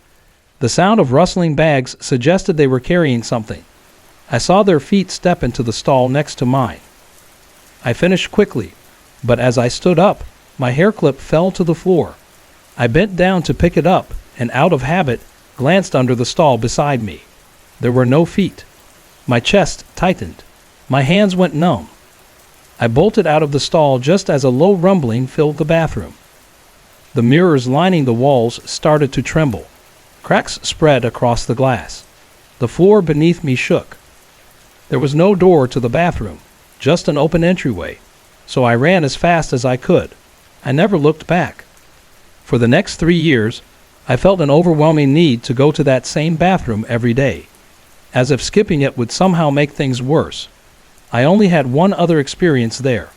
The sound of rustling bags suggested they were carrying something. I saw their feet step into the stall next to mine. I finished quickly, but as I stood up, my hair clip fell to the floor. I bent down to pick it up and, out of habit, glanced under the stall beside me. There were no feet. My chest tightened. My hands went numb. I bolted out of the stall just as a low rumbling filled the bathroom. The mirrors lining the walls started to tremble. Cracks spread across the glass. The floor beneath me shook. There was no door to the bathroom, just an open entryway, so I ran as fast as I could. I never looked back. For the next 3 years, I felt an overwhelming need to go to that same bathroom every day, as if skipping it would somehow make things worse. I only had one other experience there.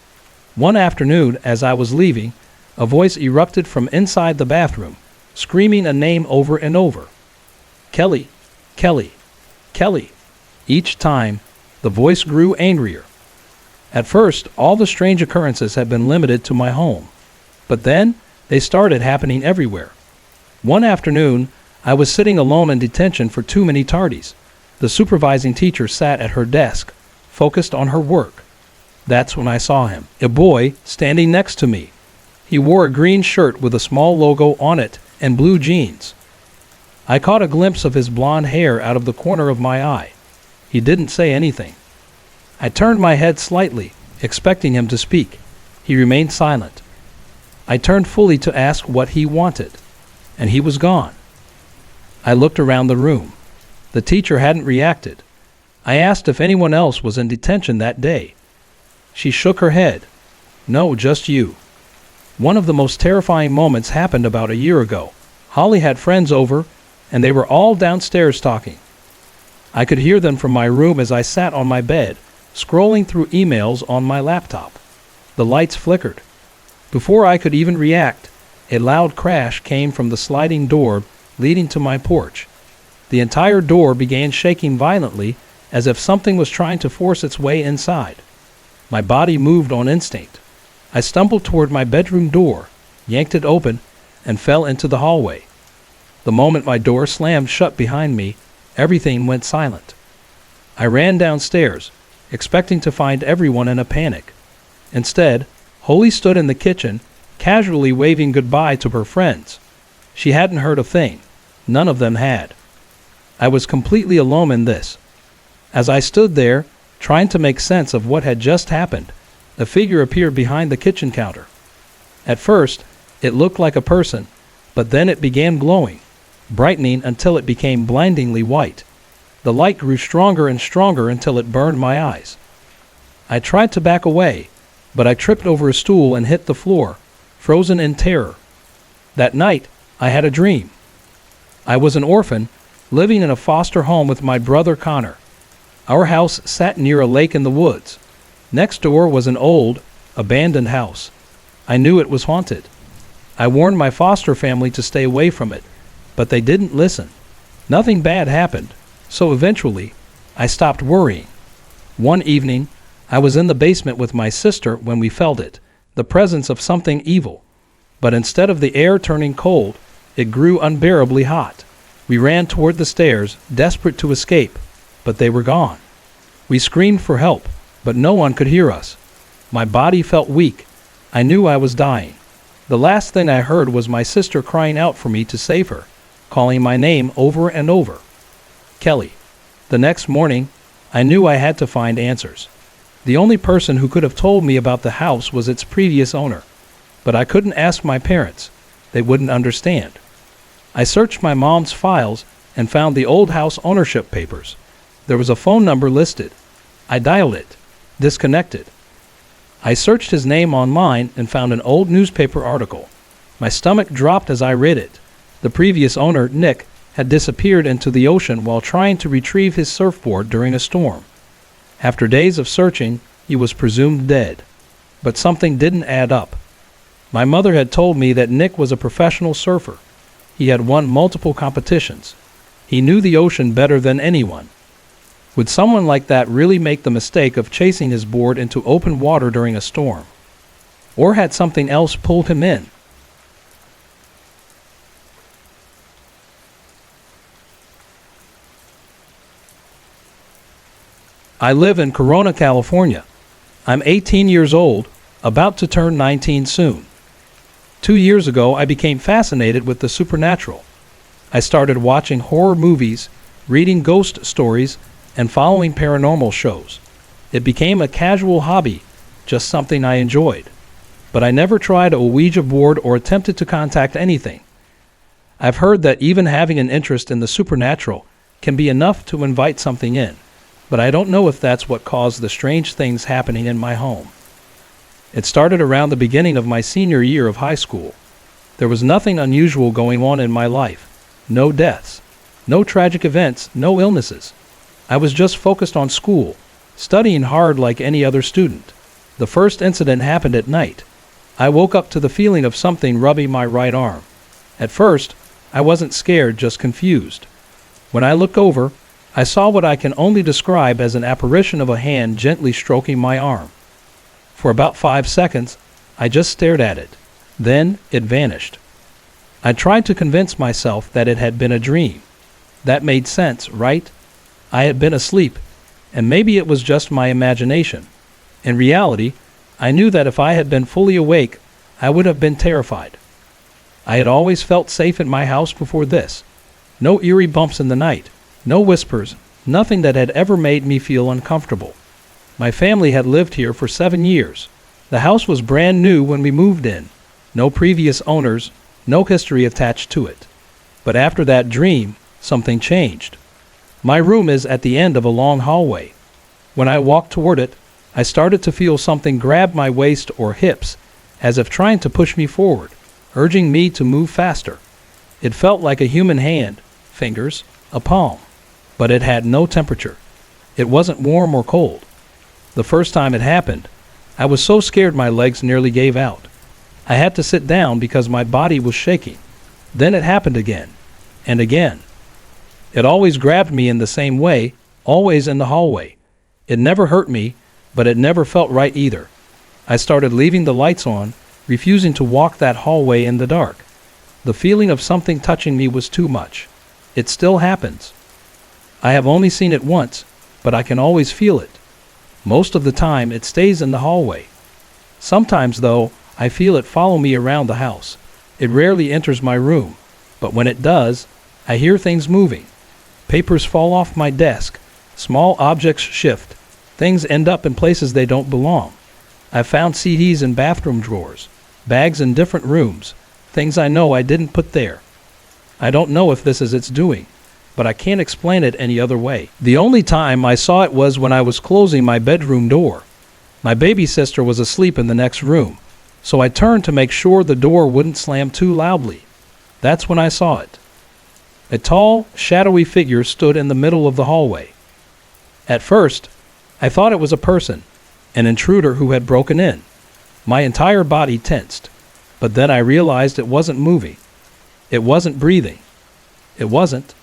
One afternoon, as I was leaving, a voice erupted from inside the bathroom, screaming a name over and over. Kelly, Kelly, Kelly. Each time, the voice grew angrier. At first, all the strange occurrences had been limited to my home, but then they started happening everywhere. One afternoon, I was sitting alone in detention for too many tardies. The supervising teacher sat at her desk, focused on her work. That's when I saw him, a boy standing next to me. He wore a green shirt with a small logo on it and blue jeans. I caught a glimpse of his blonde hair out of the corner of my eye. He didn't say anything. I turned my head slightly, expecting him to speak. He remained silent. I turned fully to ask what he wanted, and he was gone. I looked around the room. The teacher hadn't reacted. I asked if anyone else was in detention that day. She shook her head. No, just you. One of the most terrifying moments happened about a year ago. Holly had friends over, and they were all downstairs talking. I could hear them from my room as I sat on my bed, scrolling through emails on my laptop. The lights flickered. Before I could even react, a loud crash came from the sliding door leading to my porch. The entire door began shaking violently, as if something was trying to force its way inside. My body moved on instinct. I stumbled toward my bedroom door, yanked it open, and fell into the hallway. The moment my door slammed shut behind me, everything went silent. I ran downstairs, expecting to find everyone in a panic. Instead, Holly stood in the kitchen, casually waving goodbye to her friends. She hadn't heard a thing. None of them had. I was completely alone in this. As I stood there, trying to make sense of what had just happened, a figure appeared behind the kitchen counter. At first, it looked like a person, but then it began glowing, brightening until it became blindingly white. The light grew stronger and stronger until it burned my eyes. I tried to back away, but I tripped over a stool and hit the floor, frozen in terror. That night, I had a dream. I was an orphan, living in a foster home with my brother Connor. Our house sat near a lake in the woods. Next door was an old, abandoned house. I knew it was haunted. I warned my foster family to stay away from it, but they didn't listen. Nothing bad happened, so eventually, I stopped worrying. One evening, I was in the basement with my sister when we felt it, the presence of something evil. But instead of the air turning cold, it grew unbearably hot. We ran toward the stairs, desperate to escape, but they were gone. We screamed for help, but no one could hear us. My body felt weak. I knew I was dying. The last thing I heard was my sister crying out for me to save her, calling my name over and over. Kelly. The next morning, I knew I had to find answers. The only person who could have told me about the house was its previous owner, but I couldn't ask my parents. They wouldn't understand. I searched my mom's files and found the old house ownership papers. There was a phone number listed. I dialed it. Disconnected. I searched his name online and found an old newspaper article. My stomach dropped as I read it. The previous owner, Nick, had disappeared into the ocean while trying to retrieve his surfboard during a storm. After days of searching, he was presumed dead. But something didn't add up. My mother had told me that Nick was a professional surfer. He had won multiple competitions. He knew the ocean better than anyone. Would someone like that really make the mistake of chasing his board into open water during a storm? Or had something else pulled him in? I live in Corona, California. I'm 18 years old, about to turn 19 soon. 2 years ago, I became fascinated with the supernatural. I started watching horror movies, reading ghost stories, and following paranormal shows. It became a casual hobby, just something I enjoyed. But I never tried a Ouija board or attempted to contact anything. I've heard that even having an interest in the supernatural can be enough to invite something in, but I don't know if that's what caused the strange things happening in my home. It started around the beginning of my senior year of high school. There was nothing unusual going on in my life. No deaths. No tragic events. No illnesses. I was just focused on school, studying hard like any other student. The first incident happened at night. I woke up to the feeling of something rubbing my right arm. At first, I wasn't scared, just confused. When I looked over, I saw what I can only describe as an apparition of a hand gently stroking my arm. For about 5 seconds, I just stared at it. Then it vanished. I tried to convince myself that it had been a dream. That made sense, right? I had been asleep, and maybe it was just my imagination. In reality, I knew that if I had been fully awake, I would have been terrified. I had always felt safe at my house before this. No eerie bumps in the night, no whispers, nothing that had ever made me feel uncomfortable. My family had lived here for 7 years. The house was brand new when we moved in. No previous owners, no history attached to it. But after that dream, something changed. My room is at the end of a long hallway. When I walked toward it, I started to feel something grab my waist or hips, as if trying to push me forward, urging me to move faster. It felt like a human hand, fingers, a palm, but it had no temperature. It wasn't warm or cold. The first time it happened, I was so scared my legs nearly gave out. I had to sit down because my body was shaking. Then it happened again, and again. It always grabbed me in the same way, always in the hallway. It never hurt me, but it never felt right either. I started leaving the lights on, refusing to walk that hallway in the dark. The feeling of something touching me was too much. It still happens. I have only seen it once, but I can always feel it. Most of the time, it stays in the hallway. Sometimes, though, I feel it follow me around the house. It rarely enters my room, but when it does, I hear things moving. Papers fall off my desk. Small objects shift. Things end up in places they don't belong. I've found CDs in bathroom drawers, bags in different rooms, things I know I didn't put there. I don't know if this is its doing, but I can't explain it any other way. The only time I saw it was when I was closing my bedroom door. My baby sister was asleep in the next room, so I turned to make sure the door wouldn't slam too loudly. That's when I saw it. A tall, shadowy figure stood in the middle of the hallway. At first, I thought it was a person, an intruder who had broken in. My entire body tensed, but then I realized it wasn't moving. It wasn't breathing. It wasn't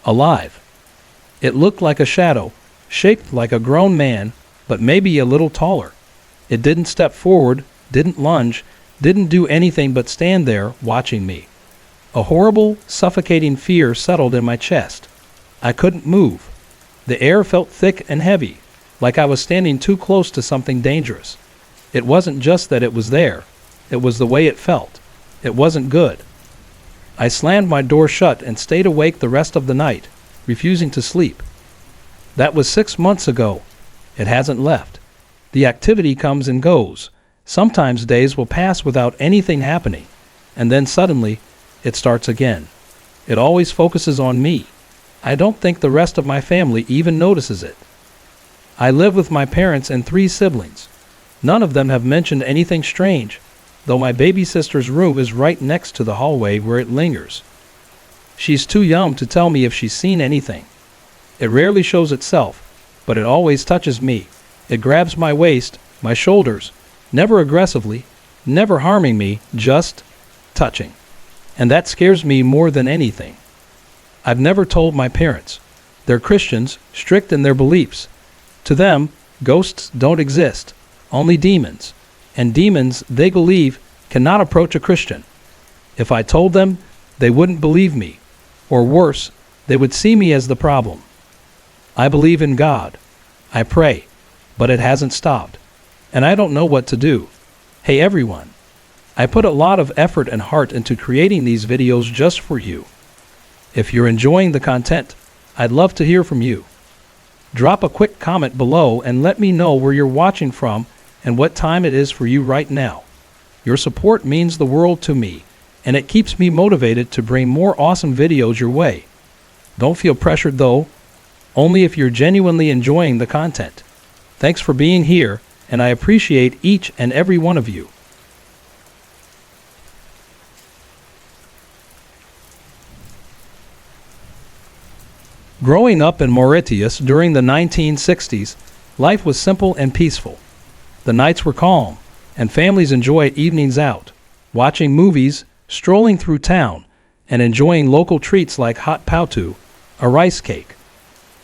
alive. It looked like a shadow, shaped like a grown man, but maybe a little taller. It didn't step forward, didn't lunge, didn't do anything but stand there watching me. A horrible, suffocating fear settled in my chest. I couldn't move. The air felt thick and heavy, like I was standing too close to something dangerous. It wasn't just that it was there. It was the way it felt. It wasn't good. I slammed my door shut and stayed awake the rest of the night, refusing to sleep. That was 6 months ago. It hasn't left. The activity comes and goes. Sometimes days will pass without anything happening, and then suddenly, it starts again. It always focuses on me. I don't think the rest of my family even notices it. I live with my parents and 3 siblings. None of them have mentioned anything strange, though my baby sister's room is right next to the hallway where it lingers. She's too young to tell me if she's seen anything. It rarely shows itself, but it always touches me. It grabs my waist, my shoulders, never aggressively, never harming me, just touching. And that scares me more than anything. I've never told my parents. They're Christians, strict in their beliefs. To them, ghosts don't exist, only demons. And demons, they believe, cannot approach a Christian. If I told them, they wouldn't believe me. Or worse, they would see me as the problem. I believe in God. I pray, but it hasn't stopped. And I don't know what to do. Hey everyone, I put a lot of effort and heart into creating these videos just for you. If you're enjoying the content, I'd love to hear from you. Drop a quick comment below and let me know where you're watching from and what time it is for you right now. Your support means the world to me, and it keeps me motivated to bring more awesome videos your way. Don't feel pressured though, only if you're genuinely enjoying the content. Thanks for being here, and I appreciate each and every one of you. Growing up in Mauritius during the 1960s, life was simple and peaceful. The nights were calm, and families enjoyed evenings out, watching movies, strolling through town, and enjoying local treats like hot pautu, a rice cake.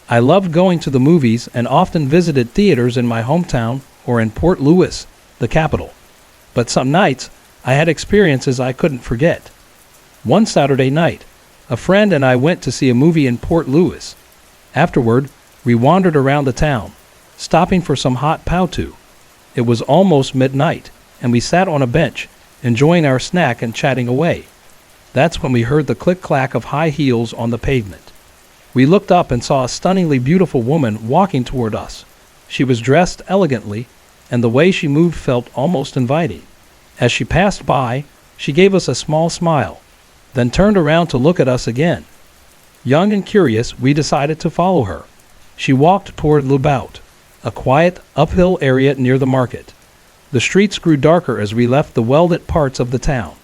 I loved going to the movies and often visited theaters in my hometown or in Port Louis, the capital. But some nights, I had experiences I couldn't forget. One Saturday night, a friend and I went to see a movie in Port Louis. Afterward, we wandered around the town, stopping for some hot pautu. It was almost midnight, and we sat on a bench, enjoying our snack and chatting away. That's when we heard the click-clack of high heels on the pavement. We looked up and saw a stunningly beautiful woman walking toward us. She was dressed elegantly, and the way she moved felt almost inviting. As she passed by, she gave us a small smile, then turned around to look at us again. Young and curious, we decided to follow her. She walked toward Lubout, a quiet, uphill area near the market. The streets grew darker as we left the well-lit parts of the town.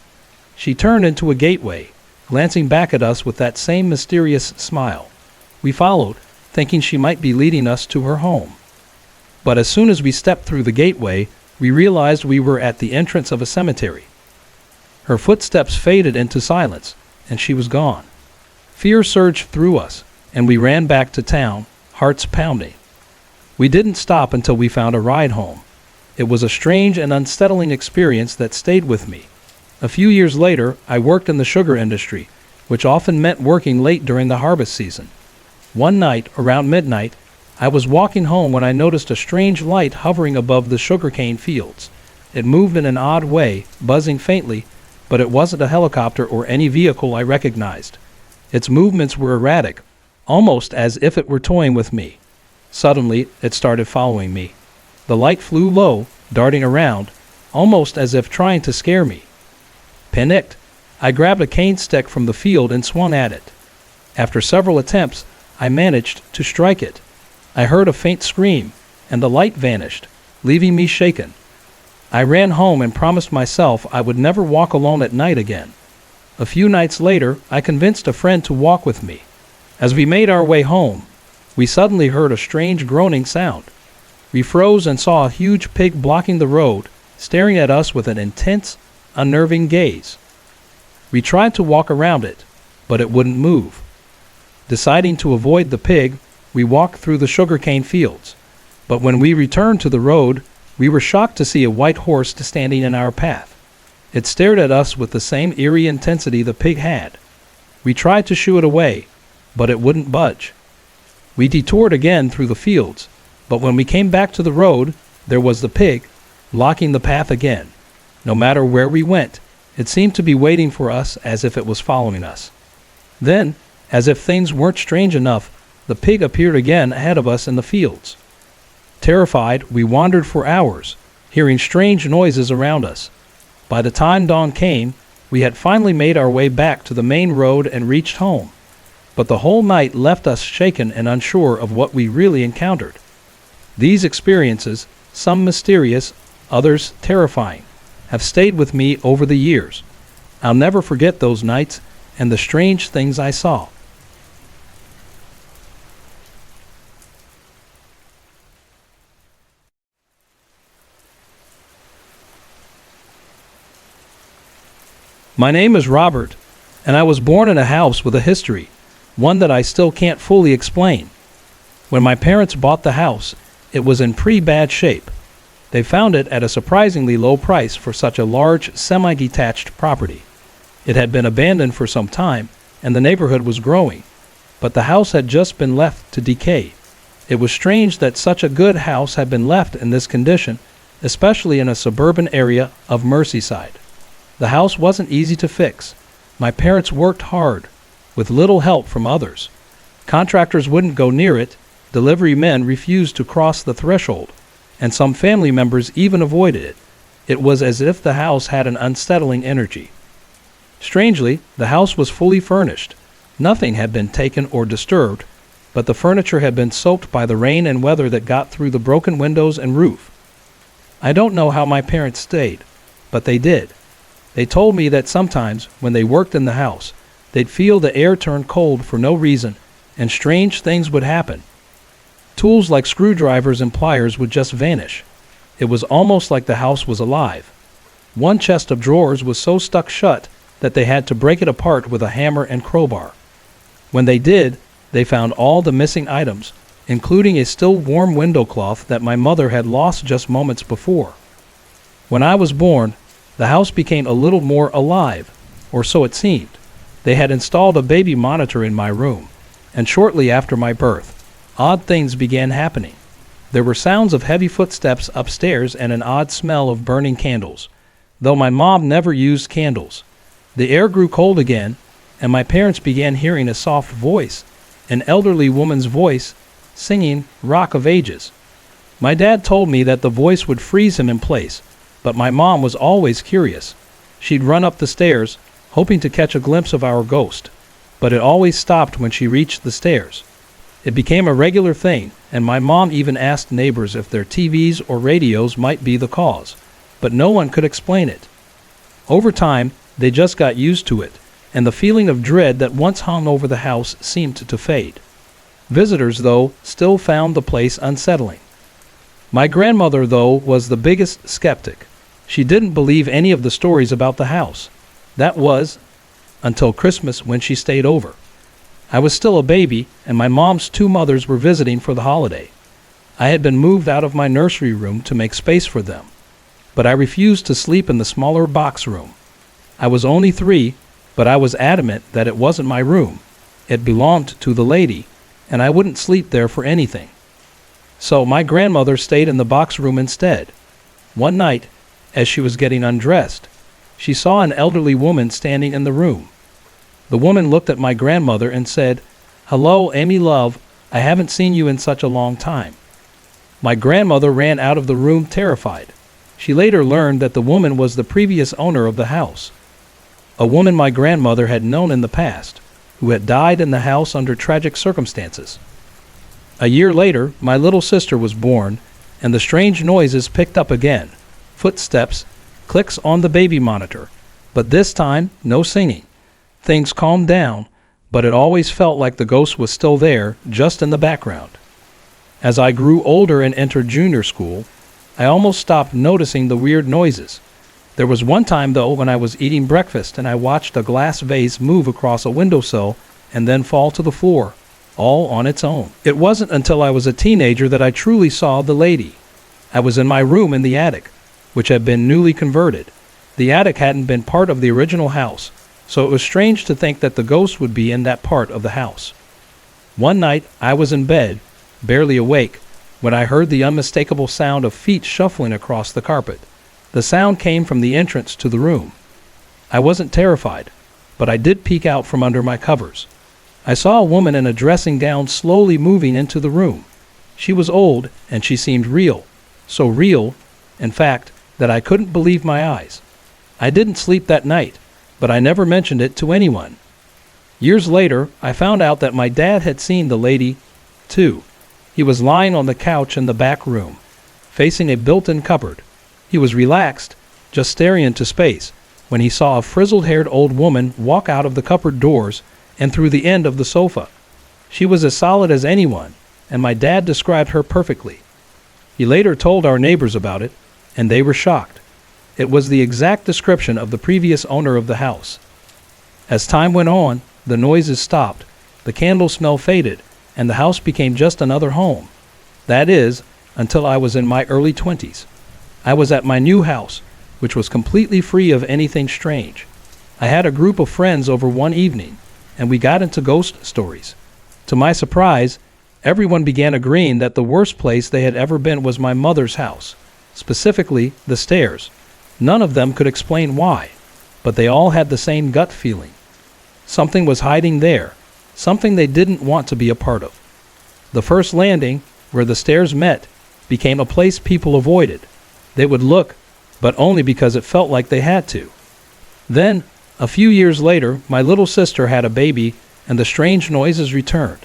She turned into a gateway, glancing back at us with that same mysterious smile. We followed, thinking she might be leading us to her home. But as soon as we stepped through the gateway, we realized we were at the entrance of a cemetery. Her footsteps faded into silence, and she was gone. Fear surged through us, and we ran back to town, hearts pounding. We didn't stop until we found a ride home. It was a strange and unsettling experience that stayed with me. A few years later, I worked in the sugar industry, which often meant working late during the harvest season. One night, around midnight, I was walking home when I noticed a strange light hovering above the sugarcane fields. It moved in an odd way, buzzing faintly, but it wasn't a helicopter or any vehicle I recognized. Its movements were erratic, almost as if it were toying with me. Suddenly, it started following me. The light flew low, darting around, almost as if trying to scare me. Panicked, I grabbed a cane stick from the field and swung at it. After several attempts, I managed to strike it. I heard a faint scream, and the light vanished, leaving me shaken. I ran home and promised myself I would never walk alone at night again. A few nights later, I convinced a friend to walk with me. As we made our way home, we suddenly heard a strange groaning sound. We froze and saw a huge pig blocking the road, staring at us with an intense, unnerving gaze. We tried to walk around it, but it wouldn't move. Deciding to avoid the pig, we walked through the sugarcane fields. But when we returned to the road, we were shocked to see a white horse standing in our path. It stared at us with the same eerie intensity the pig had. We tried to shoo it away, but it wouldn't budge. We detoured again through the fields, but when we came back to the road, there was the pig, blocking the path again. No matter where we went, it seemed to be waiting for us as if it was following us. Then, as if things weren't strange enough, the pig appeared again ahead of us in the fields. Terrified, we wandered for hours, hearing strange noises around us. By the time dawn came, we had finally made our way back to the main road and reached home. But the whole night left us shaken and unsure of what we really encountered. These experiences, some mysterious, others terrifying, have stayed with me over the years. I'll never forget those nights and the strange things I saw. My name is Robert, and I was born in a house with a history, one that I still can't fully explain. When my parents bought the house, it was in pretty bad shape. They found it at a surprisingly low price for such a large, semi-detached property. It had been abandoned for some time, and the neighborhood was growing, but the house had just been left to decay. It was strange that such a good house had been left in this condition, especially in a suburban area of Merseyside. The house wasn't easy to fix. My parents worked hard, with little help from others. Contractors wouldn't go near it, delivery men refused to cross the threshold, and some family members even avoided it. It was as if the house had an unsettling energy. Strangely, the house was fully furnished. Nothing had been taken or disturbed, but the furniture had been soaked by the rain and weather that got through the broken windows and roof. I don't know how my parents stayed, but they did. They told me that sometimes, when they worked in the house, they'd feel the air turn cold for no reason, and strange things would happen. Tools like screwdrivers and pliers would just vanish. It was almost like the house was alive. One chest of drawers was so stuck shut that they had to break it apart with a hammer and crowbar. When they did, they found all the missing items, including a still warm window cloth that my mother had lost just moments before. When I was born, the house became a little more alive, or so it seemed. They had installed a baby monitor in my room, and shortly after my birth, odd things began happening. There were sounds of heavy footsteps upstairs and an odd smell of burning candles, though my mom never used candles. The air grew cold again, and my parents began hearing a soft voice, an elderly woman's voice, singing Rock of Ages. My dad told me that the voice would freeze him in place, but my mom was always curious. She'd run up the stairs, hoping to catch a glimpse of our ghost, but it always stopped when she reached the stairs. It became a regular thing, and my mom even asked neighbors if their TVs or radios might be the cause, but no one could explain it. Over time, they just got used to it, and the feeling of dread that once hung over the house seemed to fade. Visitors, though, still found the place unsettling. My grandmother, though, was the biggest skeptic. She didn't believe any of the stories about the house. That was until Christmas, when she stayed over. I was still a baby, and my mom's two mothers were visiting for the holiday. I had been moved out of my nursery room to make space for them, but I refused to sleep in the smaller box room. I was only 3, but I was adamant that it wasn't my room. It belonged to the lady, and I wouldn't sleep there for anything. So my grandmother stayed in the box room instead. One night, as she was getting undressed, she saw an elderly woman standing in the room. The woman looked at my grandmother and said, "Hello, Amy love, I haven't seen you in such a long time." My grandmother ran out of the room terrified. She later learned that the woman was the previous owner of the house, a woman my grandmother had known in the past, who had died in the house under tragic circumstances. A year later, my little sister was born, and the strange noises picked up again. Footsteps, clicks on the baby monitor, but this time, no singing. Things calmed down, but it always felt like the ghost was still there, just in the background. As I grew older and entered junior school, I almost stopped noticing the weird noises. There was one time, though, when I was eating breakfast and I watched a glass vase move across a windowsill and then fall to the floor, all on its own. It wasn't until I was a teenager that I truly saw the lady. I was in my room in the attic, which had been newly converted. The attic hadn't been part of the original house, so it was strange to think that the ghost would be in that part of the house. One night, I was in bed, barely awake, when I heard the unmistakable sound of feet shuffling across the carpet. The sound came from the entrance to the room. I wasn't terrified, but I did peek out from under my covers. I saw a woman in a dressing gown slowly moving into the room. She was old, and she seemed real. So real, in fact, that I couldn't believe my eyes. I didn't sleep that night, but I never mentioned it to anyone. Years later, I found out that my dad had seen the lady, too. He was lying on the couch in the back room, facing a built-in cupboard. He was relaxed, just staring into space, when he saw a frizzled-haired old woman walk out of the cupboard doors and through the end of the sofa. She was as solid as anyone, and my dad described her perfectly. He later told our neighbors about it, and they were shocked. It was the exact description of the previous owner of the house. As time went on, the noises stopped, the candle smell faded, and the house became just another home. That is, until I was in my early 20s. I was at my new house, which was completely free of anything strange. I had a group of friends over one evening, and we got into ghost stories. To my surprise, everyone began agreeing that the worst place they had ever been was my mother's house, specifically the stairs. None of them could explain why, but they all had the same gut feeling. Something was hiding there, something they didn't want to be a part of. The first landing, where the stairs met, became a place people avoided. They would look, but only because it felt like they had to. Then, a few years later, my little sister had a baby, and the strange noises returned.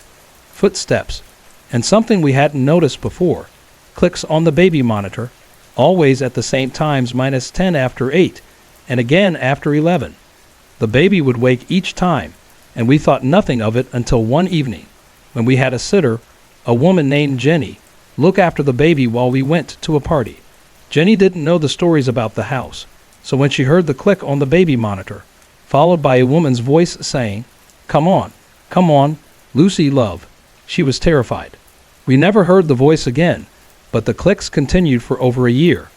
Footsteps, and something we hadn't noticed before, clicks on the baby monitor, always at the same times -10 after 8, and again after 11. The baby would wake each time, and we thought nothing of it until one evening, when we had a sitter, a woman named Jenny, look after the baby while we went to a party. Jenny didn't know the stories about the house, so when she heard the click on the baby monitor, followed by a woman's voice saying, come on, Lucy, love," she was terrified. We never heard the voice again, but the clicks continued for over a year.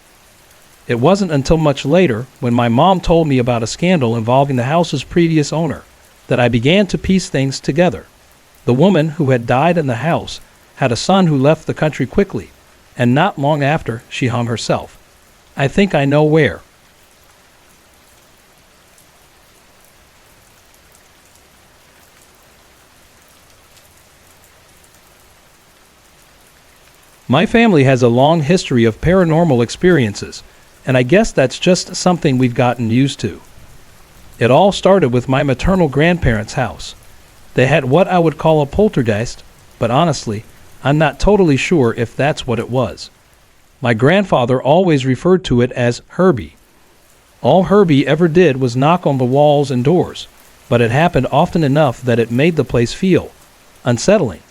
It wasn't until much later, when my mom told me about a scandal involving the house's previous owner, that I began to piece things together. The woman who had died in the house had a son who left the country quickly, and not long after she hung herself. I think I know where. My family has a long history of paranormal experiences, and I guess that's just something we've gotten used to. It all started with my maternal grandparents' house. They had what I would call a poltergeist, but honestly, I'm not totally sure if that's what it was. My grandfather always referred to it as Herbie. All Herbie ever did was knock on the walls and doors, but it happened often enough that it made the place feel unsettling.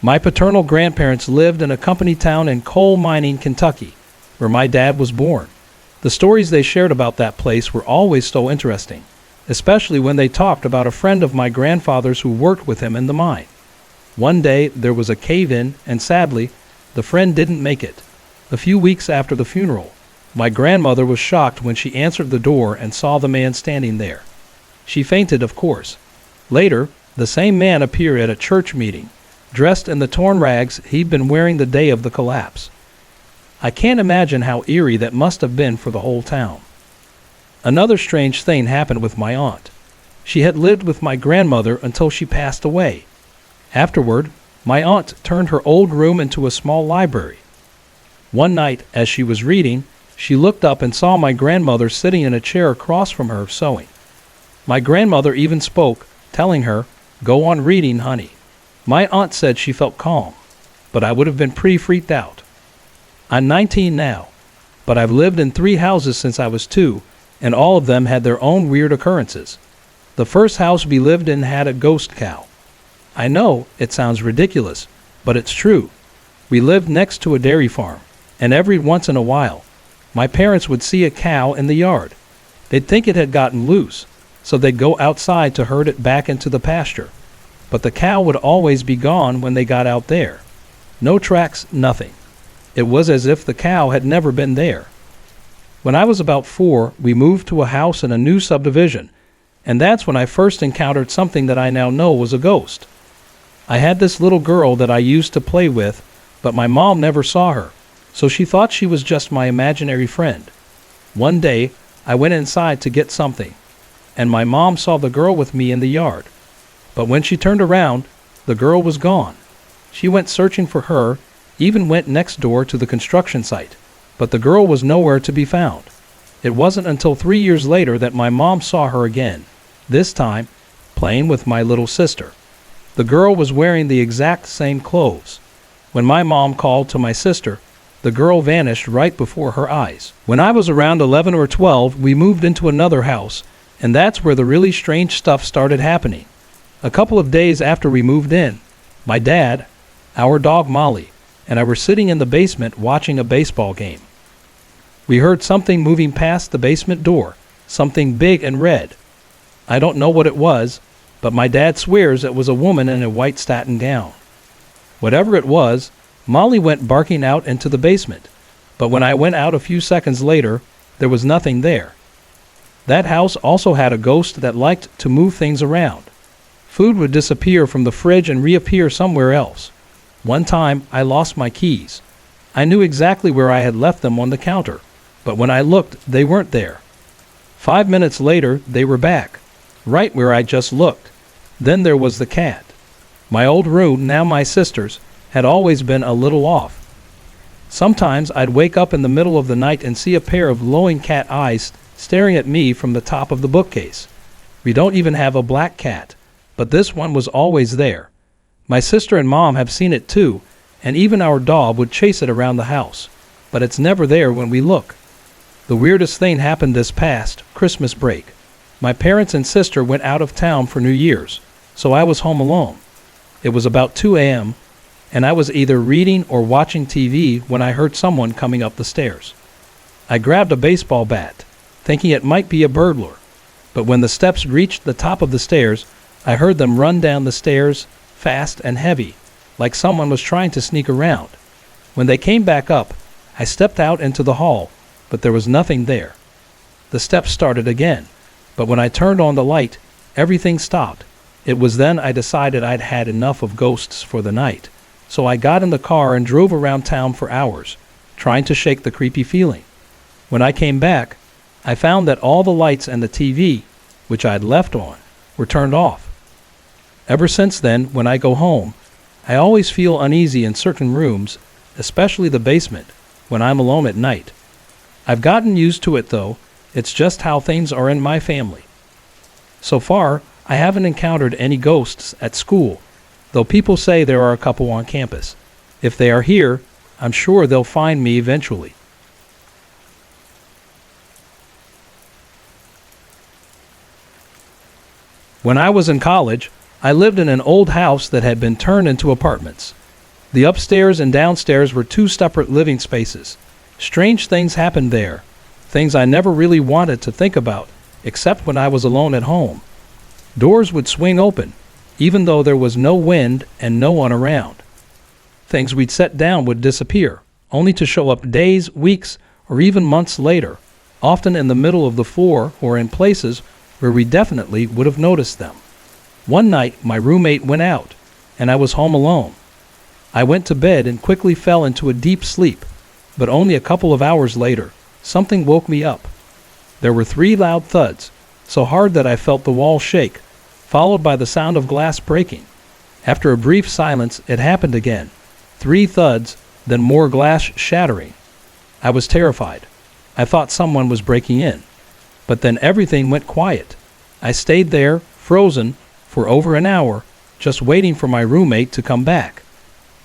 My paternal grandparents lived in a company town in coal mining Kentucky, where my dad was born. The stories they shared about that place were always so interesting, especially when they talked about a friend of my grandfather's who worked with him in the mine. One day there was a cave-in, and sadly, the friend didn't make it. A few weeks after the funeral, my grandmother was shocked when she answered the door and saw the man standing there. She fainted, of course. Later, the same man appeared at a church meeting, dressed in the torn rags he'd been wearing the day of the collapse. I can't imagine how eerie that must have been for the whole town. Another strange thing happened with my aunt. She had lived with my grandmother until she passed away. Afterward, my aunt turned her old room into a small library. One night, as she was reading, she looked up and saw my grandmother sitting in a chair across from her sewing. My grandmother even spoke, telling her, "Go on reading, honey." My aunt said she felt calm, but I would have been pretty freaked out. I'm 19 now, but I've lived in 3 houses since I was 2, and all of them had their own weird occurrences. The first house we lived in had a ghost cow. I know it sounds ridiculous, but it's true. We lived next to a dairy farm, and every once in a while, my parents would see a cow in the yard. They'd think it had gotten loose, so they'd go outside to herd it back into the pasture. But the cow would always be gone when they got out there. No tracks, nothing. It was as if the cow had never been there. When I was about 4, we moved to a house in a new subdivision, and that's when I first encountered something that I now know was a ghost. I had this little girl that I used to play with, but my mom never saw her, so she thought she was just my imaginary friend. One day, I went inside to get something, and my mom saw the girl with me in the yard. But when she turned around, the girl was gone. She went searching for her, even went next door to the construction site, but the girl was nowhere to be found. It wasn't until 3 years later that my mom saw her again, this time playing with my little sister. The girl was wearing the exact same clothes. When my mom called to my sister, the girl vanished right before her eyes. When I was around 11 or 12, we moved into another house, and that's where the really strange stuff started happening. A couple of days after we moved in, my dad, our dog Molly, and I were sitting in the basement watching a baseball game. We heard something moving past the basement door, something big and red. I don't know what it was, but my dad swears it was a woman in a white satin gown. Whatever it was, Molly went barking out into the basement, but when I went out a few seconds later, there was nothing there. That house also had a ghost that liked to move things around. Food would disappear from the fridge and reappear somewhere else. One time, I lost my keys. I knew exactly where I had left them on the counter, but when I looked, they weren't there. 5 minutes later, they were back, right where I just looked. Then there was the cat. My old room, now my sister's, had always been a little off. Sometimes I'd wake up in the middle of the night and see a pair of glowing cat eyes staring at me from the top of the bookcase. We don't even have a black cat, but this one was always there. My sister and mom have seen it too, and even our dog would chase it around the house, but it's never there when we look. The weirdest thing happened this past Christmas break. My parents and sister went out of town for New Year's, so I was home alone. It was about 2 a.m., and I was either reading or watching TV when I heard someone coming up the stairs. I grabbed a baseball bat, thinking it might be a burglar, but when the steps reached the top of the stairs, I heard them run down the stairs fast and heavy, like someone was trying to sneak around. When they came back up, I stepped out into the hall, but there was nothing there. The steps started again, but when I turned on the light, everything stopped. It was then I decided I'd had enough of ghosts for the night, so I got in the car and drove around town for hours, trying to shake the creepy feeling. When I came back, I found that all the lights and the TV, which I'd left on, were turned off. Ever since then, when I go home, I always feel uneasy in certain rooms, especially the basement, when I'm alone at night. I've gotten used to it though, it's just how things are in my family. So far, I haven't encountered any ghosts at school, though people say there are a couple on campus. If they are here, I'm sure they'll find me eventually. When I was in college, I lived in an old house that had been turned into apartments. The upstairs and downstairs were two separate living spaces. Strange things happened there, things I never really wanted to think about, except when I was alone at home. Doors would swing open, even though there was no wind and no one around. Things we'd set down would disappear, only to show up days, weeks, or even months later, often in the middle of the floor or in places where we definitely would have noticed them. One night, my roommate went out, and I was home alone. I went to bed and quickly fell into a deep sleep, but only a couple of hours later, something woke me up. There were 3 loud thuds, so hard that I felt the wall shake, followed by the sound of glass breaking. After a brief silence, it happened again. 3 thuds, then more glass shattering. I was terrified. I thought someone was breaking in. But then everything went quiet. I stayed there, frozen, for over an hour, just waiting for my roommate to come back.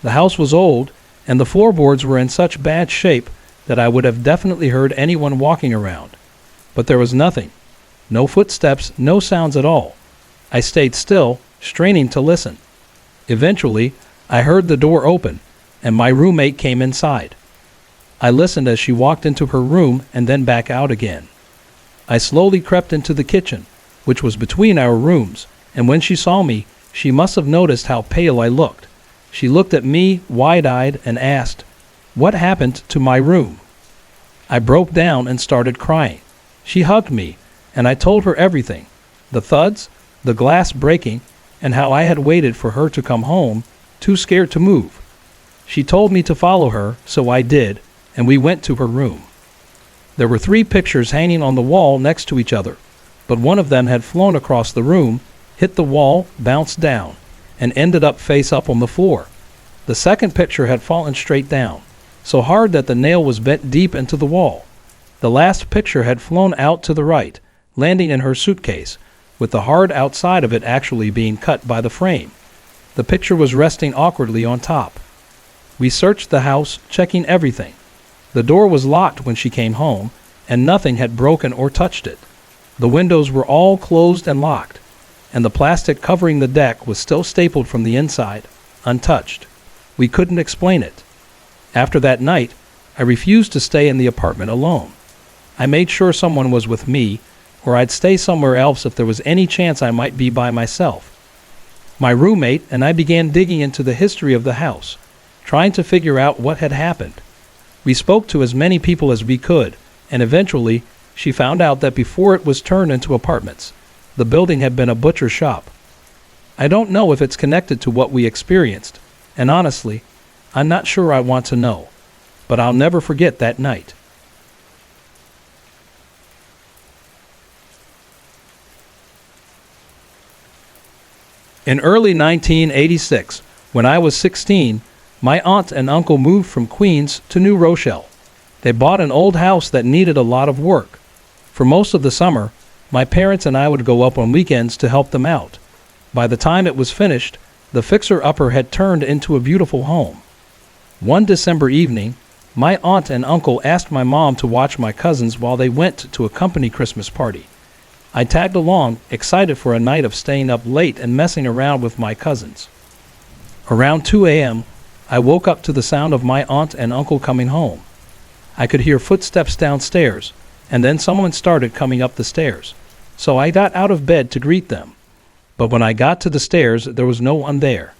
The house was old, and the floorboards were in such bad shape that I would have definitely heard anyone walking around. But there was nothing. No footsteps, no sounds at all. I stayed still, straining to listen. Eventually, I heard the door open, and my roommate came inside. I listened as she walked into her room and then back out again. I slowly crept into the kitchen, which was between our rooms, and when she saw me, she must have noticed how pale I looked. She looked at me, wide-eyed, and asked, "What happened to my room?" I broke down and started crying. She hugged me, and I told her everything, the thuds, the glass breaking, and how I had waited for her to come home, too scared to move. She told me to follow her, so I did, and we went to her room. There were 3 pictures hanging on the wall next to each other, but one of them had flown across the room, hit the wall, bounced down, and ended up face up on the floor. The second picture had fallen straight down, so hard that the nail was bent deep into the wall. The last picture had flown out to the right, landing in her suitcase, with the hard outside of it actually being cut by the frame. The picture was resting awkwardly on top. We searched the house, checking everything. The door was locked when she came home, and nothing had broken or touched it. The windows were all closed and locked, and the plastic covering the deck was still stapled from the inside, untouched. We couldn't explain it. After that night, I refused to stay in the apartment alone. I made sure someone was with me, or I'd stay somewhere else if there was any chance I might be by myself. My roommate and I began digging into the history of the house, trying to figure out what had happened. We spoke to as many people as we could, and eventually, she found out that before it was turned into apartments, the building had been a butcher shop. I don't know if it's connected to what we experienced, and honestly, I'm not sure I want to know, but I'll never forget that night. In early 1986, when I was 16, my aunt and uncle moved from Queens to New Rochelle. They bought an old house that needed a lot of work. For most of the summer, my parents and I would go up on weekends to help them out. By the time it was finished, the fixer-upper had turned into a beautiful home. One December evening, my aunt and uncle asked my mom to watch my cousins while they went to a company Christmas party. I tagged along, excited for a night of staying up late and messing around with my cousins. Around 2 a.m., I woke up to the sound of my aunt and uncle coming home. I could hear footsteps downstairs, and then someone started coming up the stairs, so I got out of bed to greet them. But when I got to the stairs, there was no one there.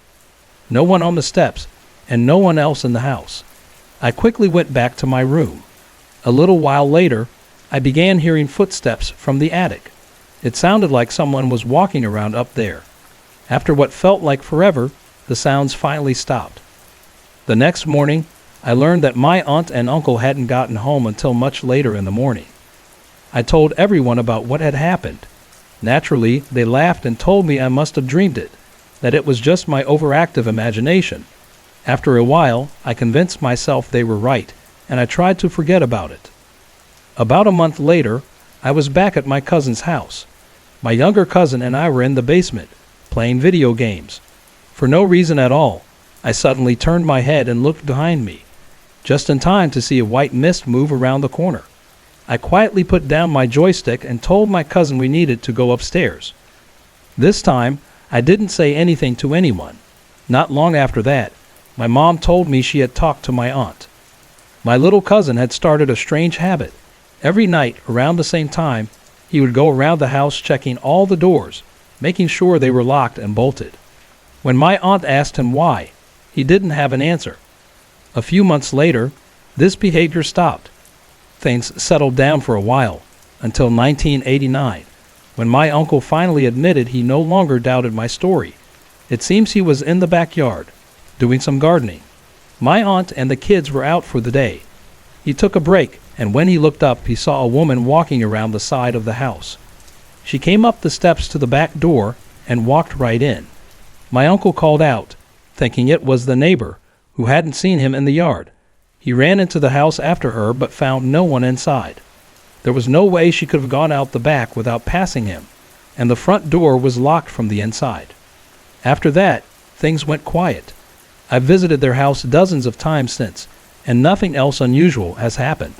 No one on the steps, and no one else in the house. I quickly went back to my room. A little while later, I began hearing footsteps from the attic. It sounded like someone was walking around up there. After what felt like forever, the sounds finally stopped. The next morning, I learned that my aunt and uncle hadn't gotten home until much later in the morning. I told everyone about what had happened. Naturally, they laughed and told me I must have dreamed it, that it was just my overactive imagination. After a while, I convinced myself they were right, and I tried to forget about it. About a month later, I was back at my cousin's house. My younger cousin and I were in the basement, playing video games. For no reason at all, I suddenly turned my head and looked behind me, just in time to see a white mist move around the corner. I quietly put down my joystick and told my cousin we needed to go upstairs. This time, I didn't say anything to anyone. Not long after that, my mom told me she had talked to my aunt. My little cousin had started a strange habit. Every night, around the same time, he would go around the house checking all the doors, making sure they were locked and bolted. When my aunt asked him why, he didn't have an answer. A few months later, this behavior stopped. Things settled down for a while, until 1989, when my uncle finally admitted he no longer doubted my story. It seems he was in the backyard, doing some gardening. My aunt and the kids were out for the day. He took a break, and when he looked up, he saw a woman walking around the side of the house. She came up the steps to the back door and walked right in. My uncle called out, thinking it was the neighbor, who hadn't seen him in the yard. He ran into the house after her but found no one inside. There was no way she could have gone out the back without passing him, and the front door was locked from the inside. After that, things went quiet. I've visited their house dozens of times since, and nothing else unusual has happened.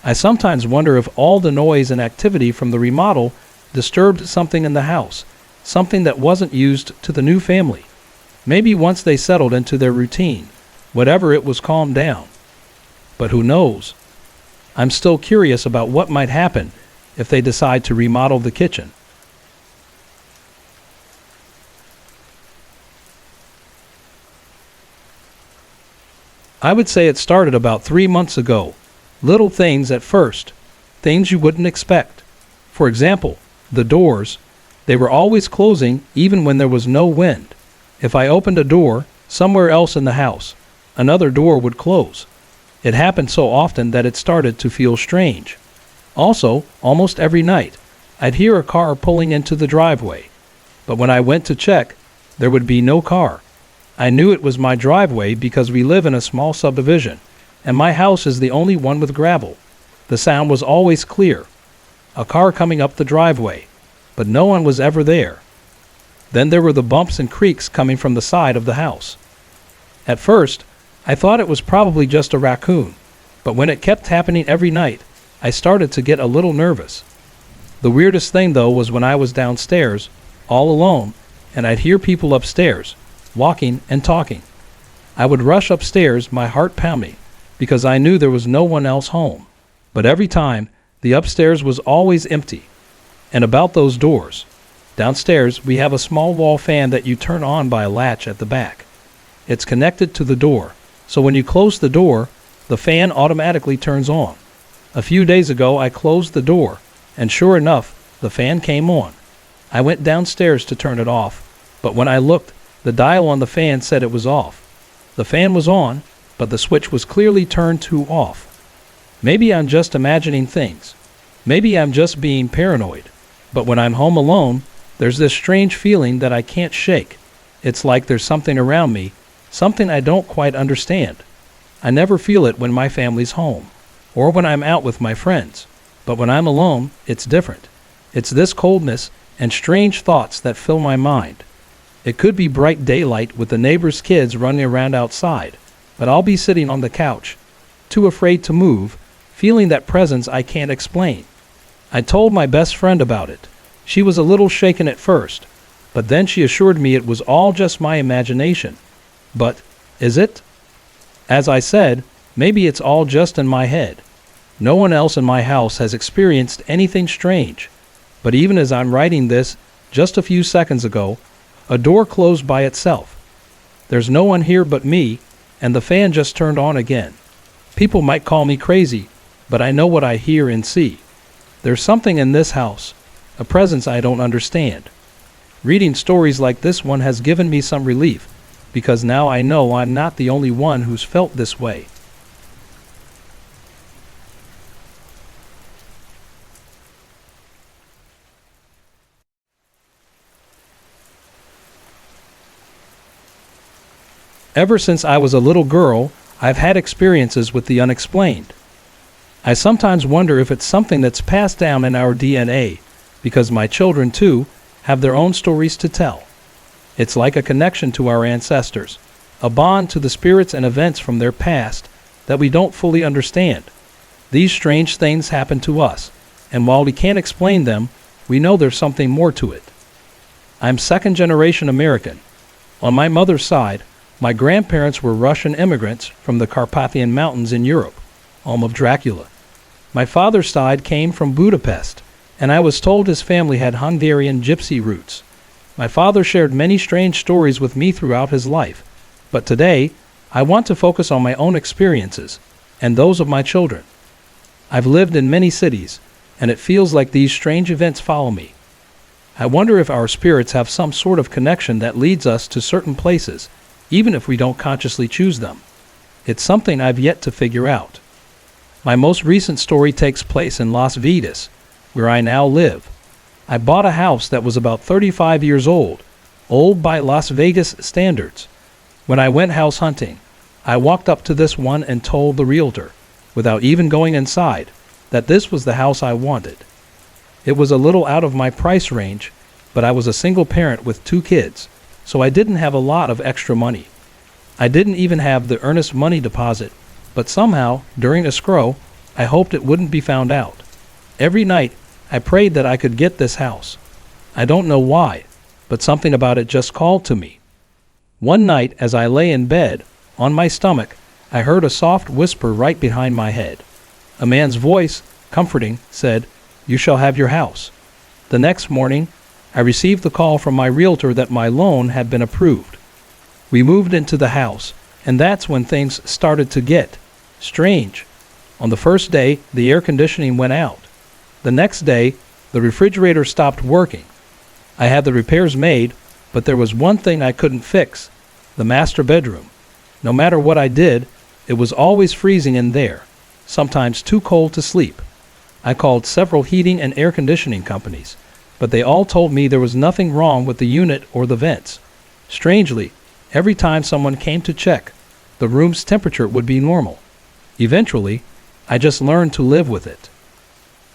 I sometimes wonder if all the noise and activity from the remodel disturbed something in the house, something that wasn't used to the new family. Maybe once they settled into their routine, whatever it was calmed down. But who knows? I'm still curious about what might happen if they decide to remodel the kitchen. I would say it started about 3 months ago. Little things at first, things you wouldn't expect. For example, the doors. They were always closing even when there was no wind. If I opened a door somewhere else in the house, another door would close. It happened so often that it started to feel strange. Also, almost every night, I'd hear a car pulling into the driveway. But when I went to check, there would be no car. I knew it was my driveway because we live in a small subdivision, and my house is the only one with gravel. The sound was always clear. A car coming up the driveway, but no one was ever there. Then there were the bumps and creaks coming from the side of the house. At first, I thought it was probably just a raccoon, but when it kept happening every night, I started to get a little nervous. The weirdest thing, though, was when I was downstairs, all alone, and I'd hear people upstairs, walking and talking. I would rush upstairs, my heart pounding, because I knew there was no one else home. But every time, the upstairs was always empty. And about those doors, downstairs we have a small wall fan that you turn on by a latch at the back. It's connected to the door, so when you close the door, the fan automatically turns on. A few days ago I closed the door, and sure enough, the fan came on. I went downstairs to turn it off, but when I looked, the dial on the fan said it was off. The fan was on, but the switch was clearly turned to off. Maybe I'm just imagining things. Maybe I'm just being paranoid. But when I'm home alone, there's this strange feeling that I can't shake. It's like there's something around me, something I don't quite understand. I never feel it when my family's home, or when I'm out with my friends. But when I'm alone, it's different. It's this coldness and strange thoughts that fill my mind. It could be bright daylight with the neighbor's kids running around outside, but I'll be sitting on the couch, too afraid to move, feeling that presence I can't explain. I told my best friend about it. She was a little shaken at first, but then she assured me it was all just my imagination. But is it? As I said, maybe it's all just in my head. No one else in my house has experienced anything strange. But even as I'm writing this, just a few seconds ago, a door closed by itself. There's no one here but me, and the fan just turned on again. People might call me crazy, but I know what I hear and see. There's something in this house, a presence I don't understand. Reading stories like this one has given me some relief, because now I know I'm not the only one who's felt this way. Ever since I was a little girl, I've had experiences with the unexplained. I sometimes wonder if it's something that's passed down in our DNA, because my children, too, have their own stories to tell. It's like a connection to our ancestors, a bond to the spirits and events from their past that we don't fully understand. These strange things happen to us, and while we can't explain them, we know there's something more to it. I'm second-generation American. On my mother's side, my grandparents were Russian immigrants from the Carpathian Mountains in Europe, home of Dracula. My father's side came from Budapest, and I was told his family had Hungarian gypsy roots. My father shared many strange stories with me throughout his life, but today, I want to focus on my own experiences and those of my children. I've lived in many cities, and it feels like these strange events follow me. I wonder if our spirits have some sort of connection that leads us to certain places, even if we don't consciously choose them. It's something I've yet to figure out. My most recent story takes place in Las Vegas, where I now live. I bought a house that was about 35 years old by Las Vegas standards. When I went house hunting, I walked up to this one and told the realtor, without even going inside, that this was the house I wanted. It was a little out of my price range, but I was a single parent with 2 kids, so I didn't have a lot of extra money. I didn't even have the earnest money deposit, but somehow, during escrow, I hoped it wouldn't be found out. Every night, I prayed that I could get this house. I don't know why, but something about it just called to me. One night, as I lay in bed, on my stomach, I heard a soft whisper right behind my head. A man's voice, comforting, said, "You shall have your house." The next morning, I received the call from my realtor that my loan had been approved. We moved into the house, and that's when things started to get strange. On the first day, the air conditioning went out. The next day, the refrigerator stopped working. I had the repairs made, but there was one thing I couldn't fix: the master bedroom. No matter what I did, it was always freezing in there, sometimes too cold to sleep. I called several heating and air conditioning companies, but they all told me there was nothing wrong with the unit or the vents. Strangely, every time someone came to check, the room's temperature would be normal. Eventually, I just learned to live with it.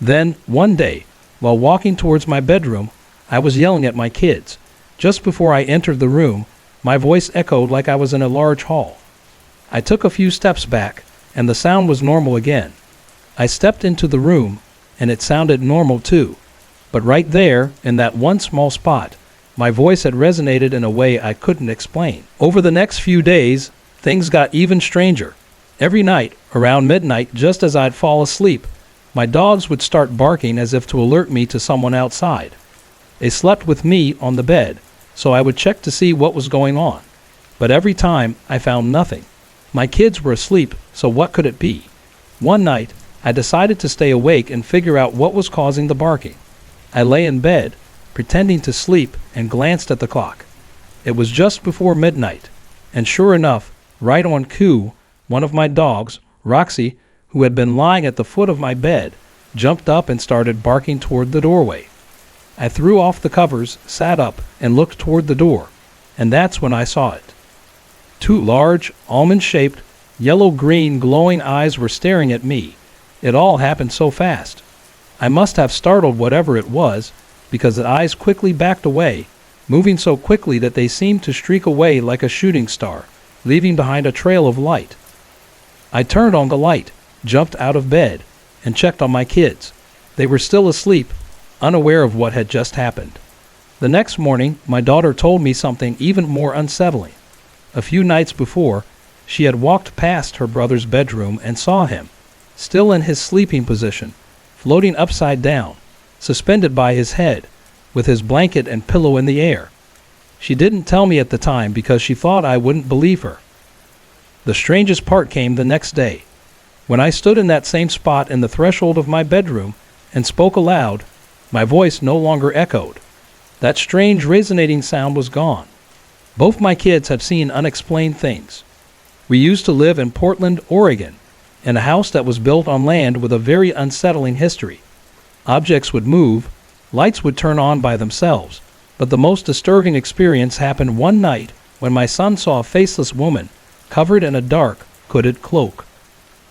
Then, one day, while walking towards my bedroom, I was yelling at my kids. Just before I entered the room, my voice echoed like I was in a large hall. I took a few steps back, and the sound was normal again. I stepped into the room, and it sounded normal too. But right there, in that one small spot, my voice had resonated in a way I couldn't explain. Over the next few days, things got even stranger. Every night, around midnight, just as I'd fall asleep, my dogs would start barking as if to alert me to someone outside. They slept with me on the bed, so I would check to see what was going on. But every time, I found nothing. My kids were asleep, so what could it be? One night, I decided to stay awake and figure out what was causing the barking. I lay in bed, pretending to sleep, and glanced at the clock. It was just before midnight, and sure enough, right on cue, one of my dogs, Roxy, who had been lying at the foot of my bed, jumped up and started barking toward the doorway. I threw off the covers, sat up, and looked toward the door, and that's when I saw it. 2 large, almond-shaped, yellow-green glowing eyes were staring at me. It all happened so fast. I must have startled whatever it was, because the eyes quickly backed away, moving so quickly that they seemed to streak away like a shooting star, leaving behind a trail of light. I turned on the light, jumped out of bed, and checked on my kids. They were still asleep, unaware of what had just happened. The next morning, my daughter told me something even more unsettling. A few nights before, she had walked past her brother's bedroom and saw him, still in his sleeping position, floating upside down, suspended by his head, with his blanket and pillow in the air. She didn't tell me at the time because she thought I wouldn't believe her. The strangest part came the next day. When I stood in that same spot in the threshold of my bedroom and spoke aloud, my voice no longer echoed. That strange resonating sound was gone. Both my kids have seen unexplained things. We used to live in Portland, Oregon, in a house that was built on land with a very unsettling history. Objects would move, lights would turn on by themselves, but the most disturbing experience happened one night when my son saw a faceless woman covered in a dark, hooded cloak.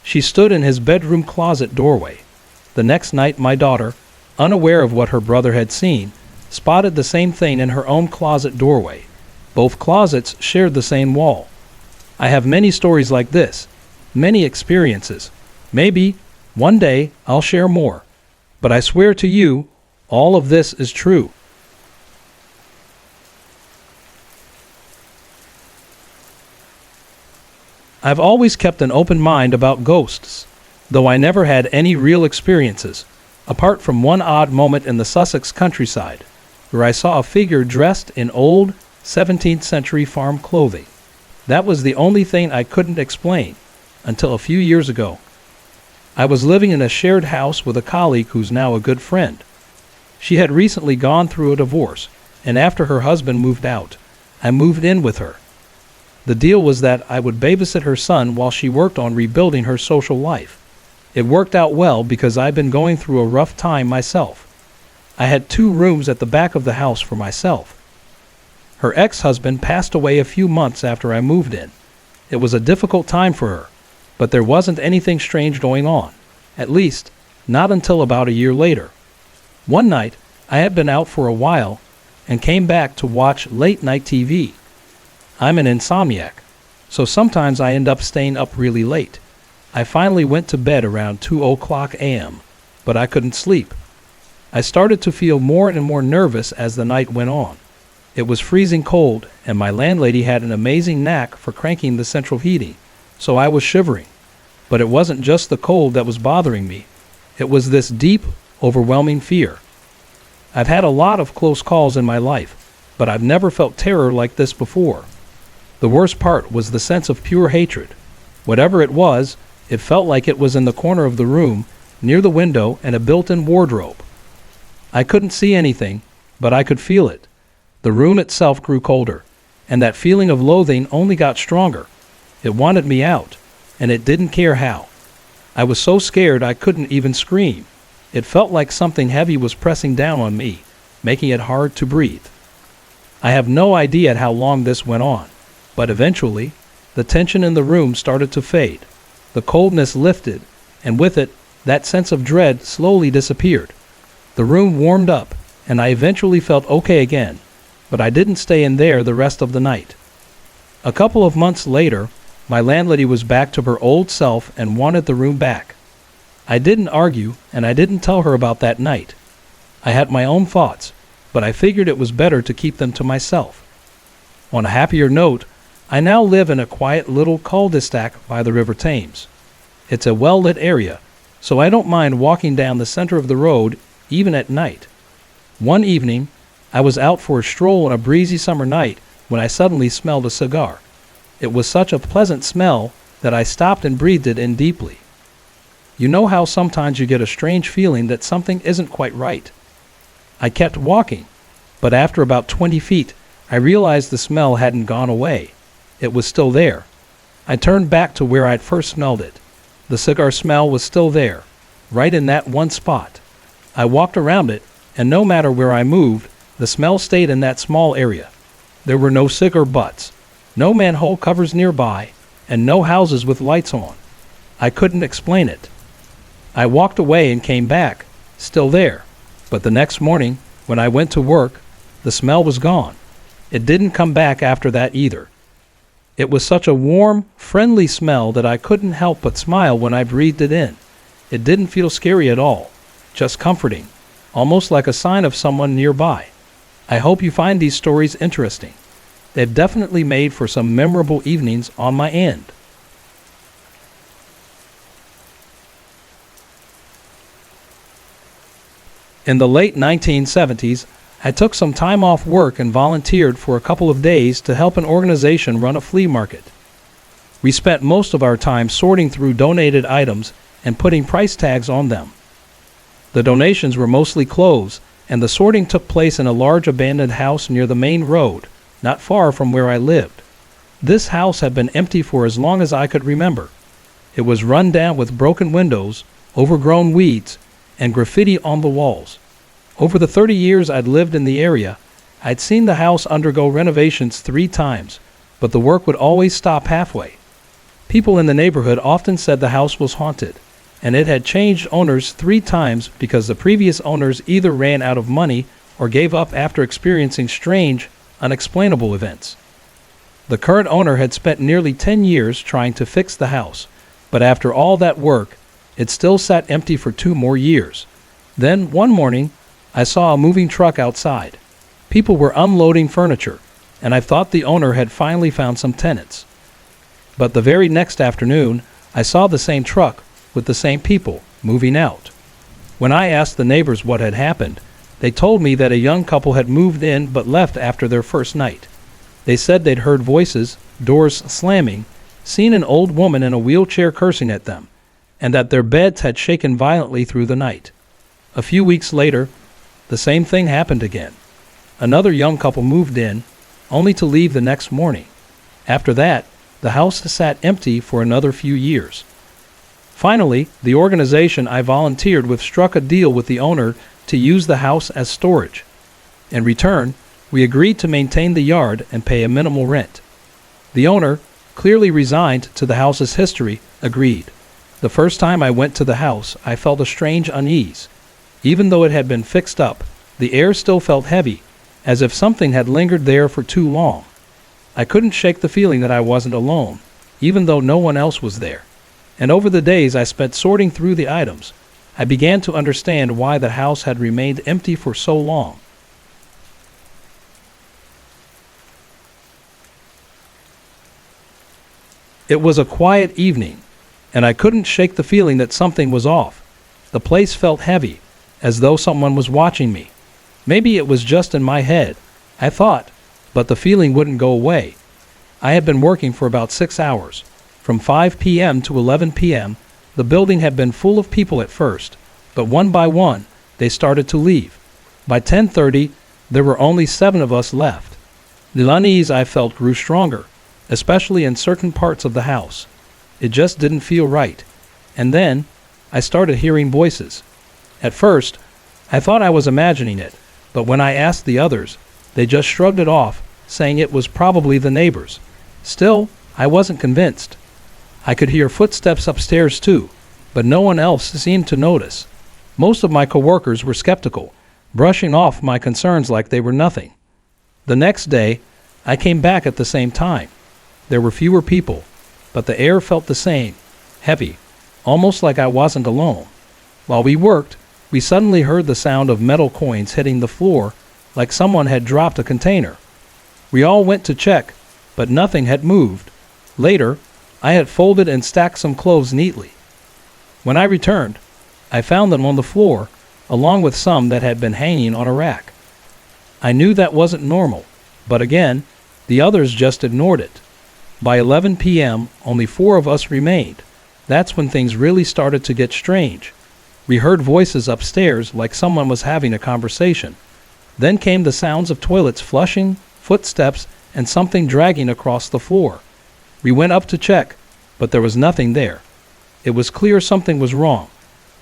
She stood in his bedroom closet doorway. The next night, my daughter, unaware of what her brother had seen, spotted the same thing in her own closet doorway. Both closets shared the same wall. I have many stories like this, many experiences. Maybe, one day, I'll share more. But I swear to you, all of this is true. I've always kept an open mind about ghosts, though I never had any real experiences, apart from one odd moment in the Sussex countryside, where I saw a figure dressed in old 17th century farm clothing. That was the only thing I couldn't explain, until a few years ago. I was living in a shared house with a colleague who's now a good friend. She had recently gone through a divorce, and after her husband moved out, I moved in with her. The deal was that I would babysit her son while she worked on rebuilding her social life. It worked out well because I'd been going through a rough time myself. I had 2 rooms at the back of the house for myself. Her ex-husband passed away a few months after I moved in. It was a difficult time for her, but there wasn't anything strange going on, at least not until about a year later. One night, I had been out for a while and came back to watch late-night TV. I'm an insomniac, so sometimes I end up staying up really late. I finally went to bed around 2:00 a.m., but I couldn't sleep. I started to feel more and more nervous as the night went on. It was freezing cold, and my landlady had an amazing knack for cranking the central heating, so I was shivering. But it wasn't just the cold that was bothering me. It was this deep, overwhelming fear. I've had a lot of close calls in my life, but I've never felt terror like this before. The worst part was the sense of pure hatred. Whatever it was, it felt like it was in the corner of the room, near the window and a built-in wardrobe. I couldn't see anything, but I could feel it. The room itself grew colder, and that feeling of loathing only got stronger. It wanted me out, and it didn't care how. I was so scared I couldn't even scream. It felt like something heavy was pressing down on me, making it hard to breathe. I have no idea how long this went on. But eventually, the tension in the room started to fade. The coldness lifted, and with it, that sense of dread slowly disappeared. The room warmed up, and I eventually felt okay again, but I didn't stay in there the rest of the night. A couple of months later, my landlady was back to her old self and wanted the room back. I didn't argue, and I didn't tell her about that night. I had my own thoughts, but I figured it was better to keep them to myself. On a happier note, I now live in a quiet little cul-de-sac by the River Thames. It's a well-lit area, so I don't mind walking down the center of the road even at night. One evening, I was out for a stroll on a breezy summer night when I suddenly smelled a cigar. It was such a pleasant smell that I stopped and breathed it in deeply. You know how sometimes you get a strange feeling that something isn't quite right? I kept walking, but after about 20 feet, I realized the smell hadn't gone away. It was still there. I turned back to where I'd first smelled it. The cigar smell was still there, right in that one spot. I walked around it, and no matter where I moved, the smell stayed in that small area. There were no cigar butts, no manhole covers nearby, and no houses with lights on. I couldn't explain it. I walked away and came back, still there. But the next morning, when I went to work, the smell was gone. It didn't come back after that either. It was such a warm, friendly smell that I couldn't help but smile when I breathed it in. It didn't feel scary at all, just comforting, almost like a sign of someone nearby. I hope you find these stories interesting. They've definitely made for some memorable evenings on my end. In the late 1970s, I took some time off work and volunteered for a couple of days to help an organization run a flea market. We spent most of our time sorting through donated items and putting price tags on them. The donations were mostly clothes, and the sorting took place in a large abandoned house near the main road, not far from where I lived. This house had been empty for as long as I could remember. It was run down with broken windows, overgrown weeds, and graffiti on the walls. Over the 30 years I'd lived in the area, I'd seen the house undergo renovations 3 times, but the work would always stop halfway. People in the neighborhood often said the house was haunted, and it had changed owners 3 times because the previous owners either ran out of money or gave up after experiencing strange, unexplainable events. The current owner had spent nearly 10 years trying to fix the house, but after all that work, it still sat empty for 2 more years. Then, one morning, I saw a moving truck outside. People were unloading furniture, and I thought the owner had finally found some tenants. But the very next afternoon, I saw the same truck with the same people moving out. When I asked the neighbors what had happened, they told me that a young couple had moved in but left after their first night. They said they'd heard voices, doors slamming, seen an old woman in a wheelchair cursing at them, and that their beds had shaken violently through the night. A few weeks later, the same thing happened again. Another young couple moved in, only to leave the next morning. After that, the house sat empty for another few years. Finally, the organization I volunteered with struck a deal with the owner to use the house as storage. In return, we agreed to maintain the yard and pay a minimal rent. The owner, clearly resigned to the house's history, agreed. The first time I went to the house, I felt a strange unease. Even though it had been fixed up, the air still felt heavy, as if something had lingered there for too long. I couldn't shake the feeling that I wasn't alone, even though no one else was there. And over the days I spent sorting through the items, I began to understand why the house had remained empty for so long. It was a quiet evening, and I couldn't shake the feeling that something was off. The place felt heavy, as though someone was watching me. Maybe it was just in my head, I thought, but the feeling wouldn't go away. I had been working for about 6 hours. From 5 p.m. to 11 p.m., the building had been full of people at first, but one by one, they started to leave. By 10:30, there were only 7 of us left. The unease I felt grew stronger, especially in certain parts of the house. It just didn't feel right. And then, I started hearing voices. At first, I thought I was imagining it, but when I asked the others, they just shrugged it off, saying it was probably the neighbors. Still, I wasn't convinced. I could hear footsteps upstairs too, but no one else seemed to notice. Most of my coworkers were skeptical, brushing off my concerns like they were nothing. The next day, I came back at the same time. There were fewer people, but the air felt the same, heavy, almost like I wasn't alone. While we worked, we suddenly heard the sound of metal coins hitting the floor like someone had dropped a container. We all went to check, but nothing had moved. Later, I had folded and stacked some clothes neatly. When I returned, I found them on the floor, along with some that had been hanging on a rack. I knew that wasn't normal, but again, the others just ignored it. By 11 p.m., only 4 of us remained. That's when things really started to get strange. We heard voices upstairs like someone was having a conversation. Then came the sounds of toilets flushing, footsteps, and something dragging across the floor. We went up to check, but there was nothing there. It was clear something was wrong,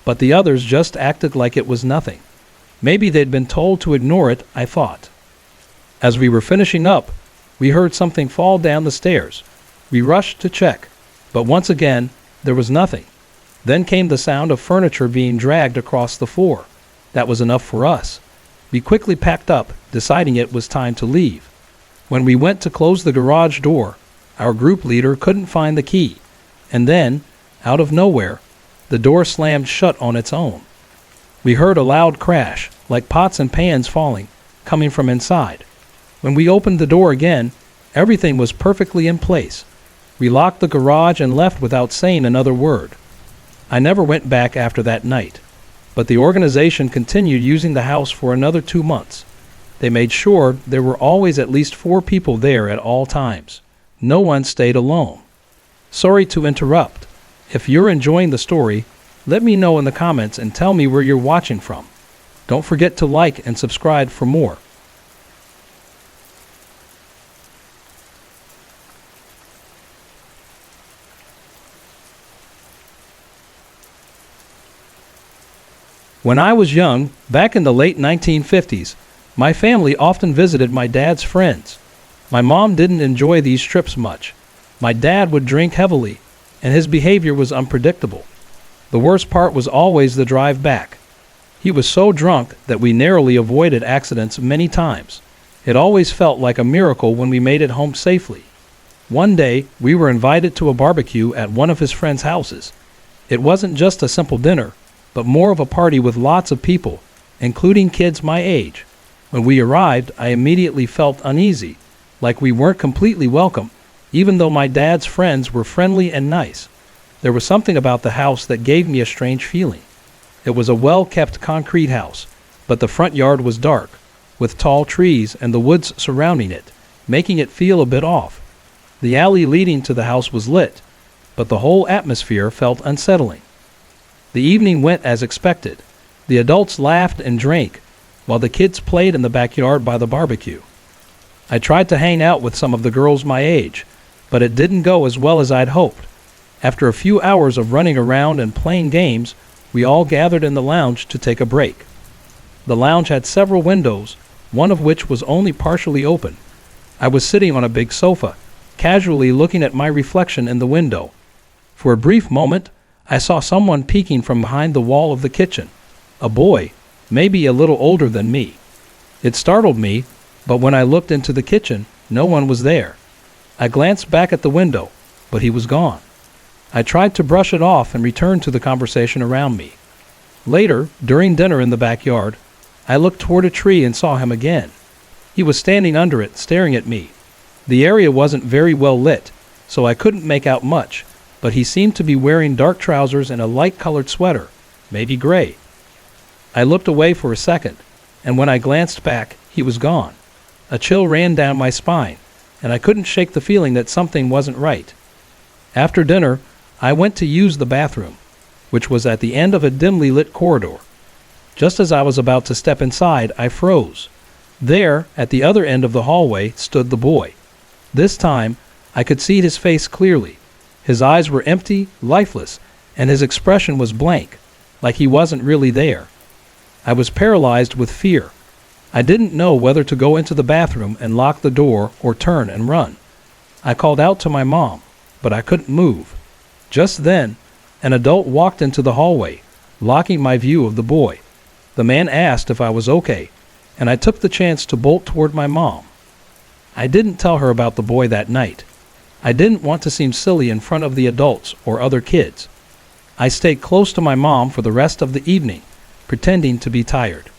but the others just acted like it was nothing. Maybe they'd been told to ignore it, I thought. As we were finishing up, we heard something fall down the stairs. We rushed to check, but once again, there was nothing. Then came the sound of furniture being dragged across the floor. That was enough for us. We quickly packed up, deciding it was time to leave. When we went to close the garage door, our group leader couldn't find the key. And then, out of nowhere, the door slammed shut on its own. We heard a loud crash, like pots and pans falling, coming from inside. When we opened the door again, everything was perfectly in place. We locked the garage and left without saying another word. I never went back after that night, but the organization continued using the house for another 2 months. They made sure there were always at least 4 people there at all times. No one stayed alone. Sorry to interrupt. If you're enjoying the story, let me know in the comments and tell me where you're watching from. Don't forget to like and subscribe for more. When I was young, back in the late 1950s, my family often visited my dad's friends. My mom didn't enjoy these trips much. My dad would drink heavily, and his behavior was unpredictable. The worst part was always the drive back. He was so drunk that we narrowly avoided accidents many times. It always felt like a miracle when we made it home safely. One day, we were invited to a barbecue at one of his friends' houses. It wasn't just a simple dinner, but more of a party with lots of people, including kids my age. When we arrived, I immediately felt uneasy, like we weren't completely welcome, even though my dad's friends were friendly and nice. There was something about the house that gave me a strange feeling. It was a well-kept concrete house, but the front yard was dark, with tall trees and the woods surrounding it, making it feel a bit off. The alley leading to the house was lit, but the whole atmosphere felt unsettling. The evening went as expected. The adults laughed and drank, while the kids played in the backyard by the barbecue. I tried to hang out with some of the girls my age, but it didn't go as well as I'd hoped. After a few hours of running around and playing games, we all gathered in the lounge to take a break. The lounge had several windows, one of which was only partially open. I was sitting on a big sofa, casually looking at my reflection in the window. For a brief moment, I saw someone peeking from behind the wall of the kitchen. A boy, maybe a little older than me. It startled me, but when I looked into the kitchen, no one was there. I glanced back at the window, but he was gone. I tried to brush it off and return to the conversation around me. Later, during dinner in the backyard, I looked toward a tree and saw him again. He was standing under it, staring at me. The area wasn't very well lit, so I couldn't make out much, but he seemed to be wearing dark trousers and a light-colored sweater, maybe gray. I looked away for a second, and when I glanced back, he was gone. A chill ran down my spine, and I couldn't shake the feeling that something wasn't right. After dinner, I went to use the bathroom, which was at the end of a dimly lit corridor. Just as I was about to step inside, I froze. There, at the other end of the hallway, stood the boy. This time, I could see his face clearly. His eyes were empty, lifeless, and his expression was blank, like he wasn't really there. I was paralyzed with fear. I didn't know whether to go into the bathroom and lock the door or turn and run. I called out to my mom, but I couldn't move. Just then, an adult walked into the hallway, blocking my view of the boy. The man asked if I was okay, and I took the chance to bolt toward my mom. I didn't tell her about the boy that night. I didn't want to seem silly in front of the adults or other kids. I stayed close to my mom for the rest of the evening, pretending to be tired.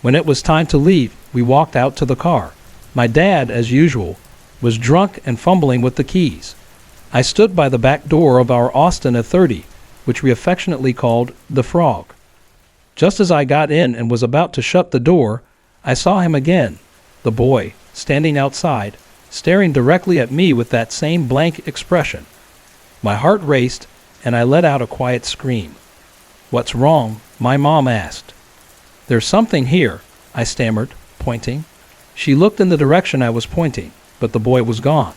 When it was time to leave, we walked out to the car. My dad, as usual, was drunk and fumbling with the keys. I stood by the back door of our Austin A30, which we affectionately called the Frog. Just as I got in and was about to shut the door, I saw him again, the boy, standing outside, staring directly at me with that same blank expression. My heart raced, and I let out a quiet scream. "What's wrong?" my mom asked. "There's something here," I stammered, pointing. She looked in the direction I was pointing, but the boy was gone.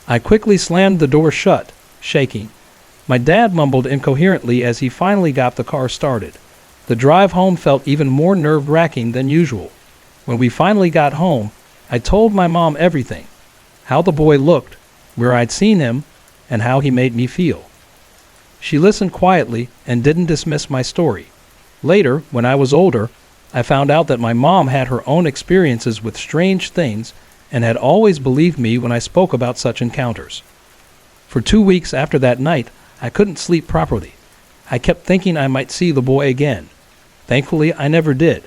I quickly slammed the door shut, shaking. My dad mumbled incoherently as he finally got the car started. The drive home felt even more nerve-wracking than usual. When we finally got home, I told my mom everything, how the boy looked, where I'd seen him, and how he made me feel. She listened quietly and didn't dismiss my story. Later, when I was older, I found out that my mom had her own experiences with strange things and had always believed me when I spoke about such encounters. For 2 weeks after that night, I couldn't sleep properly. I kept thinking I might see the boy again. Thankfully, I never did.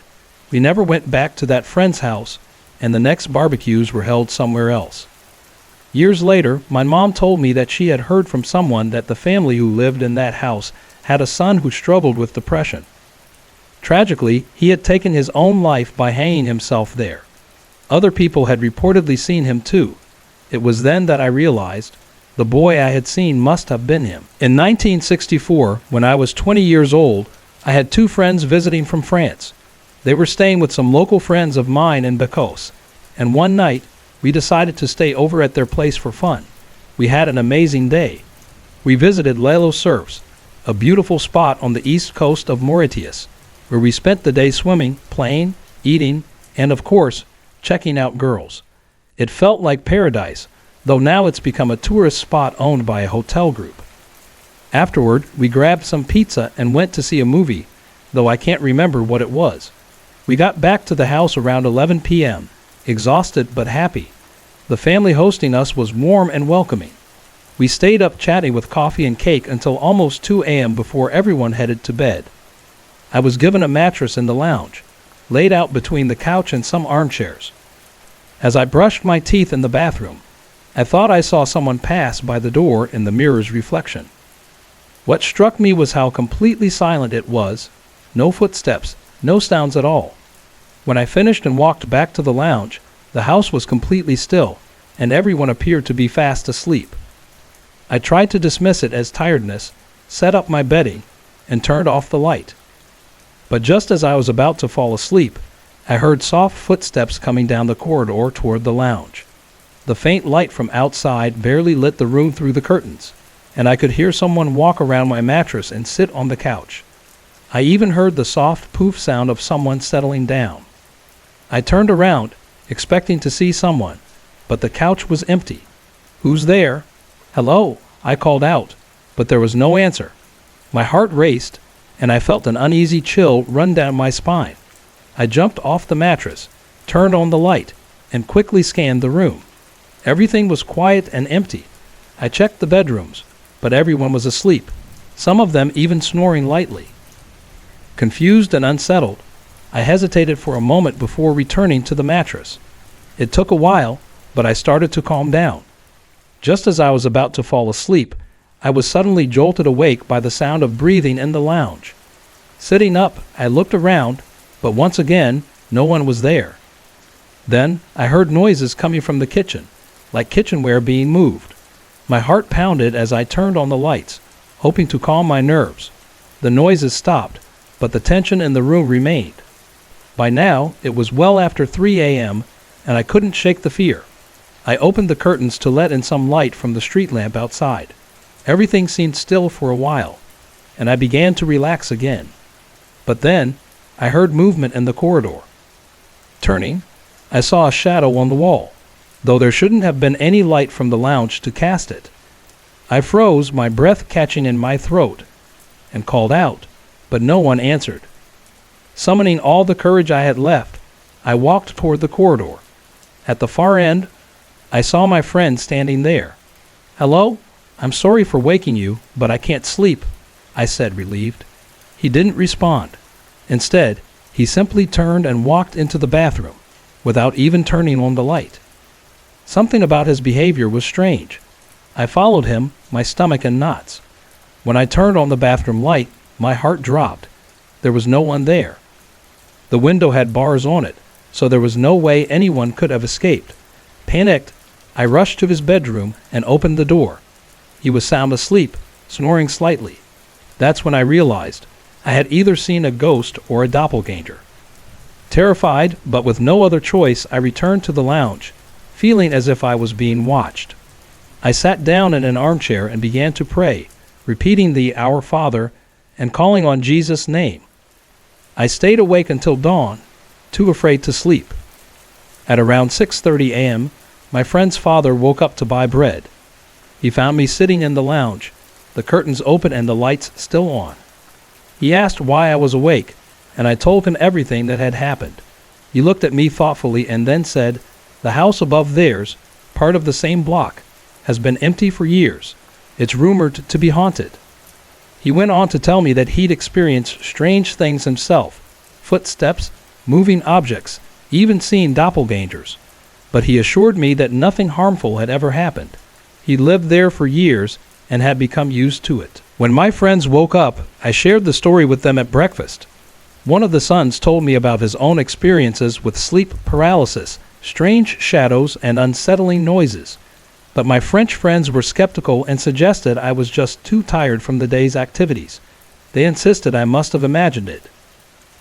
We never went back to that friend's house, and the next barbecues were held somewhere else. Years later, my mom told me that she had heard from someone that the family who lived in that house had a son who struggled with depression. Tragically, he had taken his own life by hanging himself there. Other people had reportedly seen him too. It was then that I realized the boy I had seen must have been him. In 1964, when I was 20 years old, I had 2 friends visiting from France. They were staying with some local friends of mine in Bécos, and one night, we decided to stay over at their place for fun. We had an amazing day. We visited Les Surfs, a beautiful spot on the east coast of Mauritius, where we spent the day swimming, playing, eating, and of course, checking out girls. It felt like paradise, though now it's become a tourist spot owned by a hotel group. Afterward, we grabbed some pizza and went to see a movie, though I can't remember what it was. We got back to the house around 11 p.m., exhausted but happy. The family hosting us was warm and welcoming. We stayed up chatting with coffee and cake until almost 2 a.m. before everyone headed to bed. I was given a mattress in the lounge, laid out between the couch and some armchairs. As I brushed my teeth in the bathroom, I thought I saw someone pass by the door in the mirror's reflection. What struck me was how completely silent it was. No footsteps, no sounds at all. When I finished and walked back to the lounge, the house was completely still, and everyone appeared to be fast asleep. I tried to dismiss it as tiredness, set up my bedding, and turned off the light. But just as I was about to fall asleep, I heard soft footsteps coming down the corridor toward the lounge. The faint light from outside barely lit the room through the curtains, and I could hear someone walk around my mattress and sit on the couch. I even heard the soft poof sound of someone settling down. I turned around, expecting to see someone, but the couch was empty. "Who's there?" "Hello," I called out, but there was no answer. My heart raced, and I felt an uneasy chill run down my spine. I jumped off the mattress, turned on the light, and quickly scanned the room. Everything was quiet and empty. I checked the bedrooms, but everyone was asleep, some of them even snoring lightly. Confused and unsettled, I hesitated for a moment before returning to the mattress. It took a while, but I started to calm down. Just as I was about to fall asleep, I was suddenly jolted awake by the sound of breathing in the lounge. Sitting up, I looked around, but once again, no one was there. Then, I heard noises coming from the kitchen, like kitchenware being moved. My heart pounded as I turned on the lights, hoping to calm my nerves. The noises stopped, but the tension in the room remained. By now, it was well after 3 a.m., and I couldn't shake the fear. I opened the curtains to let in some light from the street lamp outside. Everything seemed still for a while, and I began to relax again. But then, I heard movement in the corridor. Turning, I saw a shadow on the wall, though there shouldn't have been any light from the lounge to cast it. I froze, my breath catching in my throat, and called out, but no one answered. Summoning all the courage I had left, I walked toward the corridor. At the far end, I saw my friend standing there. "Hello? I'm sorry for waking you, but I can't sleep," I said, relieved. He didn't respond. Instead, he simply turned and walked into the bathroom, without even turning on the light. Something about his behavior was strange. I followed him, my stomach in knots. When I turned on the bathroom light, my heart dropped. There was no one there. The window had bars on it, so there was no way anyone could have escaped. Panicked, I rushed to his bedroom and opened the door. He was sound asleep, snoring slightly. That's when I realized I had either seen a ghost or a doppelganger. Terrified, but with no other choice, I returned to the lounge, feeling as if I was being watched. I sat down in an armchair and began to pray, repeating the Our Father and calling on Jesus' name. I stayed awake until dawn, too afraid to sleep. At around 6:30 a.m., my friend's father woke up to buy bread. He found me sitting in the lounge, the curtains open and the lights still on. He asked why I was awake, and I told him everything that had happened. He looked at me thoughtfully and then said, "The house above theirs, part of the same block, has been empty for years. It's rumored to be haunted." He went on to tell me that he'd experienced strange things himself, footsteps, moving objects, even seen doppelgangers. But he assured me that nothing harmful had ever happened. He lived there for years and had become used to it. When my friends woke up, I shared the story with them at breakfast. One of the sons told me about his own experiences with sleep paralysis, strange shadows, and unsettling noises. But my French friends were skeptical and suggested I was just too tired from the day's activities. They insisted I must have imagined it.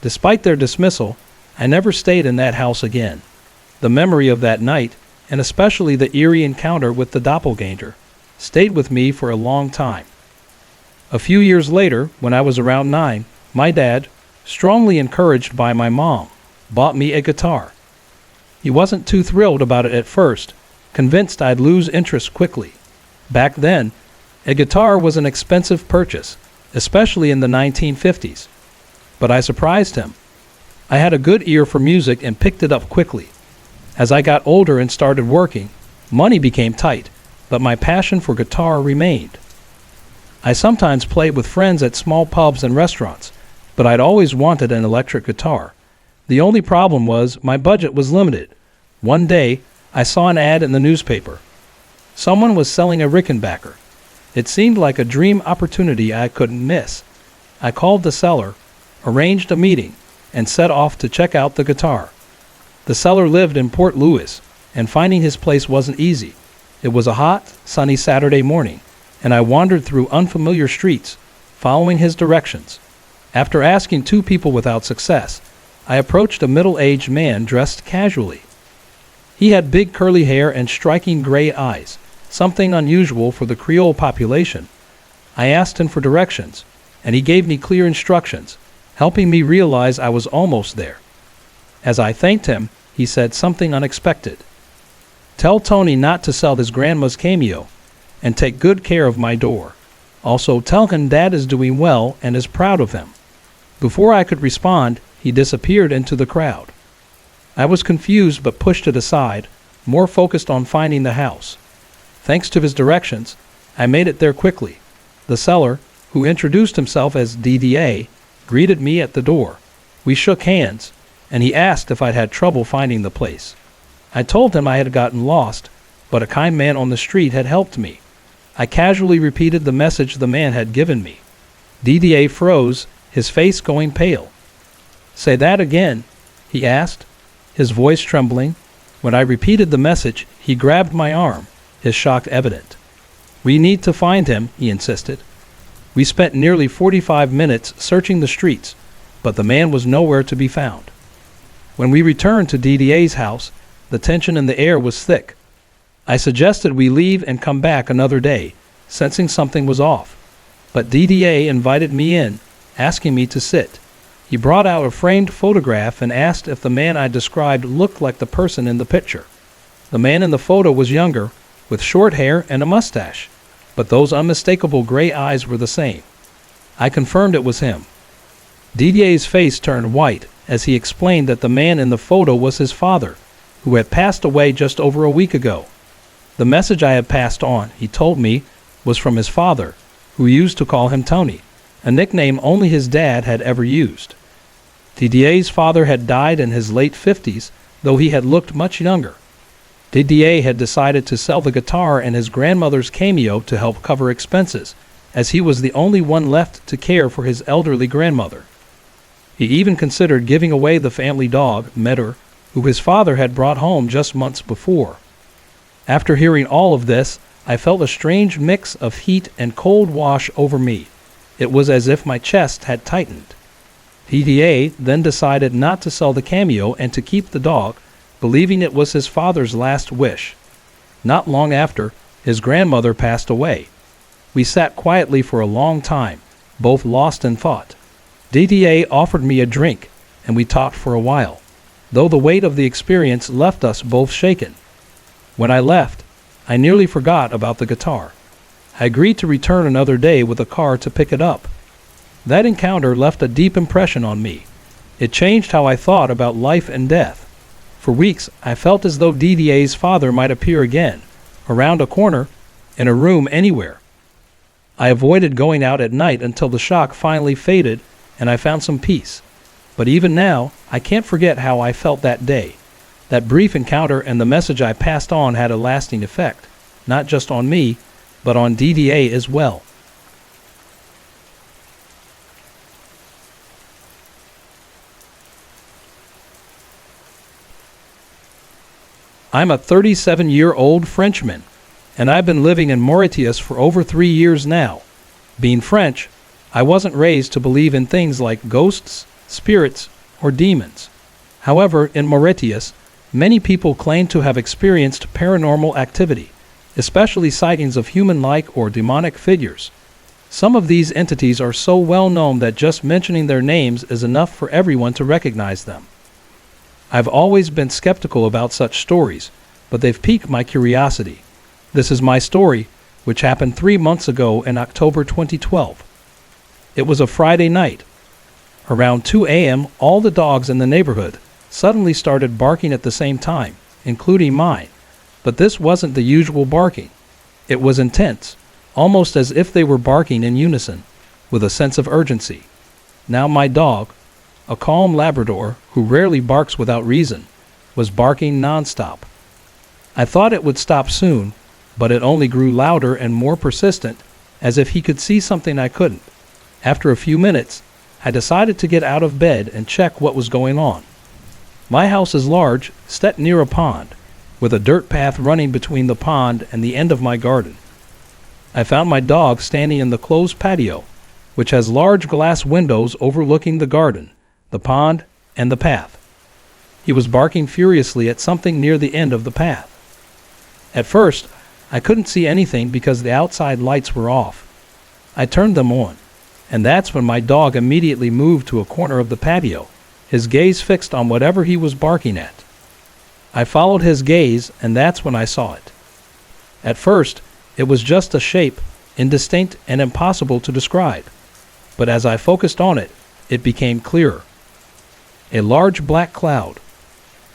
Despite their dismissal, I never stayed in that house again. The memory of that night, and especially the eerie encounter with the doppelganger, stayed with me for a long time. A few years later, when I was around 9, my dad, strongly encouraged by my mom, bought me a guitar. He wasn't too thrilled about it at first, convinced I'd lose interest quickly. Back then, A guitar was an expensive purchase, especially in the 1950s. But I surprised him. I had a good ear for music and picked it up quickly. As I got older and started working, money became tight, but my passion for guitar remained. I sometimes played with friends at small pubs and restaurants, but I'd always wanted an electric guitar. The only problem was my budget was limited. One day, I saw an ad in the newspaper. Someone was selling a Rickenbacker. It seemed like a dream opportunity I couldn't miss. I called the seller, arranged a meeting, and set off to check out the guitar. The seller lived in Port Louis, and finding his place wasn't easy. It was a hot, sunny Saturday morning, and I wandered through unfamiliar streets, following his directions. After asking two people without success, I approached a middle-aged man dressed casually. He had big curly hair and striking gray eyes, something unusual for the Creole population. I asked him for directions, and he gave me clear instructions, helping me realize I was almost there. As I thanked him, he said something unexpected. "Tell Tony not to sell his grandma's cameo, and take good care of my door. Also tell him Dad is doing well and is proud of him." Before I could respond, he disappeared into the crowd. I was confused but pushed it aside, more focused on finding the house. Thanks to his directions, I made it there quickly. The seller, who introduced himself as DDA, greeted me at the door. We shook hands, and he asked if I'd had trouble finding the place. I told him I had gotten lost, but a kind man on the street had helped me. I casually repeated the message the man had given me. DDA froze, his face going pale. "Say that again," he asked, his voice trembling. When I repeated the message, he grabbed my arm, his shock evident. "We need to find him," he insisted. We spent nearly 45 minutes searching the streets, but the man was nowhere to be found. When we returned to DDA's house, the tension in the air was thick. I suggested we leave and come back another day, sensing something was off. But DDA invited me in, asking me to sit. He brought out a framed photograph and asked if the man I described looked like the person in the picture. The man in the photo was younger, with short hair and a mustache, but those unmistakable gray eyes were the same. I confirmed it was him. DDA's face turned white as he explained that the man in the photo was his father, who had passed away just over a week ago. The message I had passed on, he told me, was from his father, who used to call him Tony, a nickname only his dad had ever used. DDA's father had died in his late 50s, though he had looked much younger. DDA had decided to sell the guitar and his grandmother's cameo to help cover expenses, as he was the only one left to care for his elderly grandmother. He even considered giving away the family dog, Medder, who his father had brought home just months before. After hearing all of this, I felt a strange mix of heat and cold wash over me. It was as if my chest had tightened. DDA then decided not to sell the cameo and to keep the dog, believing it was his father's last wish. Not long after, his grandmother passed away. We sat quietly for a long time, both lost in thought. DDA offered me a drink, and we talked for a while, though the weight of the experience left us both shaken. When I left, I nearly forgot about the guitar. I agreed to return another day with a car to pick it up. That encounter left a deep impression on me. It changed how I thought about life and death. For weeks, I felt as though DDA's father might appear again, around a corner, in a room anywhere. I avoided going out at night until the shock finally faded and I found some peace. But even now, I can't forget how I felt that day. That brief encounter and the message I passed on had a lasting effect, not just on me, but on DDA as well. I'm a 37-year-old Frenchman, and I've been living in Mauritius for over 3 years now. Being French, I wasn't raised to believe in things like ghosts, spirits, or demons. However, in Mauritius, many people claim to have experienced paranormal activity, especially sightings of human-like or demonic figures. Some of these entities are so well known that just mentioning their names is enough for everyone to recognize them. I've always been skeptical about such stories, but they've piqued my curiosity. This is my story, which happened 3 months ago in October 2012. It was a Friday night. Around 2 a.m., all the dogs in the neighborhood suddenly started barking at the same time, including mine. But this wasn't the usual barking. It was intense, almost as if they were barking in unison, with a sense of urgency. Now my dog, a calm Labrador who rarely barks without reason, was barking nonstop. I thought it would stop soon, but it only grew louder and more persistent, as if he could see something I couldn't. After a few minutes, I decided to get out of bed and check what was going on. My house is large, set near a pond, with a dirt path running between the pond and the end of my garden. I found my dog standing in the closed patio, which has large glass windows overlooking the garden, the pond, and the path. He was barking furiously at something near the end of the path. At first, I couldn't see anything because the outside lights were off. I turned them on, and that's when my dog immediately moved to a corner of the patio, his gaze fixed on whatever he was barking at. I followed his gaze, and that's when I saw it. At first, it was just a shape, indistinct and impossible to describe. But as I focused on it, it became clearer. A large black cloud,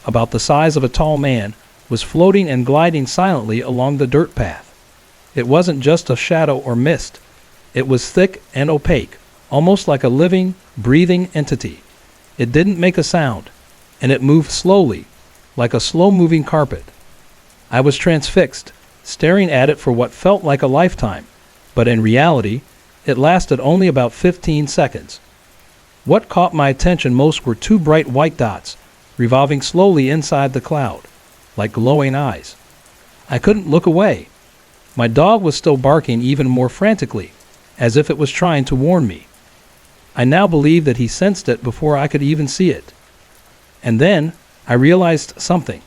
about the size of a tall man, was floating and gliding silently along the dirt path. It wasn't just a shadow or mist. It was thick and opaque, almost like a living, breathing entity. It didn't make a sound, and it moved slowly, like a slow-moving carpet. I was transfixed, staring at it for what felt like a lifetime, but in reality, it lasted only about 15 seconds. What caught my attention most were two bright white dots, revolving slowly inside the cloud, like glowing eyes. I couldn't look away. My dog was still barking even more frantically, as if it was trying to warn me. I now believe that he sensed it before I could even see it. And then, I realized something.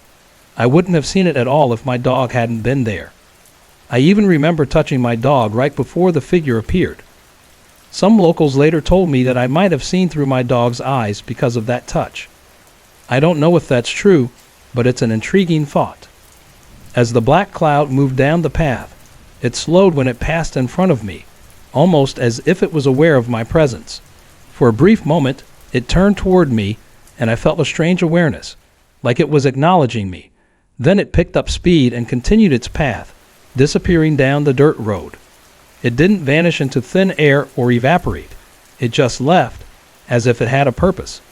I wouldn't have seen it at all if my dog hadn't been there. I even remember touching my dog right before the figure appeared. Some locals later told me that I might have seen through my dog's eyes because of that touch. I don't know if that's true, but it's an intriguing thought. As the black cloud moved down the path, it slowed when it passed in front of me, almost as if it was aware of my presence. For a brief moment, it turned toward me, and I felt a strange awareness, like it was acknowledging me. Then it picked up speed and continued its path, disappearing down the dirt road. It didn't vanish into thin air or evaporate. It just left, as if it had a purpose.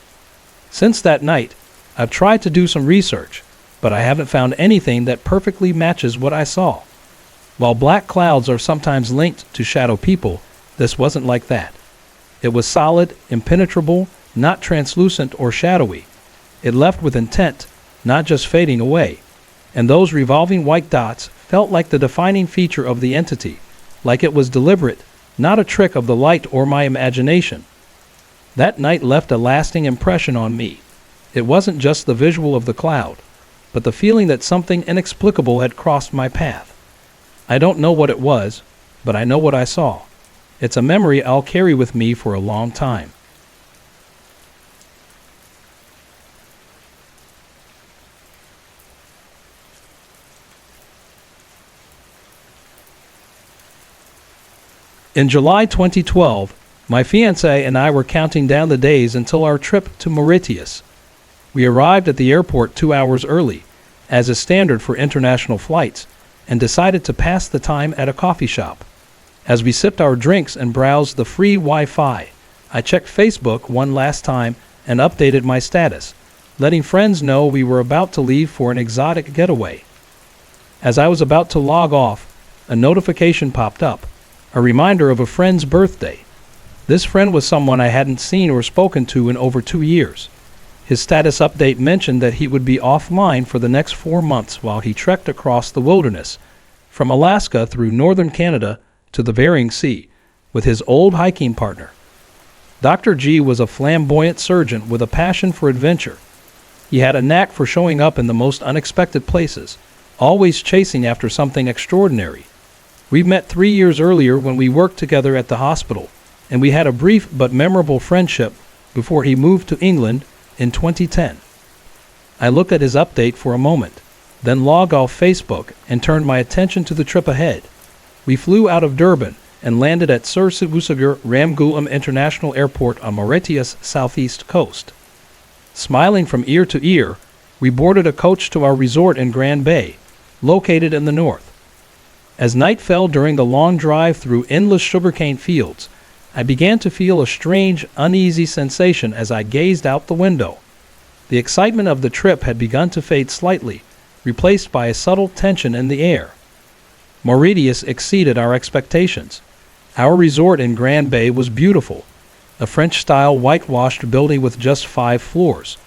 Since that night, I've tried to do some research, but I haven't found anything that perfectly matches what I saw. While black clouds are sometimes linked to shadow people, this wasn't like that. It was solid, impenetrable, not translucent or shadowy. It left with intent, not just fading away. And those revolving white dots felt like the defining feature of the entity, like it was deliberate, not a trick of the light or my imagination. That night left a lasting impression on me. It wasn't just the visual of the cloud, but the feeling that something inexplicable had crossed my path. I don't know what it was, but I know what I saw. It's a memory I'll carry with me for a long time. In July 2012, my fiancée and I were counting down the days until our trip to Mauritius. We arrived at the airport 2 hours early, as is standard for international flights, and decided to pass the time at a coffee shop. As we sipped our drinks and browsed the free Wi-Fi, I checked Facebook one last time and updated my status, letting friends know we were about to leave for an exotic getaway. As I was about to log off, a notification popped up, a reminder of a friend's birthday. This friend was someone I hadn't seen or spoken to in over 2 years. His status update mentioned that he would be offline for the next 4 months while he trekked across the wilderness, from Alaska through northern Canada to the Bering Sea, with his old hiking partner. Dr. G was a flamboyant surgeon with a passion for adventure. He had a knack for showing up in the most unexpected places, always chasing after something extraordinary. We met 3 years earlier when we worked together at the hospital, and we had a brief but memorable friendship before he moved to England in 2010. I looked at his update for a moment, then logged off Facebook and turned my attention to the trip ahead. We flew out of Durban and landed at Sir Sibusiger Ramgoolam International Airport on Mauritius' southeast coast. Smiling from ear to ear, we boarded a coach to our resort in Grand Bay, located in the north. As night fell during the long drive through endless sugarcane fields, I began to feel a strange, uneasy sensation as I gazed out the window. The excitement of the trip had begun to fade slightly, replaced by a subtle tension in the air. Mauritius exceeded our expectations. Our resort in Grand Bay was beautiful, a French-style whitewashed building with just 5 floors.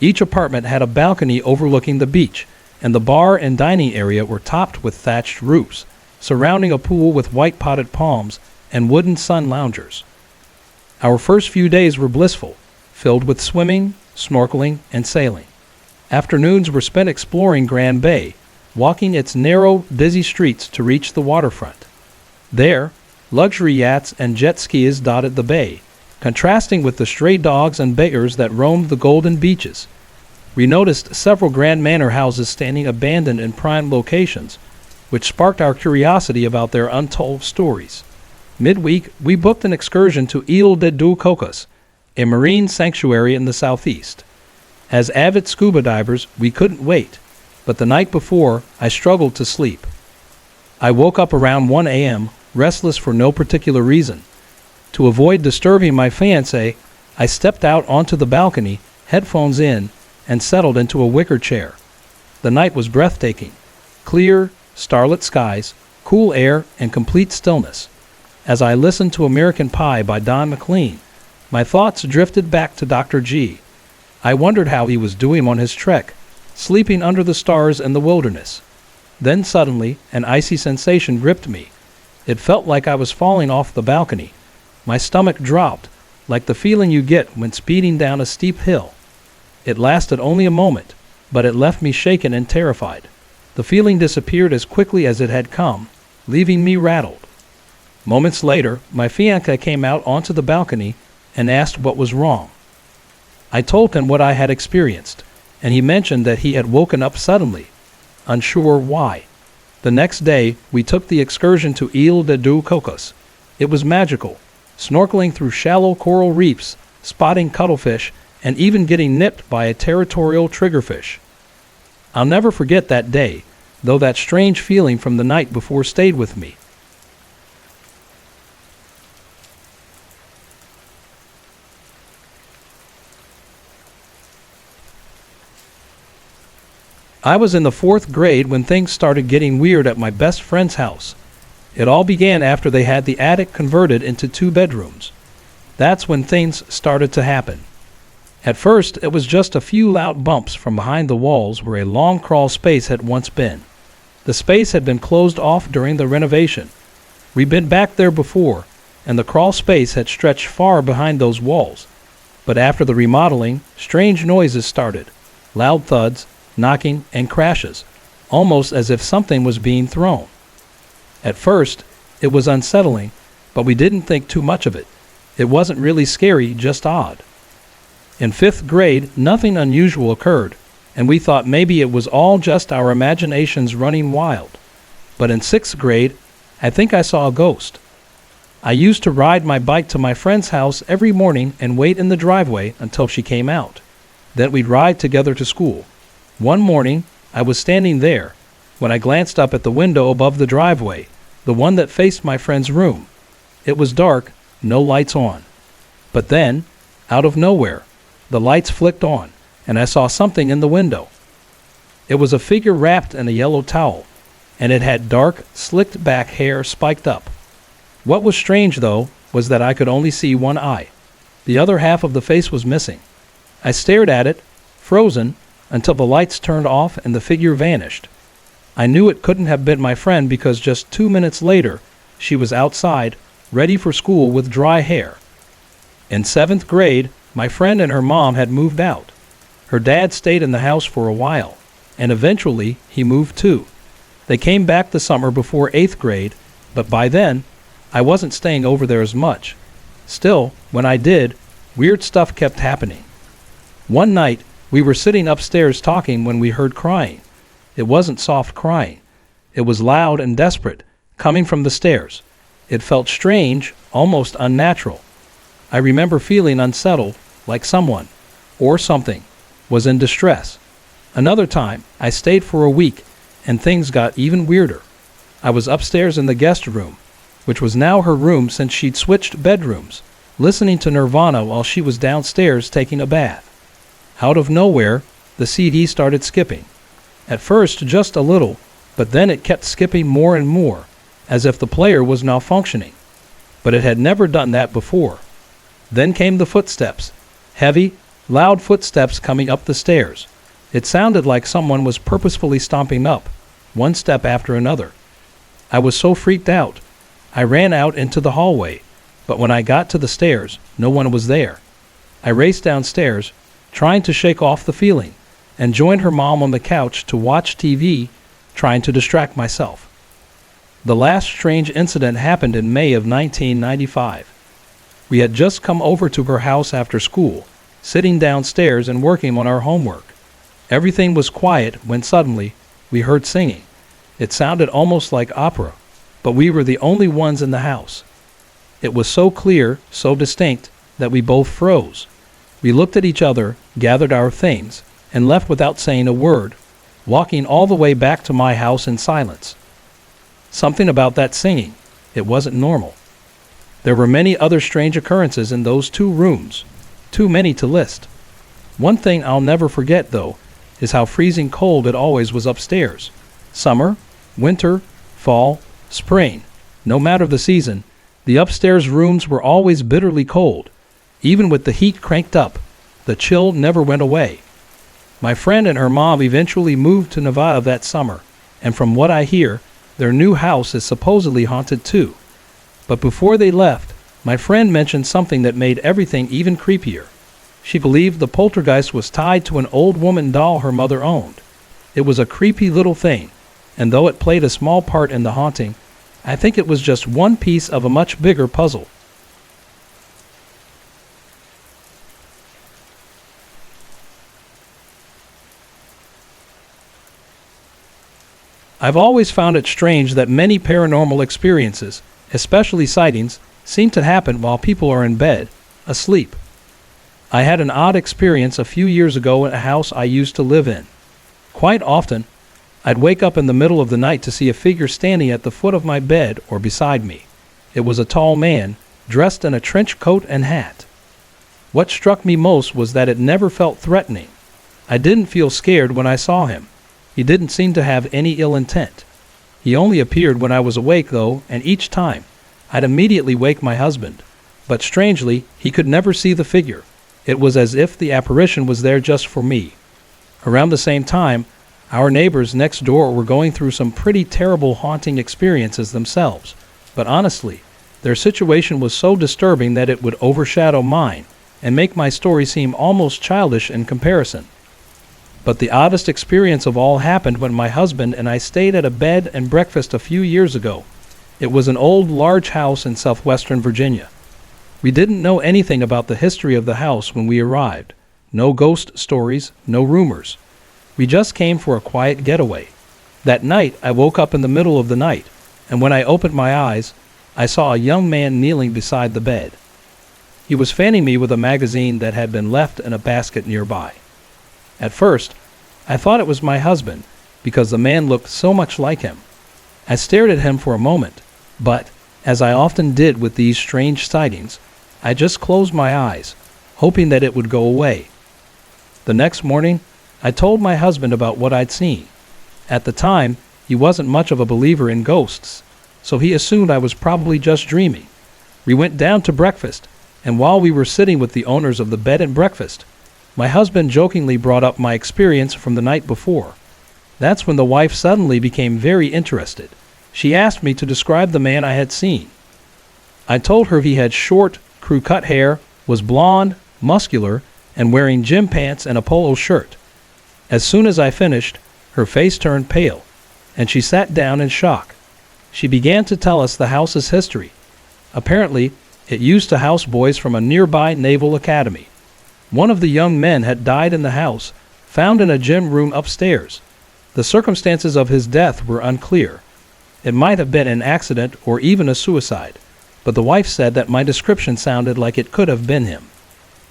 Each apartment had a balcony overlooking the beach, and the bar and dining area were topped with thatched roofs, surrounding a pool with white-potted palms and wooden sun loungers. Our first few days were blissful, filled with swimming, snorkeling, and sailing. Afternoons were spent exploring Grand Bay, walking its narrow, busy streets to reach the waterfront. There, luxury yachts and jet skis dotted the bay, contrasting with the stray dogs and beggars that roamed the golden beaches. We noticed several grand manor houses standing abandoned in prime locations, which sparked our curiosity about their untold stories. Midweek, we booked an excursion to Île de Deux Cocos, a marine sanctuary in the southeast. As avid scuba divers, we couldn't wait, but the night before, I struggled to sleep. I woke up around 1 a.m., restless for no particular reason. To avoid disturbing my fiancée, I stepped out onto the balcony, headphones in, and settled into a wicker chair. The night was breathtaking. Clear, starlit skies, cool air, and complete stillness. As I listened to American Pie by Don McLean, my thoughts drifted back to Dr. G. I wondered how he was doing on his trek, sleeping under the stars in the wilderness. Then suddenly, an icy sensation gripped me. It felt like I was falling off the balcony. My stomach dropped, like the feeling you get when speeding down a steep hill. It lasted only a moment, but it left me shaken and terrified. The feeling disappeared as quickly as it had come, leaving me rattled. Moments later, my fiancé came out onto the balcony and asked what was wrong. I told him what I had experienced, and he mentioned that he had woken up suddenly, unsure why. The next day, we took the excursion to Île de Deux Cocos. It was magical, snorkeling through shallow coral reefs, spotting cuttlefish, and even getting nipped by a territorial triggerfish. I'll never forget that day, though that strange feeling from the night before stayed with me. I was in the 4th grade when things started getting weird at my best friend's house. It all began after they had the attic converted into 2 bedrooms. That's when things started to happen. At first, it was just a few loud bumps from behind the walls where a long crawl space had once been. The space had been closed off during the renovation. We'd been back there before, and the crawl space had stretched far behind those walls. But after the remodeling, strange noises started. Loud thuds, knocking, and crashes, almost as if something was being thrown. At first, it was unsettling, but we didn't think too much of it. It wasn't really scary, just odd. In 5th grade, nothing unusual occurred, and we thought maybe it was all just our imaginations running wild. But in 6th grade, I think I saw a ghost. I used to ride my bike to my friend's house every morning and wait in the driveway until she came out. Then we'd ride together to school. One morning, I was standing there when I glanced up at the window above the driveway, the one that faced my friend's room. It was dark, no lights on. But then, out of nowhere, the lights flicked on, and I saw something in the window. It was a figure wrapped in a yellow towel, and it had dark, slicked-back hair spiked up. What was strange, though, was that I could only see one eye. The other half of the face was missing. I stared at it, frozen, until the lights turned off and the figure vanished. I knew it couldn't have been my friend because just 2 minutes later, she was outside, ready for school with dry hair. In 7th grade, my friend and her mom had moved out. Her dad stayed in the house for a while, and eventually he moved too. They came back the summer before 8th grade, but by then, I wasn't staying over there as much. Still, when I did, weird stuff kept happening. One night, we were sitting upstairs talking when we heard crying. It wasn't soft crying. It was loud and desperate, coming from the stairs. It felt strange, almost unnatural. I remember feeling unsettled, like someone, or something, was in distress. Another time, I stayed for a week, and things got even weirder. I was upstairs in the guest room, which was now her room since she'd switched bedrooms, listening to Nirvana while she was downstairs taking a bath. Out of nowhere, the CD started skipping. At first, just a little, but then it kept skipping more and more, as if the player was malfunctioning. But it had never done that before. Then came the footsteps, heavy, loud footsteps coming up the stairs. It sounded like someone was purposefully stomping up, one step after another. I was so freaked out. I ran out into the hallway, but when I got to the stairs, no one was there. I raced downstairs, trying to shake off the feeling, and joined her mom on the couch to watch TV, trying to distract myself. The last strange incident happened in May of 1995. We had just come over to her house after school, sitting downstairs and working on our homework. Everything was quiet when suddenly we heard singing. It sounded almost like opera, but we were the only ones in the house. It was so clear, so distinct, that we both froze. We looked at each other, gathered our things, and left without saying a word, walking all the way back to my house in silence. Something about that singing, it wasn't normal. There were many other strange occurrences in those 2 rooms, too many to list. One thing I'll never forget, though, is how freezing cold it always was upstairs. Summer, winter, fall, spring, no matter the season, the upstairs rooms were always bitterly cold. Even with the heat cranked up, the chill never went away. My friend and her mom eventually moved to Nevada that summer, and from what I hear, their new house is supposedly haunted too. But before they left, my friend mentioned something that made everything even creepier. She believed the poltergeist was tied to an old woman doll her mother owned. It was a creepy little thing, and though it played a small part in the haunting, I think it was just one piece of a much bigger puzzle. I've always found it strange that many paranormal experiences, especially sightings, seem to happen while people are in bed, asleep. I had an odd experience a few years ago in a house I used to live in. Quite often, I'd wake up in the middle of the night to see a figure standing at the foot of my bed or beside me. It was a tall man, dressed in a trench coat and hat. What struck me most was that it never felt threatening. I didn't feel scared when I saw him. He didn't seem to have any ill intent. He only appeared when I was awake, though, and each time, I'd immediately wake my husband. But strangely, he could never see the figure. It was as if the apparition was there just for me. Around the same time, our neighbors next door were going through some pretty terrible haunting experiences themselves. But honestly, their situation was so disturbing that it would overshadow mine and make my story seem almost childish in comparison. But the oddest experience of all happened when my husband and I stayed at a bed and breakfast a few years ago. It was an old, large house in southwestern Virginia. We didn't know anything about the history of the house when we arrived. No ghost stories, no rumors. We just came for a quiet getaway. That night, I woke up in the middle of the night, and when I opened my eyes, I saw a young man kneeling beside the bed. He was fanning me with a magazine that had been left in a basket nearby. At first, I thought it was my husband, because the man looked so much like him. I stared at him for a moment, but, as I often did with these strange sightings, I just closed my eyes, hoping that it would go away. The next morning, I told my husband about what I'd seen. At the time, he wasn't much of a believer in ghosts, so he assumed I was probably just dreaming. We went down to breakfast, and while we were sitting with the owners of the bed and breakfast, my husband jokingly brought up my experience from the night before. That's when the wife suddenly became very interested. She asked me to describe the man I had seen. I told her he had short, crew-cut hair, was blond, muscular, and wearing gym pants and a polo shirt. As soon as I finished, her face turned pale, and she sat down in shock. She began to tell us the house's history. Apparently, it used to house boys from a nearby naval academy. One of the young men had died in the house, found in a gym room upstairs. The circumstances of his death were unclear. It might have been an accident or even a suicide, but the wife said that my description sounded like it could have been him.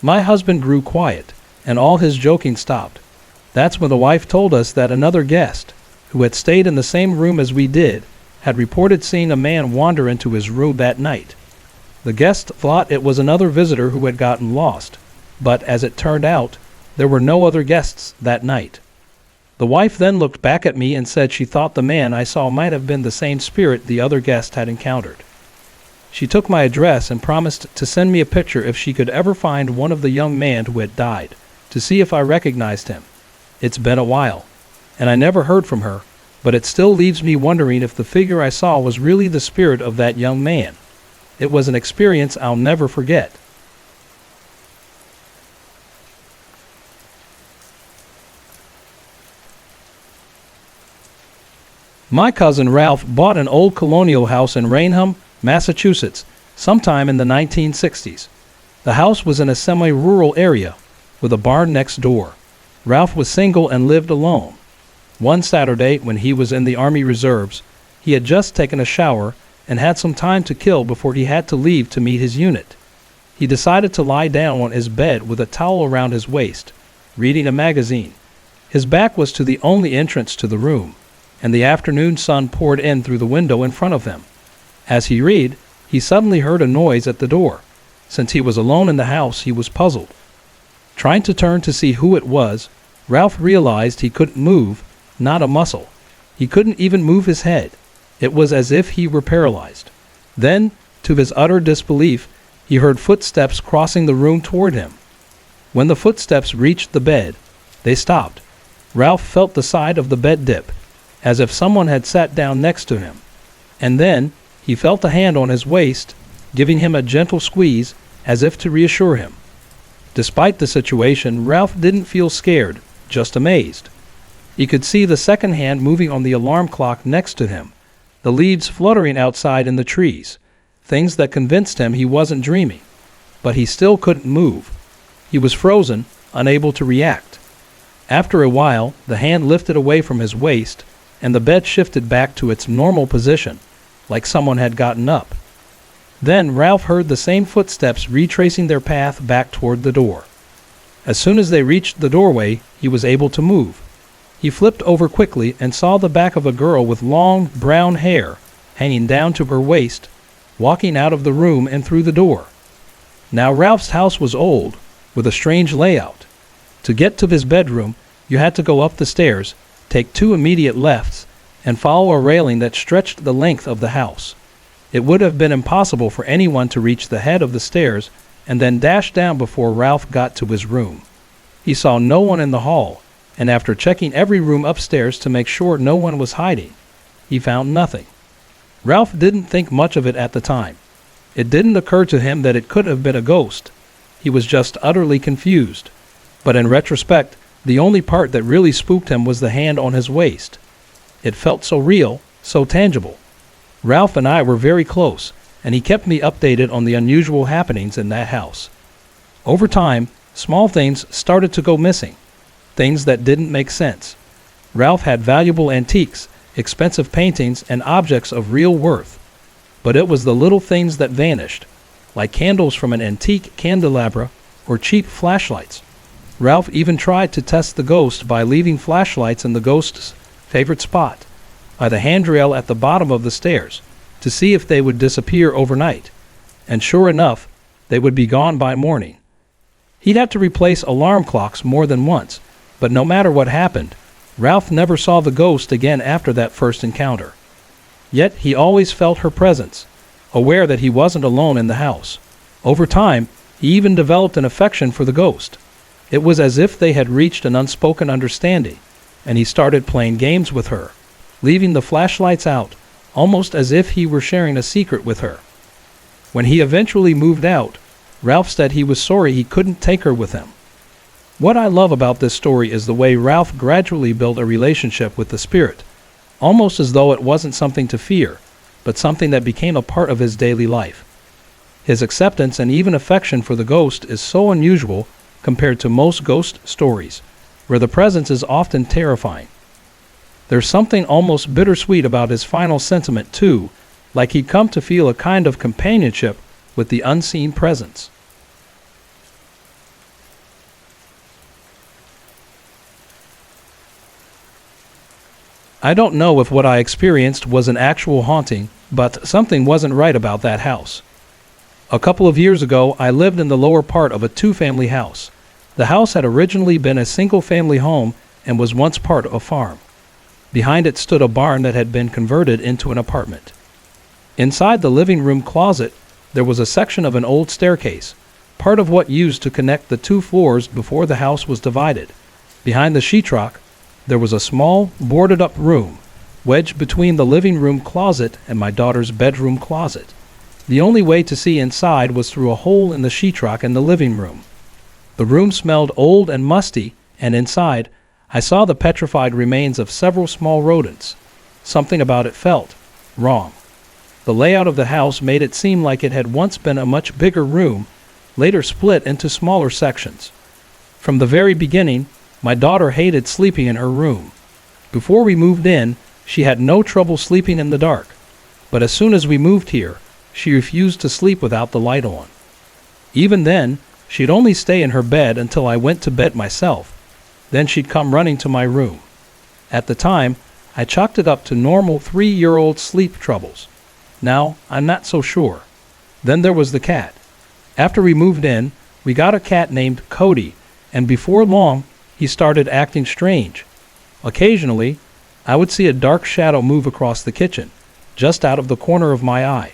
My husband grew quiet, and all his joking stopped. That's when the wife told us that another guest, who had stayed in the same room as we did, had reported seeing a man wander into his room that night. The guest thought it was another visitor who had gotten lost, but as it turned out, there were no other guests that night. The wife then looked back at me and said she thought the man I saw might have been the same spirit the other guest had encountered. She took my address and promised to send me a picture if she could ever find one of the young men who had died, to see if I recognized him. It's been a while, and I never heard from her, but it still leaves me wondering if the figure I saw was really the spirit of that young man. It was an experience I'll never forget. My cousin Ralph bought an old colonial house in Raynham, Massachusetts, sometime in the 1960s. The house was in a semi-rural area, with a barn next door. Ralph was single and lived alone. One Saturday, when he was in the Army Reserves, he had just taken a shower and had some time to kill before he had to leave to meet his unit. He decided to lie down on his bed with a towel around his waist, reading a magazine. His back was to the only entrance to the room, and the afternoon sun poured in through the window in front of him. As he read, he suddenly heard a noise at the door. Since he was alone in the house, he was puzzled. Trying to turn to see who it was, Ralph realized he couldn't move, not a muscle. He couldn't even move his head. It was as if he were paralyzed. Then, to his utter disbelief, he heard footsteps crossing the room toward him. When the footsteps reached the bed, they stopped. Ralph felt the side of the bed dip, as if someone had sat down next to him. And then, he felt a hand on his waist, giving him a gentle squeeze, as if to reassure him. Despite the situation, Ralph didn't feel scared, just amazed. He could see the second hand moving on the alarm clock next to him, the leaves fluttering outside in the trees, things that convinced him he wasn't dreaming. But he still couldn't move. He was frozen, unable to react. After a while, the hand lifted away from his waist, and the bed shifted back to its normal position, like someone had gotten up. Then Ralph heard the same footsteps retracing their path back toward the door. As soon as they reached the doorway, he was able to move. He flipped over quickly and saw the back of a girl with long, brown hair hanging down to her waist, walking out of the room and through the door. Now Ralph's house was old, with a strange layout. To get to his bedroom, you had to go up the stairs, take 2 immediate lefts, and follow a railing that stretched the length of the house. It would have been impossible for anyone to reach the head of the stairs and then dash down before Ralph got to his room. He saw no one in the hall, and after checking every room upstairs to make sure no one was hiding, he found nothing. Ralph didn't think much of it at the time. It didn't occur to him that it could have been a ghost. He was just utterly confused. But in retrospect, the only part that really spooked him was the hand on his waist. It felt so real, so tangible. Ralph and I were very close, and he kept me updated on the unusual happenings in that house. Over time, small things started to go missing, things that didn't make sense. Ralph had valuable antiques, expensive paintings, and objects of real worth. But it was the little things that vanished, like candles from an antique candelabra or cheap flashlights. Ralph even tried to test the ghost by leaving flashlights in the ghost's favorite spot, by the handrail at the bottom of the stairs, to see if they would disappear overnight. And sure enough, they would be gone by morning. He'd have to replace alarm clocks more than once, but no matter what happened, Ralph never saw the ghost again after that first encounter. Yet he always felt her presence, aware that he wasn't alone in the house. Over time, he even developed an affection for the ghost. It was as if they had reached an unspoken understanding, and he started playing games with her, leaving the flashlights out, almost as if he were sharing a secret with her. When he eventually moved out, Ralph said he was sorry he couldn't take her with him. What I love about this story is the way Ralph gradually built a relationship with the spirit, almost as though it wasn't something to fear, but something that became a part of his daily life. His acceptance and even affection for the ghost is so unusual compared to most ghost stories, where the presence is often terrifying. There's something almost bittersweet about his final sentiment, too, like he'd come to feel a kind of companionship with the unseen presence. I don't know if what I experienced was an actual haunting, but something wasn't right about that house. A couple of years ago, I lived in the lower part of a two-family house. The house had originally been a single-family home and was once part of a farm. Behind it stood a barn that had been converted into an apartment. Inside the living room closet, there was a section of an old staircase, part of what used to connect the two floors before the house was divided. Behind the sheetrock, there was a small, boarded-up room, wedged between the living room closet and my daughter's bedroom closet. The only way to see inside was through a hole in the sheetrock in the living room. The room smelled old and musty, and inside, I saw the petrified remains of several small rodents. Something about it felt wrong. The layout of the house made it seem like it had once been a much bigger room, later split into smaller sections. From the very beginning, my daughter hated sleeping in her room. Before we moved in, she had no trouble sleeping in the dark, but as soon as we moved here, she refused to sleep without the light on. Even then, she'd only stay in her bed until I went to bed myself. Then she'd come running to my room. At the time, I chalked it up to normal 3-year-old sleep troubles. Now, I'm not so sure. Then there was the cat. After we moved in, we got a cat named Cody, and before long, he started acting strange. Occasionally, I would see a dark shadow move across the kitchen, just out of the corner of my eye.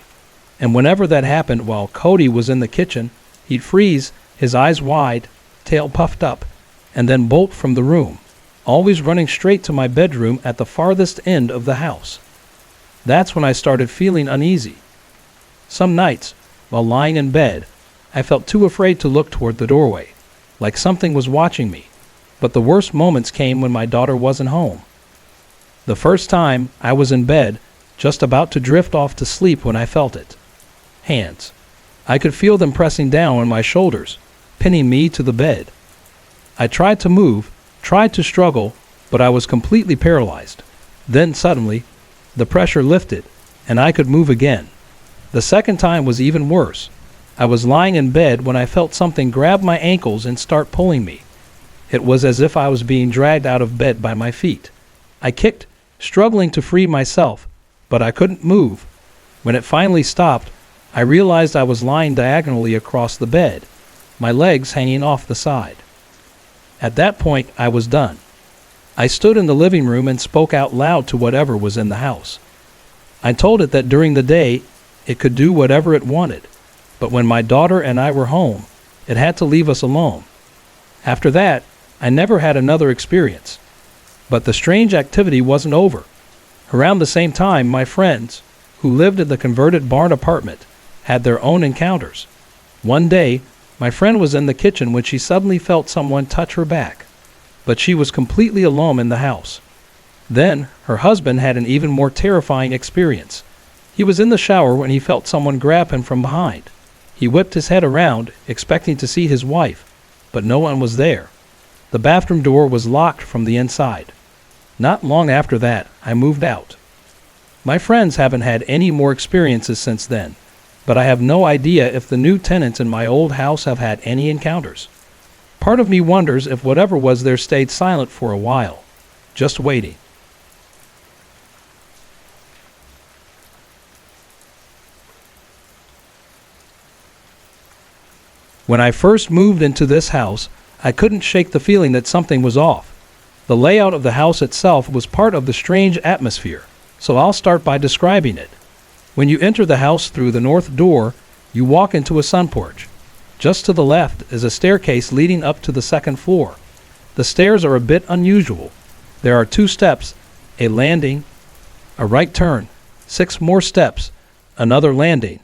And whenever that happened while Cody was in the kitchen, he'd freeze, his eyes wide, tail puffed up, and then bolt from the room, always running straight to my bedroom at the farthest end of the house. That's when I started feeling uneasy. Some nights, while lying in bed, I felt too afraid to look toward the doorway, like something was watching me. But the worst moments came when my daughter wasn't home. The first time, I was in bed, just about to drift off to sleep when I felt it. Hands. I could feel them pressing down on my shoulders, pinning me to the bed. I tried to move, tried to struggle, but I was completely paralyzed. Then suddenly, the pressure lifted, and I could move again. The second time was even worse. I was lying in bed when I felt something grab my ankles and start pulling me. It was as if I was being dragged out of bed by my feet. I kicked, struggling to free myself, but I couldn't move. When it finally stopped, I realized I was lying diagonally across the bed, my legs hanging off the side. At that point, I was done. I stood in the living room and spoke out loud to whatever was in the house. I told it that during the day, it could do whatever it wanted, but when my daughter and I were home, it had to leave us alone. After that, I never had another experience. But the strange activity wasn't over. Around the same time, my friends, who lived in the converted barn apartment, had their own encounters. One day, my friend was in the kitchen when she suddenly felt someone touch her back, but she was completely alone in the house. Then, her husband had an even more terrifying experience. He was in the shower when he felt someone grab him from behind. He whipped his head around, expecting to see his wife, but no one was there. The bathroom door was locked from the inside. Not long after that, I moved out. My friends haven't had any more experiences since then, but I have no idea if the new tenants in my old house have had any encounters. Part of me wonders if whatever was there stayed silent for a while, just waiting. When I first moved into this house, I couldn't shake the feeling that something was off. The layout of the house itself was part of the strange atmosphere, so I'll start by describing it. When you enter the house through the north door, you walk into a sun porch. Just to the left is a staircase leading up to the second floor. The stairs are a bit unusual. There are 2 steps, a landing, a right turn, 6 more steps, another landing,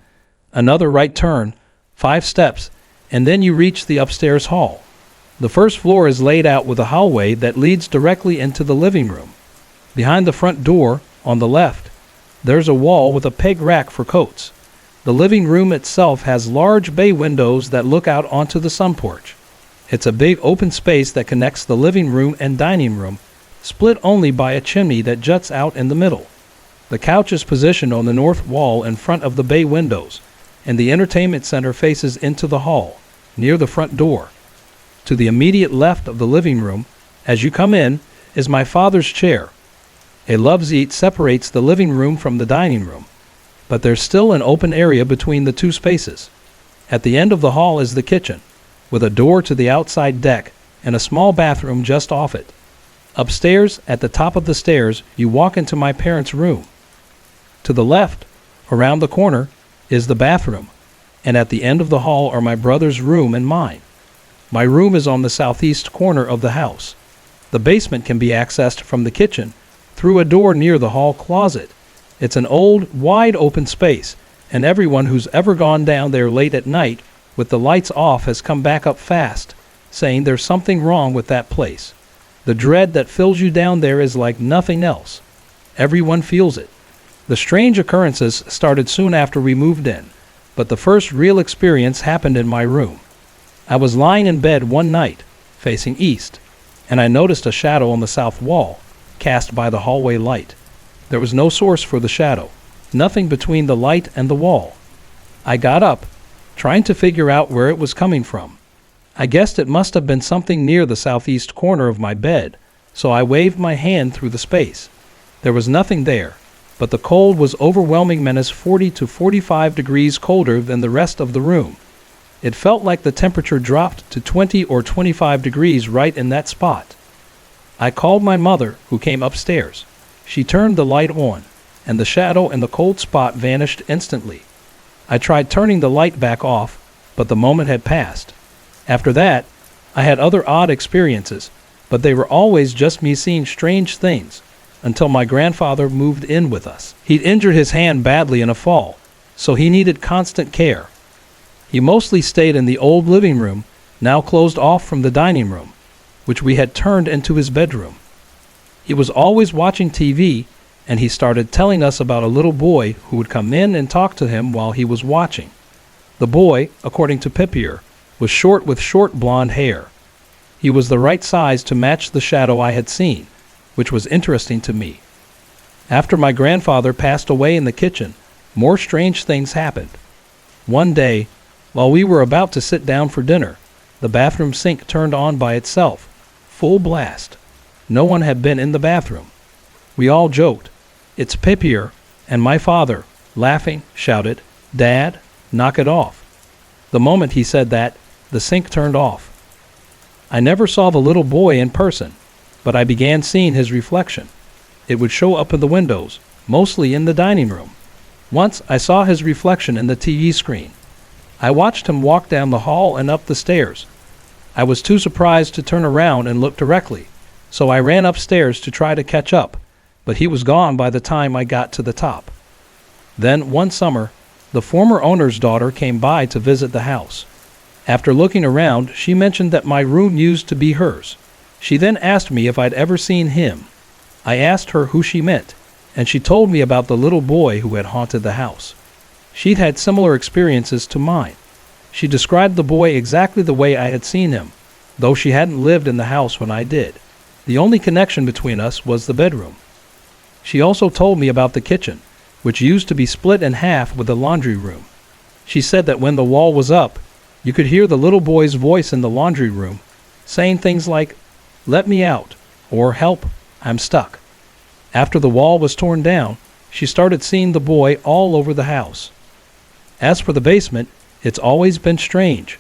another right turn, 5 steps, and then you reach the upstairs hall. The first floor is laid out with a hallway that leads directly into the living room. Behind the front door, on the left, there's a wall with a peg rack for coats. The living room itself has large bay windows that look out onto the sun porch. It's a big open space that connects the living room and dining room, split only by a chimney that juts out in the middle. The couch is positioned on the north wall in front of the bay windows, and the entertainment center faces into the hall, near the front door. To the immediate left of the living room, as you come in, is my father's chair. A love-seat separates the living room from the dining room, but there's still an open area between the two spaces. At the end of the hall is the kitchen, with a door to the outside deck and a small bathroom just off it. Upstairs, at the top of the stairs, you walk into my parents' room. To the left, around the corner, is the bathroom, and at the end of the hall are my brother's room and mine. My room is on the southeast corner of the house. The basement can be accessed from the kitchen through a door near the hall closet. It's an old, wide open space, and everyone who's ever gone down there late at night with the lights off has come back up fast, saying there's something wrong with that place. The dread that fills you down there is like nothing else. Everyone feels it. The strange occurrences started soon after we moved in, but the first real experience happened in my room. I was lying in bed one night, facing east, and I noticed a shadow on the south wall, cast by the hallway light. There was no source for the shadow, nothing between the light and the wall. I got up, trying to figure out where it was coming from. I guessed it must have been something near the southeast corner of my bed, so I waved my hand through the space. There was nothing there, but the cold was overwhelming, menace 40 to 45 degrees colder than the rest of the room. It felt like the temperature dropped to 20 or 25 degrees right in that spot. I called my mother, who came upstairs. She turned the light on, and the shadow and the cold spot vanished instantly. I tried turning the light back off, but the moment had passed. After that, I had other odd experiences, but they were always just me seeing strange things, until my grandfather moved in with us. He'd injured his hand badly in a fall, so he needed constant care. He mostly stayed in the old living room, now closed off from the dining room, which we had turned into his bedroom. He was always watching TV, and he started telling us about a little boy who would come in and talk to him while he was watching. The boy, according to Pippier, was short with short blonde hair. He was the right size to match the shadow I had seen, which was interesting to me. After my grandfather passed away in the kitchen, more strange things happened. One day, while we were about to sit down for dinner, the bathroom sink turned on by itself, full blast. No one had been in the bathroom. We all joked, "It's Pippier," and my father, laughing, shouted, "Dad, knock it off." The moment he said that, the sink turned off. I never saw the little boy in person, but I began seeing his reflection. It would show up in the windows, mostly in the dining room. Once I saw his reflection in the TV screen. I watched him walk down the hall and up the stairs. I was too surprised to turn around and look directly, so I ran upstairs to try to catch up, but he was gone by the time I got to the top. Then, one summer, the former owner's daughter came by to visit the house. After looking around, she mentioned that my room used to be hers. She then asked me if I'd ever seen him. I asked her who she meant, and she told me about the little boy who had haunted the house. She'd had similar experiences to mine. She described the boy exactly the way I had seen him, though she hadn't lived in the house when I did. The only connection between us was the bedroom. She also told me about the kitchen, which used to be split in half with the laundry room. She said that when the wall was up, you could hear the little boy's voice in the laundry room, saying things like, "Let me out," or "Help, I'm stuck." After the wall was torn down, she started seeing the boy all over the house. As for the basement, it's always been strange.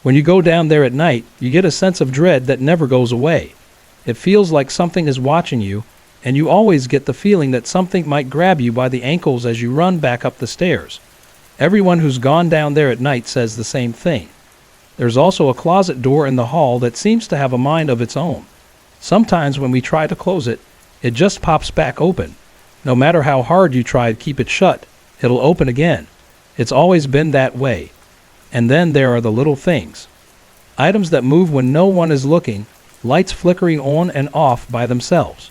When you go down there at night, you get a sense of dread that never goes away. It feels like something is watching you, and you always get the feeling that something might grab you by the ankles as you run back up the stairs. Everyone who's gone down there at night says the same thing. There's also a closet door in the hall that seems to have a mind of its own. Sometimes when we try to close it, it just pops back open. No matter how hard you try to keep it shut, it'll open again. It's always been that way. And then there are the little things. Items that move when no one is looking, lights flickering on and off by themselves.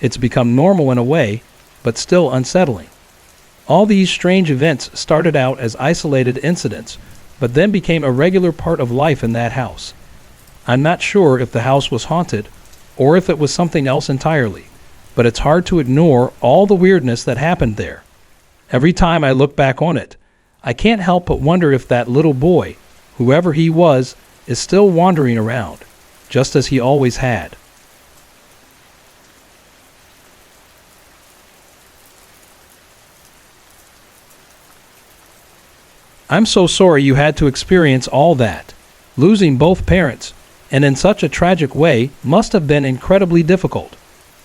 It's become normal in a way, but still unsettling. All these strange events started out as isolated incidents, but then became a regular part of life in that house. I'm not sure if the house was haunted, or if it was something else entirely, but it's hard to ignore all the weirdness that happened there. Every time I look back on it, I can't help but wonder if that little boy, whoever he was, is still wandering around, just as he always had. I'm so sorry you had to experience all that. Losing both parents, and in such a tragic way, must have been incredibly difficult.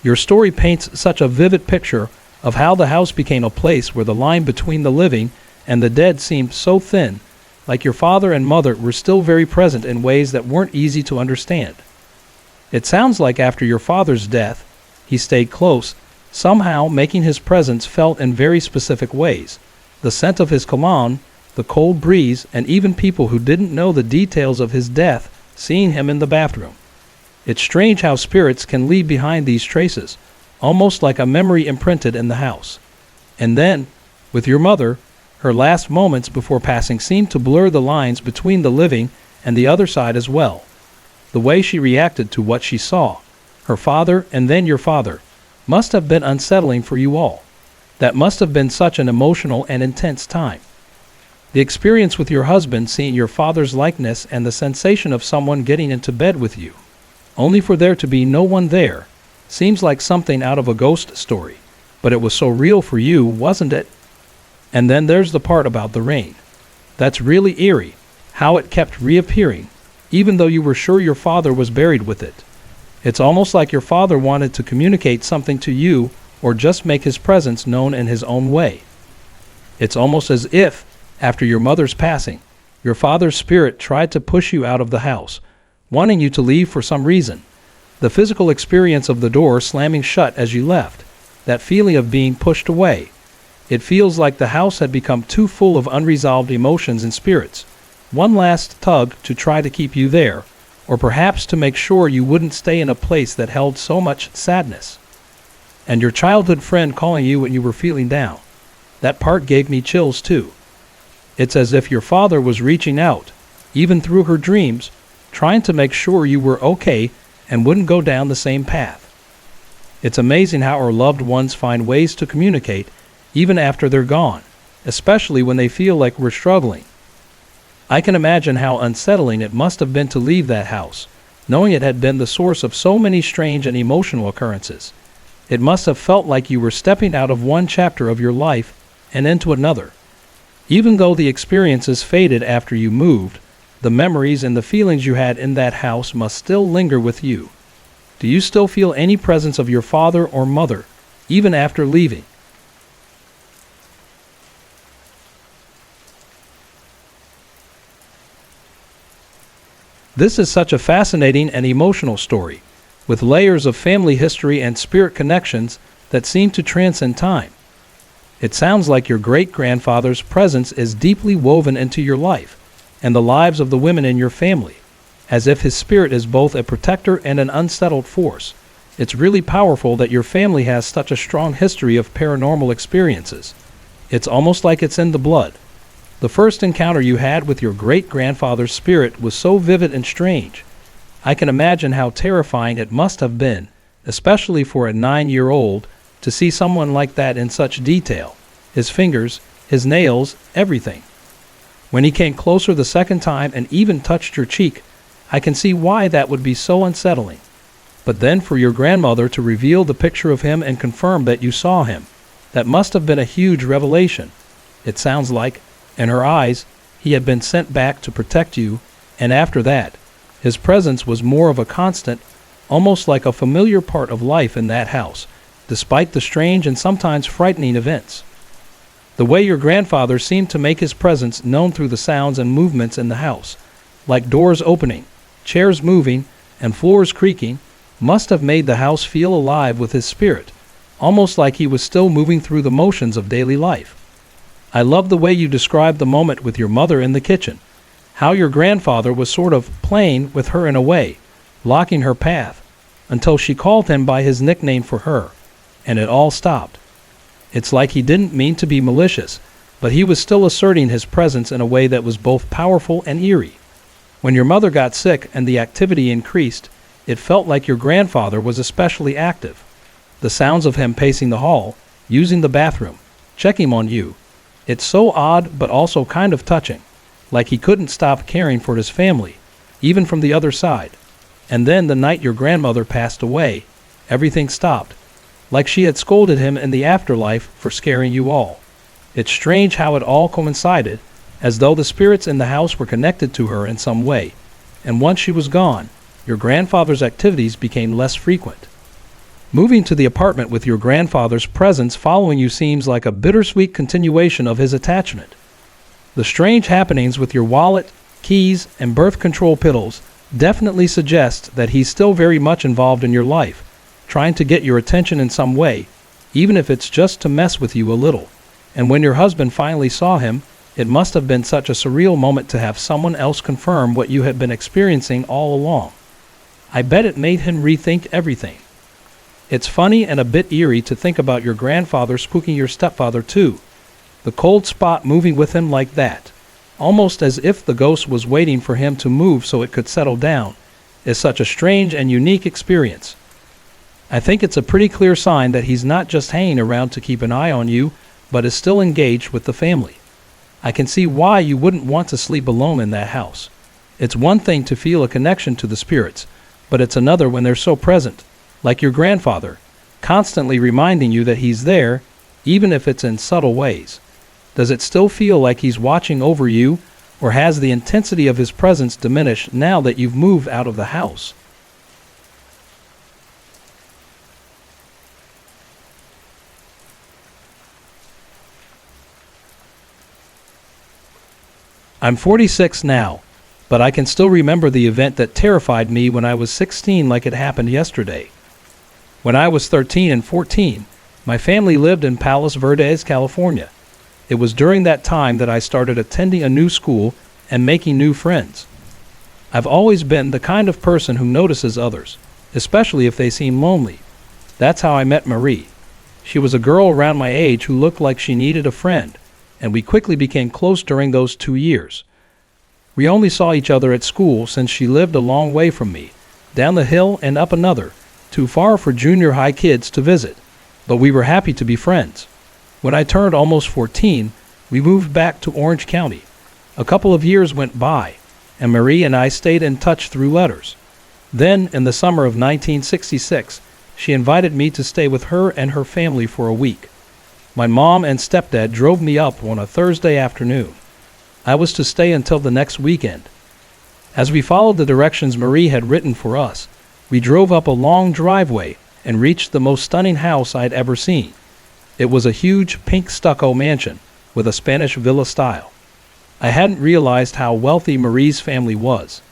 Your story paints such a vivid picture of how the house became a place where the line between the living and the dead seemed so thin, like your father and mother were still very present in ways that weren't easy to understand. It sounds like after your father's death, he stayed close, somehow making his presence felt in very specific ways. The scent of his cologne, the cold breeze, and even people who didn't know the details of his death seeing him in the bathroom. It's strange how spirits can leave behind these traces, almost like a memory imprinted in the house. And then, with your mother, her last moments before passing seemed to blur the lines between the living and the other side as well. The way she reacted to what she saw, her father and then your father, must have been unsettling for you all. That must have been such an emotional and intense time. The experience with your husband, seeing your father's likeness, and the sensation of someone getting into bed with you, only for there to be no one there, seems like something out of a ghost story. But it was so real for you, wasn't it? And then there's the part about the rain. That's really eerie, how it kept reappearing, even though you were sure your father was buried with it. It's almost like your father wanted to communicate something to you, or just make his presence known in his own way. It's almost as if, after your mother's passing, your father's spirit tried to push you out of the house, wanting you to leave for some reason. The physical experience of the door slamming shut as you left, that feeling of being pushed away. It feels like the house had become too full of unresolved emotions and spirits. One last tug to try to keep you there, or perhaps to make sure you wouldn't stay in a place that held so much sadness. And your childhood friend calling you when you were feeling down. That part gave me chills too. It's as if your father was reaching out, even through her dreams, trying to make sure you were okay and wouldn't go down the same path. It's amazing how our loved ones find ways to communicate even after they're gone, especially when they feel like we're struggling. I can imagine how unsettling it must have been to leave that house, knowing it had been the source of so many strange and emotional occurrences. It must have felt like you were stepping out of one chapter of your life and into another. Even though the experiences faded after you moved, the memories and the feelings you had in that house must still linger with you. Do you still feel any presence of your father or mother, even after leaving? This is such a fascinating and emotional story, with layers of family history and spirit connections that seem to transcend time. It sounds like your great-grandfather's presence is deeply woven into your life and the lives of the women in your family, as if his spirit is both a protector and an unsettled force. It's really powerful that your family has such a strong history of paranormal experiences. It's almost like it's in the blood. The first encounter you had with your great-grandfather's spirit was so vivid and strange. I can imagine how terrifying it must have been, especially for a 9-year-old, to see someone like that in such detail. His fingers, his nails, everything. When he came closer the second time and even touched your cheek, I can see why that would be so unsettling. But then for your grandmother to reveal the picture of him and confirm that you saw him, that must have been a huge revelation. It sounds like, in her eyes, he had been sent back to protect you, and after that, his presence was more of a constant, almost like a familiar part of life in that house, despite the strange and sometimes frightening events. The way your grandfather seemed to make his presence known through the sounds and movements in the house, like doors opening, chairs moving, and floors creaking, must have made the house feel alive with his spirit, almost like he was still moving through the motions of daily life. I love the way you described the moment with your mother in the kitchen, how your grandfather was sort of playing with her in a way, blocking her path, until she called him by his nickname for her, and it all stopped. It's like he didn't mean to be malicious, but he was still asserting his presence in a way that was both powerful and eerie. When your mother got sick and the activity increased, It felt like your grandfather was especially active. The sounds of him pacing the hall, using the bathroom, checking on you. It's so odd but also kind of touching, like he couldn't stop caring for his family, even from the other side. And then the night your grandmother passed away, everything stopped, like she had scolded him in the afterlife for scaring you all. It's strange how it all coincided, as though the spirits in the house were connected to her in some way. And once she was gone, your grandfather's activities became less frequent. Moving to the apartment with your grandfather's presence following you seems like a bittersweet continuation of his attachment. The strange happenings with your wallet, keys, and birth control pills definitely suggest that he's still very much involved in your life, trying to get your attention in some way, even if it's just to mess with you a little. And when your husband finally saw him, it must have been such a surreal moment to have someone else confirm what you had been experiencing all along. I bet it made him rethink everything. It's funny and a bit eerie to think about your grandfather spooking your stepfather too. The cold spot moving with him like that, almost as if the ghost was waiting for him to move so it could settle down, is such a strange and unique experience. I think it's a pretty clear sign that he's not just hanging around to keep an eye on you, but is still engaged with the family. I can see why you wouldn't want to sleep alone in that house. It's one thing to feel a connection to the spirits, but it's another when they're so present, like your grandfather, constantly reminding you that he's there, even if it's in subtle ways. Does it still feel like he's watching over you, or has the intensity of his presence diminished now that you've moved out of the house? I'm 46 now, but I can still remember the event that terrified me when I was 16 like it happened yesterday. When I was 13 and 14, my family lived in Palos Verdes, California. It was during that time that I started attending a new school and making new friends. I've always been the kind of person who notices others, especially if they seem lonely. That's how I met Marie. She was a girl around my age who looked like she needed a friend, and we quickly became close during those 2 years. We only saw each other at school since she lived a long way from me, down the hill and up another, too far for junior high kids to visit, but we were happy to be friends. When I turned almost 14, we moved back to Orange County. A couple of years went by, and Marie and I stayed in touch through letters. Then, in the summer of 1966, she invited me to stay with her and her family for a week. My mom and stepdad drove me up on a Thursday afternoon. I was to stay until the next weekend. As we followed the directions Marie had written for us, we drove up a long driveway and reached the most stunning house I'd ever seen. It was a huge pink stucco mansion with a Spanish villa style. I hadn't realized how wealthy Marie's family was.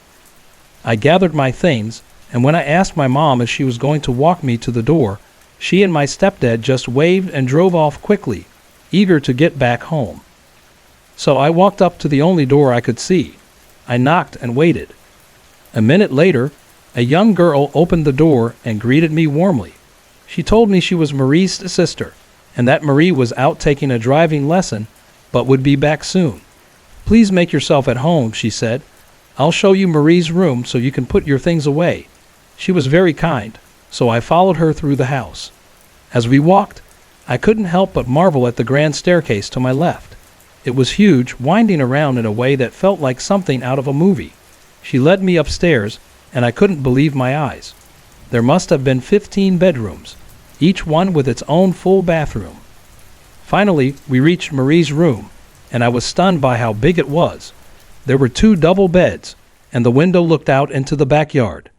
I gathered my things, and when I asked my mom if she was going to walk me to the door, she and my stepdad just waved and drove off quickly, eager to get back home. So I walked up to the only door I could see. I knocked and waited. A minute later, a young girl opened the door and greeted me warmly. She told me she was Marie's sister, and that Marie was out taking a driving lesson, but would be back soon. "Please make yourself at home," she said. "I'll show you Marie's room so you can put your things away." She was very kind, so I followed her through the house. As we walked, I couldn't help but marvel at the grand staircase to my left. It was huge, winding around in a way that felt like something out of a movie. She led me upstairs, and I couldn't believe my eyes. There must have been 15 bedrooms, each one with its own full bathroom. Finally, we reached Marie's room, and I was stunned by how big it was. There were 2 double beds, and the window looked out into the backyard.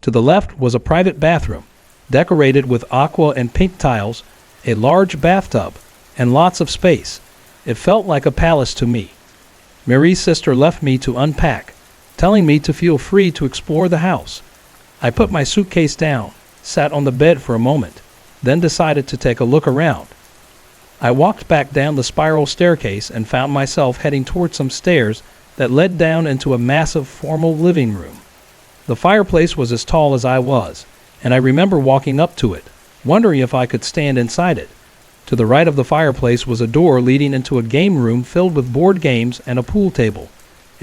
To the left was a private bathroom, decorated with aqua and pink tiles, a large bathtub, and lots of space. It felt like a palace to me. Marie's sister left me to unpack, telling me to feel free to explore the house. I put my suitcase down, sat on the bed for a moment, then decided to take a look around. I walked back down the spiral staircase and found myself heading toward some stairs that led down into a massive formal living room. The fireplace was as tall as I was, and I remember walking up to it, wondering if I could stand inside it. To the right of the fireplace was a door leading into a game room filled with board games and a pool table.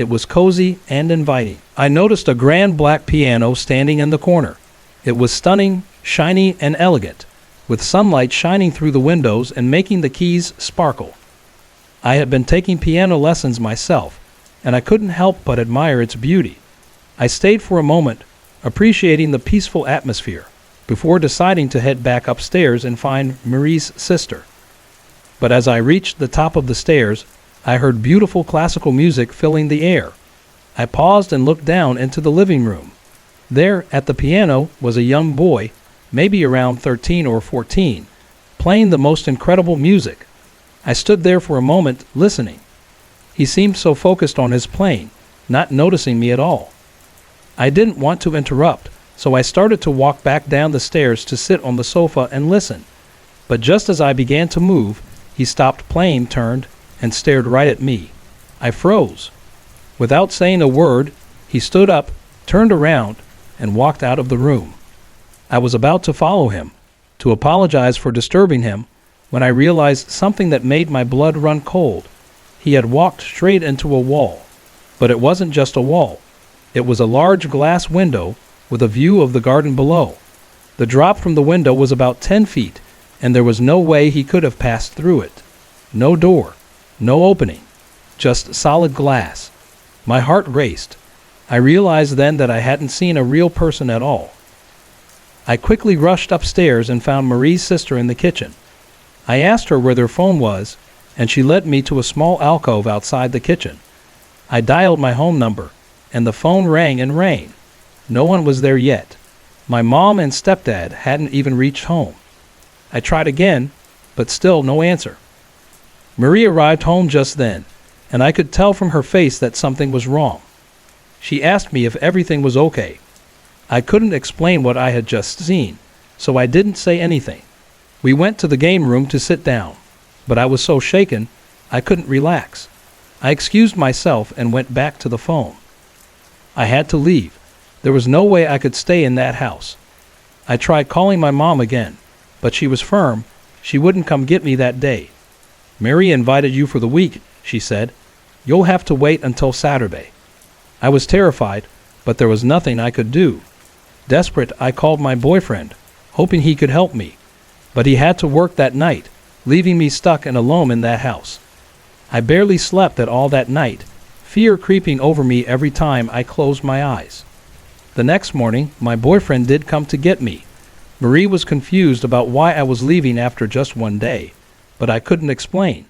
It was cozy and inviting. I noticed a grand black piano standing in the corner. It was stunning, shiny, and elegant, with sunlight shining through the windows and making the keys sparkle. I had been taking piano lessons myself, and I couldn't help but admire its beauty. I stayed for a moment, appreciating the peaceful atmosphere, before deciding to head back upstairs and find Marie's sister. But as I reached the top of the stairs, I heard beautiful classical music filling the air. I paused and looked down into the living room. There, at the piano, was a young boy, maybe around 13 or 14, playing the most incredible music. I stood there for a moment, listening. He seemed so focused on his playing, not noticing me at all. I didn't want to interrupt, so I started to walk back down the stairs to sit on the sofa and listen. But just as I began to move, he stopped playing, turned, and stared right at me. I froze. Without saying a word, he stood up, turned around, and walked out of the room. I was about to follow him, to apologize for disturbing him, when I realized something that made my blood run cold. He had walked straight into a wall. But it wasn't just a wall. It was a large glass window with a view of the garden below. The drop from the window was about 10 feet, and there was no way he could have passed through it. No door. No opening, just solid glass. My heart raced. I realized then that I hadn't seen a real person at all. I quickly rushed upstairs and found Marie's sister in the kitchen. I asked her where their phone was, and she led me to a small alcove outside the kitchen. I dialed my home number, and the phone rang and rang. No one was there yet. My mom and stepdad hadn't even reached home. I tried again, but still no answer. Marie arrived home just then, and I could tell from her face that something was wrong. She asked me if everything was okay. I couldn't explain what I had just seen, so I didn't say anything. We went to the game room to sit down, but I was so shaken I couldn't relax. I excused myself and went back to the phone. I had to leave. There was no way I could stay in that house. I tried calling my mom again, but she was firm. She wouldn't come get me that day. Mary invited you for the week, she said. You'll have to wait until Saturday. I was terrified, but there was nothing I could do. Desperate, I called my boyfriend, hoping he could help me. But he had to work that night, leaving me stuck and alone in that house. I barely slept at all that night, fear creeping over me every time I closed my eyes. The next morning, my boyfriend did come to get me. Marie was confused about why I was leaving after just one day, but I couldn't explain.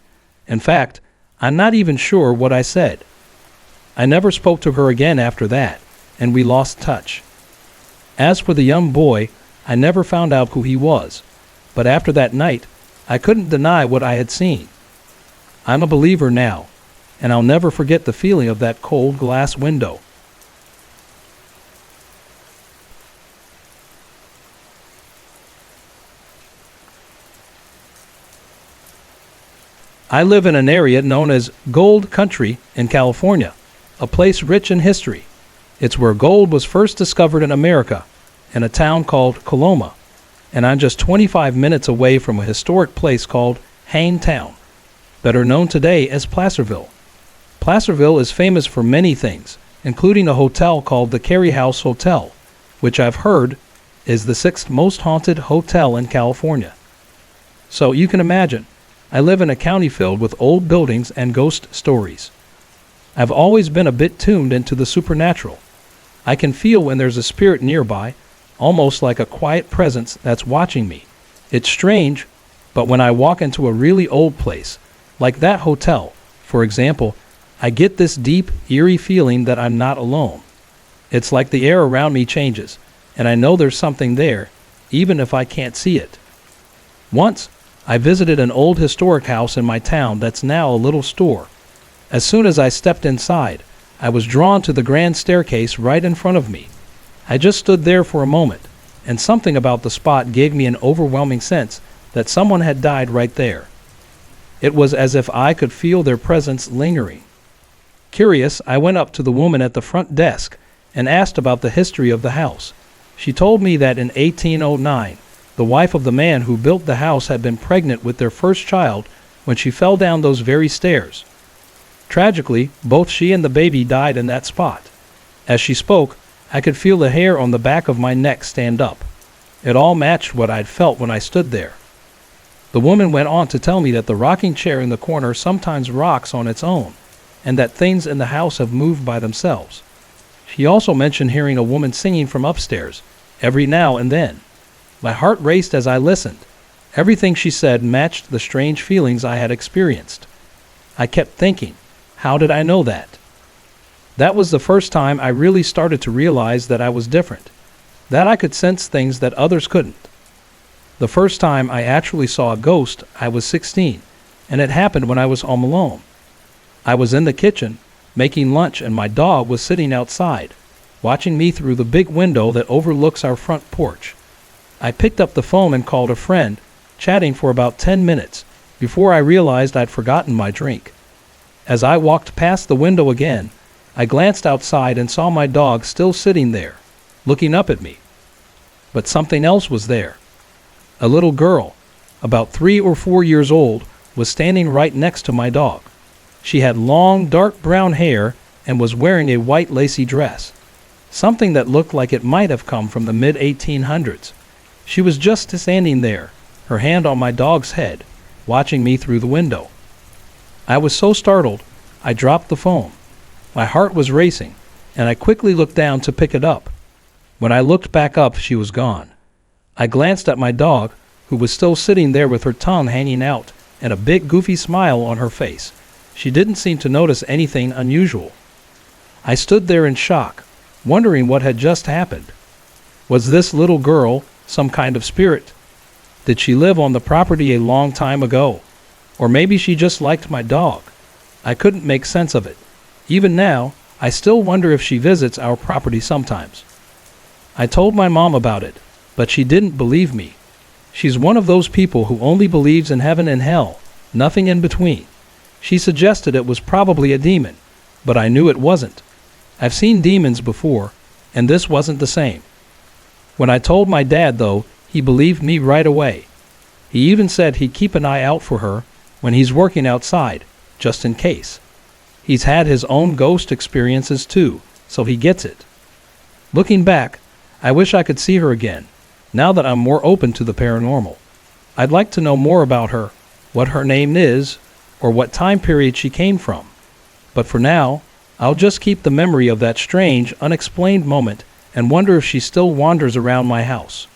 In fact, I'm not even sure what I said. I never spoke to her again after that, and we lost touch. As for the young boy, I never found out who he was, but after that night, I couldn't deny what I had seen. I'm a believer now, and I'll never forget the feeling of that cold glass window. I live in an area known as Gold Country in California, a place rich in history. It's where gold was first discovered in America, in a town called Coloma, and I'm just 25 minutes away from a historic place called Hangtown, better known today as Placerville. Placerville is famous for many things, including a hotel called the Carey House Hotel, which I've heard is the 6th most haunted hotel in California. So you can imagine, I live in a county filled with old buildings and ghost stories. I've always been a bit tuned into the supernatural. I can feel when there's a spirit nearby, almost like a quiet presence that's watching me. It's strange, but when I walk into a really old place, like that hotel, for example, I get this deep, eerie feeling that I'm not alone. It's like the air around me changes, and I know there's something there, even if I can't see it. Once, I visited an old historic house in my town that's now a little store. As soon as I stepped inside, I was drawn to the grand staircase right in front of me. I just stood there for a moment, and something about the spot gave me an overwhelming sense that someone had died right there. It was as if I could feel their presence lingering. Curious, I went up to the woman at the front desk and asked about the history of the house. She told me that in 1809, the wife of the man who built the house had been pregnant with their first child when she fell down those very stairs. Tragically, both she and the baby died in that spot. As she spoke, I could feel the hair on the back of my neck stand up. It all matched what I'd felt when I stood there. The woman went on to tell me that the rocking chair in the corner sometimes rocks on its own, and that things in the house have moved by themselves. She also mentioned hearing a woman singing from upstairs, every now and then. My heart raced as I listened. Everything she said matched the strange feelings I had experienced. I kept thinking, how did I know that? That was the first time I really started to realize that I was different, that I could sense things that others couldn't. The first time I actually saw a ghost, I was 16, and it happened when I was home alone. I was in the kitchen, making lunch, and my dog was sitting outside, watching me through the big window that overlooks our front porch. I picked up the phone and called a friend, chatting for about 10 minutes, before I realized I'd forgotten my drink. As I walked past the window again, I glanced outside and saw my dog still sitting there, looking up at me. But something else was there. A little girl, about 3 or 4 years old, was standing right next to my dog. She had long, dark brown hair and was wearing a white lacy dress, something that looked like it might have come from the mid-1800s. She was just standing there, her hand on my dog's head, watching me through the window. I was so startled, I dropped the phone. My heart was racing, and I quickly looked down to pick it up. When I looked back up, she was gone. I glanced at my dog, who was still sitting there with her tongue hanging out and a big goofy smile on her face. She didn't seem to notice anything unusual. I stood there in shock, wondering what had just happened. Was this little girl some kind of spirit? Did she live on the property a long time ago? Or maybe she just liked my dog. I couldn't make sense of it. Even now, I still wonder if she visits our property sometimes. I told my mom about it, but she didn't believe me. She's one of those people who only believes in heaven and hell, nothing in between. She suggested it was probably a demon, but I knew it wasn't. I've seen demons before, and this wasn't the same. When I told my dad, though, he believed me right away. He even said he'd keep an eye out for her when he's working outside, just in case. He's had his own ghost experiences too, so he gets it. Looking back, I wish I could see her again, now that I'm more open to the paranormal. I'd like to know more about her, what her name is, or what time period she came from. But for now, I'll just keep the memory of that strange, unexplained moment and wonder if she still wanders around my house.